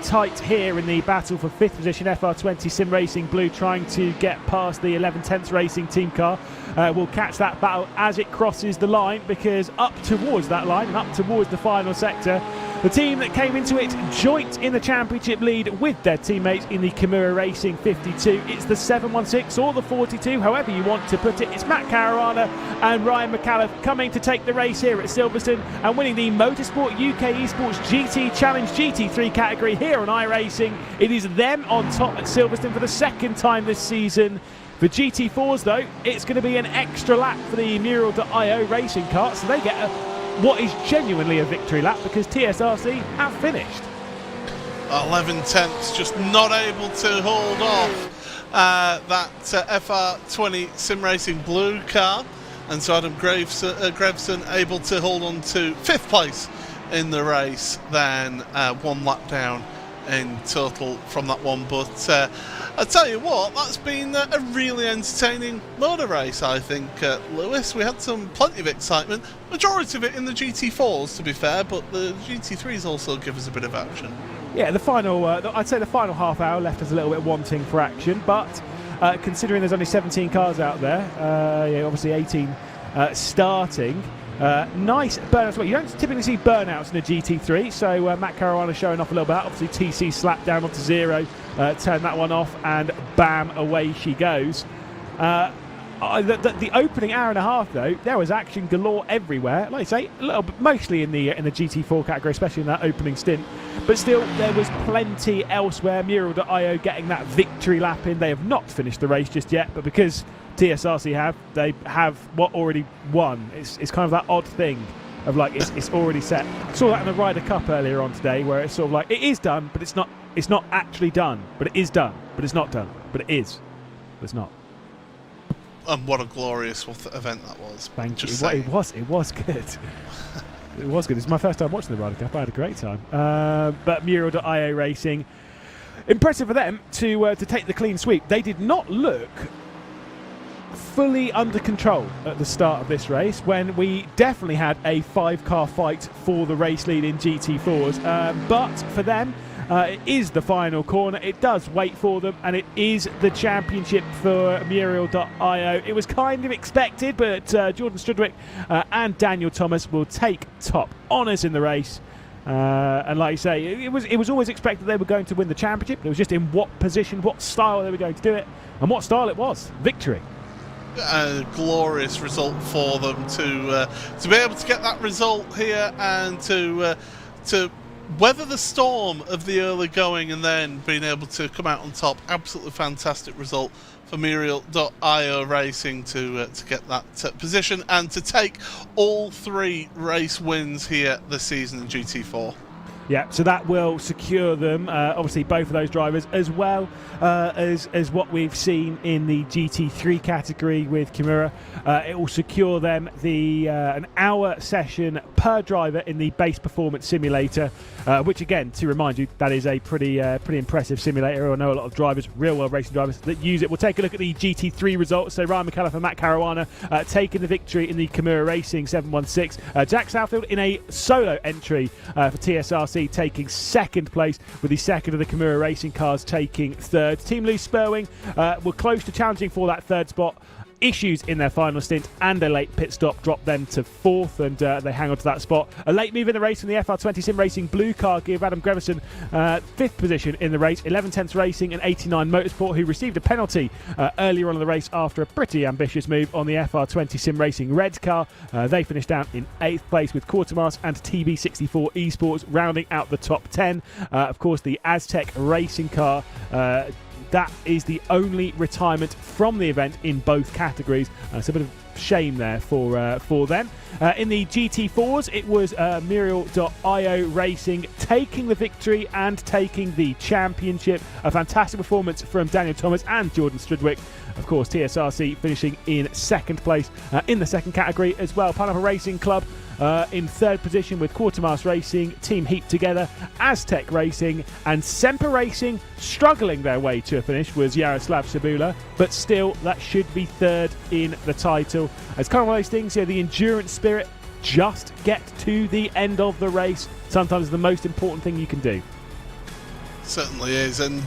Tight here in the battle for 5th position. FR20 Sim Racing Blue trying to get past the 11/10 Racing team car. We'll catch that battle as it crosses the line, because up towards that line and up towards the final sector, the team that came into it joint in the championship lead with their teammates in the Kimura Racing 52. It's the 716 or the 42, however you want to put it. It's Matt Caruana and Ryan McAuliffe coming to take the race here at Silverstone and winning the Motorsport UK Esports GT Challenge GT3 category here on iRacing. It is them on top at Silverstone for the 2nd time this season. For GT4s, though, it's going to be an extra lap for the Muriel.io racing car, so they get what is genuinely a victory lap because TSRC have finished. 11/10, just not able to hold off that FR20 Sim Racing Blue car. and so Adam Grevson able to hold on to 5th place in the race, then 1 lap down in total from that one. But I tell you what, that's been a really entertaining motor race, I think, Lewis. We had plenty of excitement, majority of it in the GT4s, to be fair, but the GT3s also give us a bit of action. Yeah, the final, I'd say the final half hour left us a little bit wanting for action, but considering there's only 17 cars out there, obviously 18 starting, nice burnouts. Well, you don't typically see burnouts in a GT3, so Matt Caruana showing off a little bit. Obviously, TC slapped down onto 0, turned that one off, and bam, away she goes. The opening hour and a half, though, there was action galore everywhere. Like I say, a little bit, mostly in the GT4 category, especially in that opening stint. But still, there was plenty elsewhere. Muriel.io getting that victory lap in. They have not finished the race just yet, but because TSRC they have what already won. It's kind of that odd thing of like it's already set. Saw that in the Ryder Cup earlier on today, where it's sort of like it is done, but it's not actually done. But it is done, but it's not done. But it is, but it's not. And what a glorious event that was. Thank you. It was good. It was good. It's my first time watching the Ryder Cup. I had a great time. But Muriel.io Racing, impressive for them to take the clean sweep. They did not look fully under control at the start of this race, when we definitely had a 5-car fight for the race lead in GT4s. But for them, it is the final corner. It does wait for them, and it is the championship for Muriel.io. It was kind of expected, but Jordan Strudwick and Daniel Thomas will take top honours in the race. And like you say, it was always expected they were going to win the championship. It was just in what position, what style they were going to do it, and what style it was. Victory. A glorious result for them to be able to get that result here, and to weather the storm of the early going and then being able to come out on top. Absolutely fantastic result for Muriel.io Racing to get that position and to take all 3 race wins here this season in GT4. Yeah, so that will secure them, obviously both of those drivers, as well as what we've seen in the GT3 category with Kimura. It will secure them an hour session per driver in the base performance simulator, which again, to remind you, that is a pretty impressive simulator. I know a lot of drivers, real world racing drivers, that use it. We'll take a look at the GT3 results. So Ryan McCullough and Matt Caruana taking the victory in the Kimura Racing 716. Jack Southfield in a solo entry for TSRC, taking 2nd place, with the 2nd of the Kimura Racing cars taking 3rd. Team Lou Spurwing were close to challenging for that 3rd spot. Issues in their final stint and a late pit stop dropped them to 4th, and they hang on to that spot. A late move in the race from the FR20 Sim Racing blue car gave Adam Grevison 5th position in the race. 11 tenths Racing and 89 Motorsport, who received a penalty earlier on in the race after a pretty ambitious move on the FR20 Sim Racing red car. They finished down in 8th place, with Quartermass and TB64 Esports rounding out the top 10. Of course, the Aztec Racing car, that is the only retirement from the event in both categories. So a bit of shame there for them. In the GT4s, it was Muriel.io Racing taking the victory and taking the championship. A fantastic performance from Daniel Thomas and Jordan Strudwick. Of course, TSRC finishing in 2nd place in the 2nd category as well. Pineapple Racing Club in 3rd position, with Quartermass Racing, Team Heat Together, Aztec Racing, and Semper Racing struggling their way to a finish was Yaroslav Sabula, but still that should be 3rd in the title. It's kind of one of those things here, the endurance spirit, just get to the end of the race. Sometimes the most important thing you can do. Certainly is, and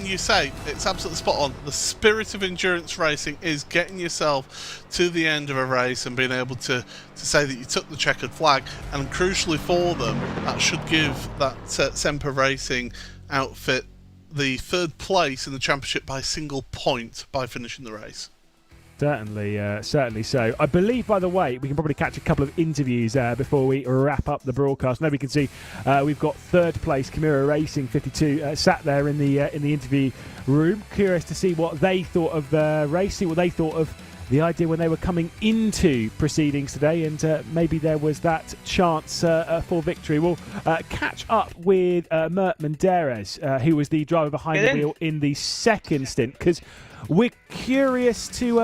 you say it's absolutely spot on. The spirit of endurance racing is getting yourself to the end of a race and being able to say that you took the checkered flag, and crucially for them, that should give that Semper Racing outfit the 3rd place in the championship by a single point by finishing the race. Certainly so. I believe, by the way, we can probably catch a couple of interviews before we wrap up the broadcast. Nobody can see. We've got 3rd place Kimura Racing 52 sat there in the interview room. Curious to see what they thought of the race, see what they thought of the idea when they were coming into proceedings today, and maybe there was that chance for victory. We'll catch up with Mert Menderes, who was the driver behind the wheel in the second stint, because we're curious to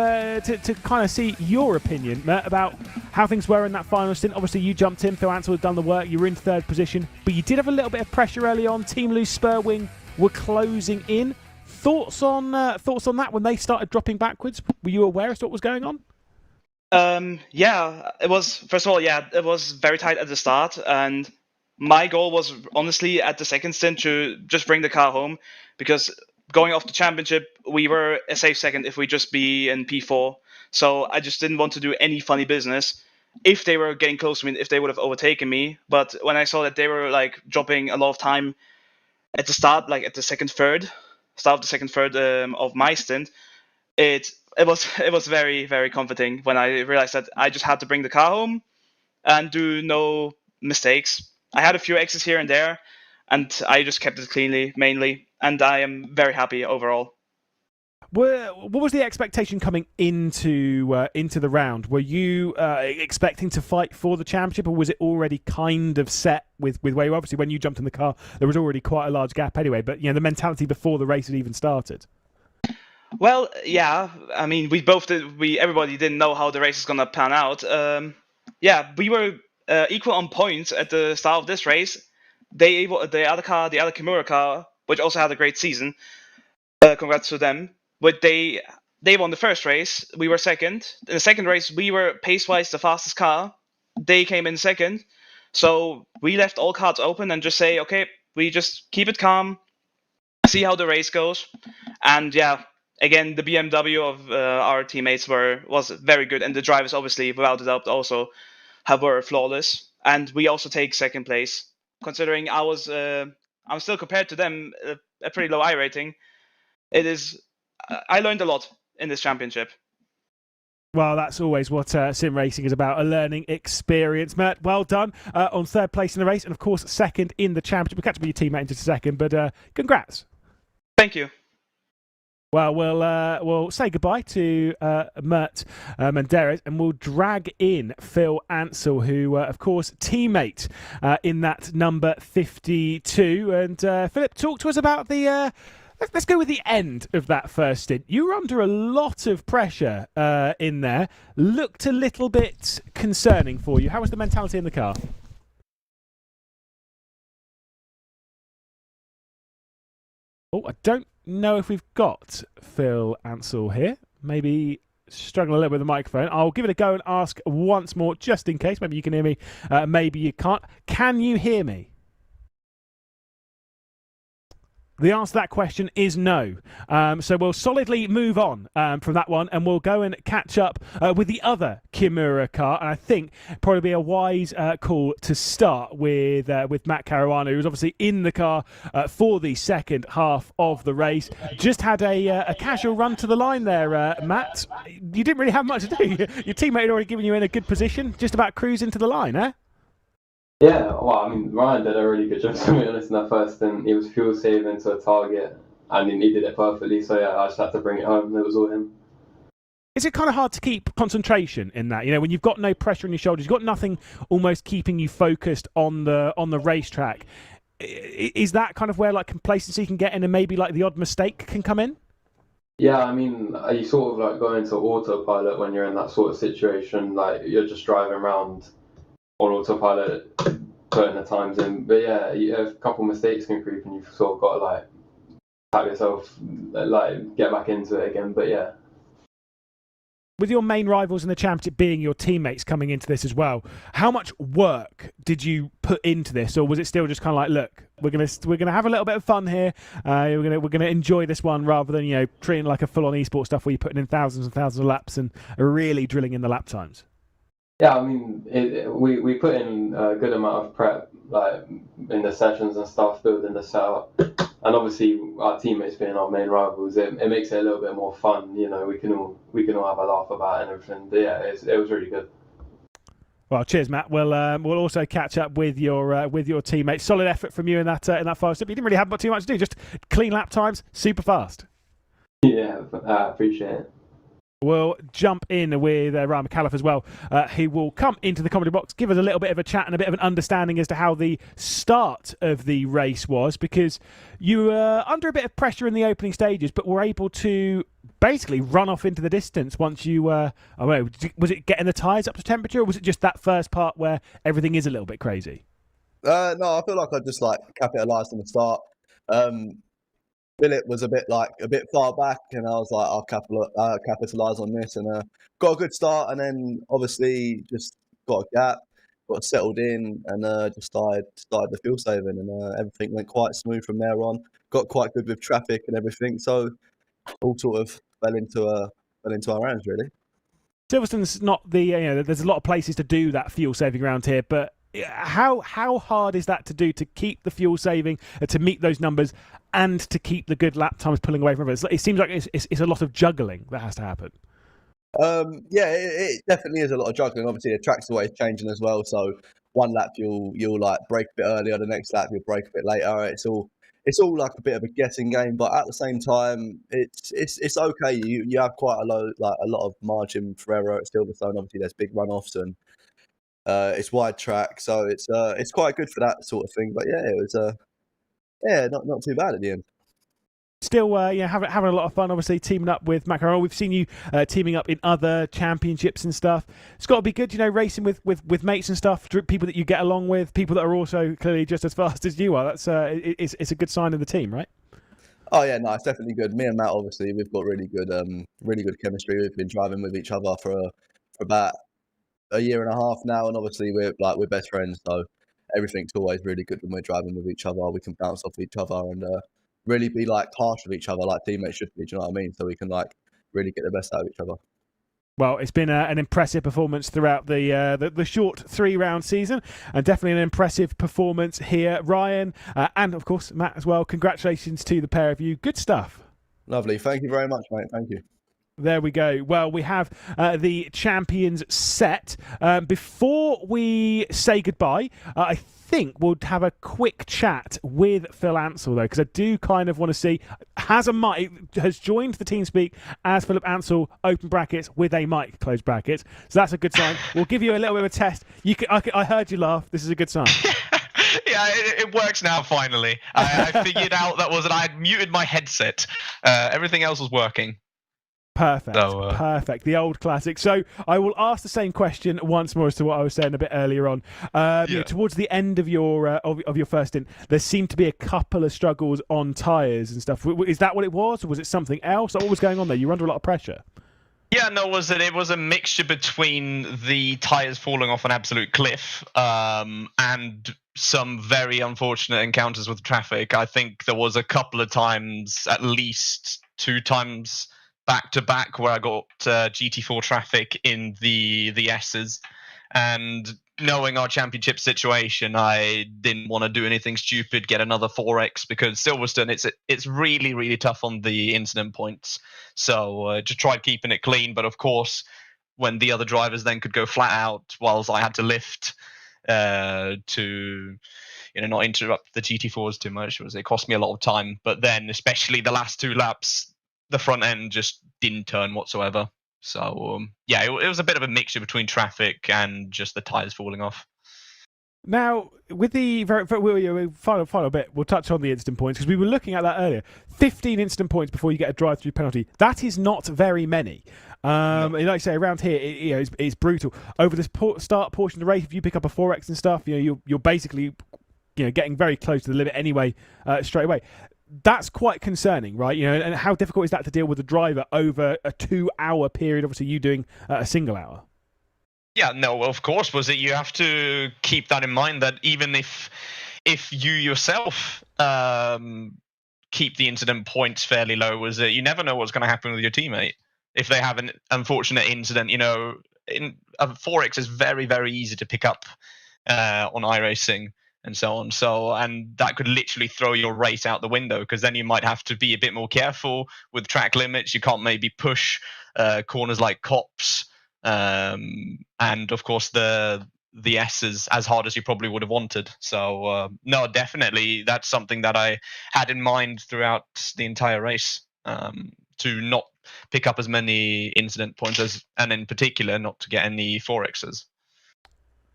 kind of see your opinion, Mert, about how things were in that final stint. Obviously, you jumped in, Phil Ansell had done the work, you were in third position, but you did have a little bit of pressure early on. Team Loose Spurwing were closing in. Thoughts on that when they started dropping backwards? Were you aware as to what was going on? Yeah, it was. First of all, yeah, it was very tight at the start, and my goal was honestly at the second stint to just bring the car home, because going off the championship, we were a safe second if we just be in P4. So I just didn't want to do any funny business if they were getting close to me, if they would have overtaken me. But when I saw that they were like dropping a lot of time at the start, like at the start of the second third of my stint, it was very, very comforting when I realized that I just had to bring the car home and do no mistakes. I had a few X's here and there, and I just kept it cleanly, mainly, and I am very happy overall. What was the expectation coming into the round? Were you expecting to fight for the championship, or was it already kind of set with where you obviously when you jumped in the car there was already quite a large gap anyway? But the mentality before the race had even started. Well, yeah, I mean everybody didn't know how the race is gonna pan out. Yeah, we were equal on points at the start of this race. The other Kimura car, which also had a great season. Congrats to them. But they won the first race. We were second. In the second race, we were pace-wise the fastest car. They came in second. So we left all cards open and just say, okay, we just keep it calm, see how the race goes. And yeah, again, the BMW of our teammates was very good. And the drivers, obviously, without a doubt, also were flawless. And we also take second place. Considering I'm still compared to them a pretty low iRating. I learned a lot in this championship. Well, that's always what sim racing is about, a learning experience. Mert, well done on third place in the race, and of course second in the championship. We'll catch up with your teammate in just a second, but congrats. Thank you. Well, we'll say goodbye to Mert Menderes, and we'll drag in Phil Ansell, who, of course, teammate in that number 52. And Philip, talk to us about the... Let's go with the end of that first stint. You were under a lot of pressure in there. Looked a little bit concerning for you. How was the mentality in the car? Oh, I don't know if we've got Phil Ansell here. Maybe struggling a little with the microphone. I'll give it a go and ask once more, just in case. Maybe you can hear me. Maybe you can't. Can you hear me? The answer to that question is no. So we'll solidly move on from that one, and we'll go and catch up with the other Kimura car. And I think probably be a wise call to start with Matt Caruana, who was obviously in the car for the second half of the race. Just had a casual run to the line there, Matt. You didn't really have much to do. Your teammate had already given you in a good position, just about cruising to the line, eh? Yeah, well, I mean, Ryan did a really good job, to be honest, in that first, and he was fuel saving to a target, and he did it perfectly. So yeah, I just had to bring it home. It was all him. Is it kind of hard to keep concentration in that? When you've got no pressure on your shoulders, you've got nothing almost keeping you focused on the racetrack. Is that kind of where like complacency can get in, and maybe like the odd mistake can come in? Yeah, I mean, you sort of like go into autopilot when you're in that sort of situation. Like you're just driving around on autopilot, putting the times in. But yeah, a couple mistakes can creep, and you've sort of got to like tap yourself, like get back into it again. But yeah. With your main rivals in the championship being your teammates coming into this as well, how much work did you put into this, or was it still just kind of like, look, we're gonna have a little bit of fun here, we're gonna enjoy this one, rather than treating it like a full-on esports stuff where you're putting in thousands and thousands of laps and really drilling in the lap times? Yeah, I mean, we put in a good amount of prep, like in the sessions and stuff, building the setup, and obviously our teammates being our main rivals, it makes it a little bit more fun. We can all have a laugh about it and everything. But yeah, it was really good. Well, cheers, Matt. We'll also catch up with your teammates. Solid effort from you in that final step. You didn't really have too much to do, just clean lap times, super fast. Yeah, I appreciate it. We'll jump in with Ryan McAuliffe as well. He will come into the comedy box, give us a little bit of a chat and a bit of an understanding as to how the start of the race was, because you were under a bit of pressure in the opening stages, but were able to basically run off into the distance once you were... was it getting the tyres up to temperature, or was it just that first part where everything is a little bit crazy? No, I feel like I just capitalised on the start. Philip was a bit far back, and I was like, I'll capitalise on this, and got a good start, and then obviously just got a gap, got settled in, and just started the fuel saving, and everything went quite smooth from there on. Got quite good with traffic and everything, so all sort of fell into our hands really. Silverstone's not the there's a lot of places to do that fuel saving around here, but how hard is that to do, to keep the fuel saving, to meet those numbers, and to keep the good lap times pulling away from it? It seems like it's a lot of juggling that has to happen. Yeah, it definitely is a lot of juggling. Obviously, the track's always changing as well. So one lap you'll brake a bit earlier, the next lap you'll brake a bit later. It's all like a bit of a guessing game, but at the same time, it's okay. You have quite a lot of margin for error at Silverstone. Obviously, there's big runoffs and it's wide track, so it's quite good for that sort of thing. But yeah, it was not too bad at the end. Still, having a lot of fun. Obviously, teaming up with Macaroni. We've seen you teaming up in other championships and stuff. It's got to be good, racing with mates and stuff. People that you get along with, people that are also clearly just as fast as you are. That's it's a good sign of the team, right? Oh yeah, no, it's definitely good. Me and Matt, obviously, we've got really good chemistry. We've been driving with each other for about a year and a half now, and obviously we're best friends. So everything's always really good when we're driving with each other. We can bounce off each other and really be harsh with each other, like teammates should be. Do you know what I mean? So we can really get the best out of each other. Well, it's been an impressive performance throughout the short 3-round season, and definitely an impressive performance here, Ryan, and of course Matt as well. Congratulations to the pair of you. Good stuff. Lovely. Thank you very much, mate. Thank you. There we go. Well, we have the champions set. Before we say goodbye, I think we'll have a quick chat with Phil Ansell, though, because I do kind of want to see, has joined the TeamSpeak as Philip Ansell, open brackets, with a mic, close brackets. So that's a good sign. We'll give you a little bit of a test. I heard you laugh. This is a good sign. Yeah, it works now, finally. I figured out that I had muted my headset. Everything else was working. Perfect. Perfect. The old classic. So I will ask the same question once more as to what I was saying a bit earlier on. Towards the end of your first stint, there seemed to be a couple of struggles on tyres and stuff. Is that what it was, or was it something else? What was going on there? You were under a lot of pressure. Yeah, no, it was a mixture between the tyres falling off an absolute cliff and some very unfortunate encounters with traffic. I think there was a couple of times, at least 2 times back to back, where I got GT4 traffic in the S's, and knowing our championship situation, I didn't want to do anything stupid, get another 4X, because Silverstone, it's really, really tough on the incident points. So just tried keeping it clean, but of course, when the other drivers then could go flat out, whilst I had to lift to not interrupt the GT4s too much, it cost me a lot of time. But then, especially the last 2 laps, the front end just didn't turn whatsoever. So it was a bit of a mixture between traffic and just the tyres falling off. Now, with the very final bit, we'll touch on the incident points, because we were looking at that earlier. 15 incident points before you get a drive-through penalty. That is not very many. No. Like I say, around here, it's brutal. Over this start portion of the race, if you pick up a 4X and stuff, you're basically getting very close to the limit anyway, straight away. That's quite concerning, right? And how difficult is that to deal with a driver over a 2-hour period? Obviously, you doing a single hour. Yeah, no, of course. You have to keep that in mind, that even if you yourself keep the incident points fairly low, you never know what's going to happen with your teammate if they have an unfortunate incident. In a 4X is very, very easy to pick up on iRacing and so on. And that could literally throw your race out the window, because then you might have to be a bit more careful with track limits. You can't maybe push corners like cops, and of course the S's as hard as you probably would have wanted. So no, definitely that's something that I had in mind throughout the entire race, to not pick up as many incident points and in particular not to get any 4x's.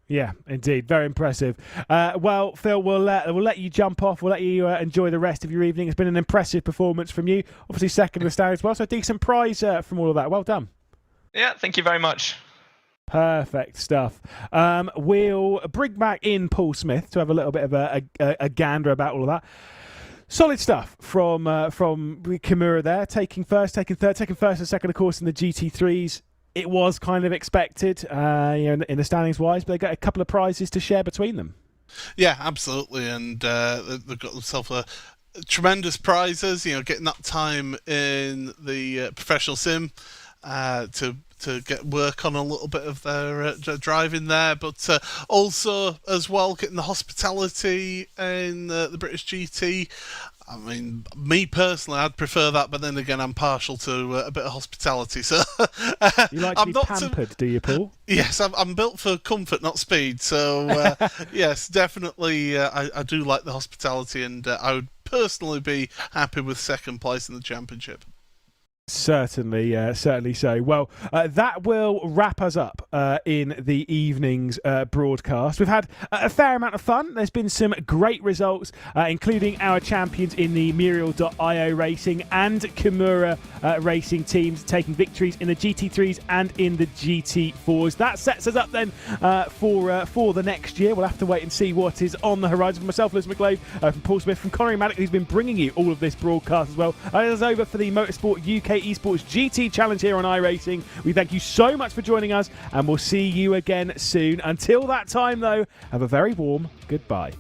Yeah, indeed. Very impressive. Well, Phil, we'll let you jump off. We'll let you enjoy the rest of your evening. It's been an impressive performance from you. Obviously, second in the stand as well, so a decent prize from all of that. Well done. Yeah, thank you very much. Perfect stuff. We'll bring back in Paul Smith to have a little bit of a gander about all of that. Solid stuff from Kimura there, taking first, taking third, taking first and second, of course, in the GT3s. It was kind of expected, in the standings wise, but they got a couple of prizes to share between them. Yeah, absolutely, and they've got themselves a tremendous prizes. Getting that time in the professional sim to get work on a little bit of their driving there, but also as well getting the hospitality in the British GT. I mean, me personally, I'd prefer that, but then again, I'm partial to a bit of hospitality. So you like to be pampered, do you, Paul? Yes, I'm built for comfort, not speed. So yes, definitely, I do like the hospitality, and I would personally be happy with second place in the championship. Certainly so. Well, that will wrap us up in the evening's broadcast. We've had a fair amount of fun. There's been some great results, including our champions in the Muriel.io Racing and Kimura Racing teams taking victories in the GT3s and in the GT4s. That sets us up then for the next year. We'll have to wait and see what is on the horizon. For myself, Liz McGlade, from Paul Smith, from Connery Maddock, who's been bringing you all of this broadcast as well. It's over for the Motorsport UK Esports GT Challenge here on iRacing. We thank you so much for joining us, and we'll see you again soon. Until that time, though, have a very warm goodbye.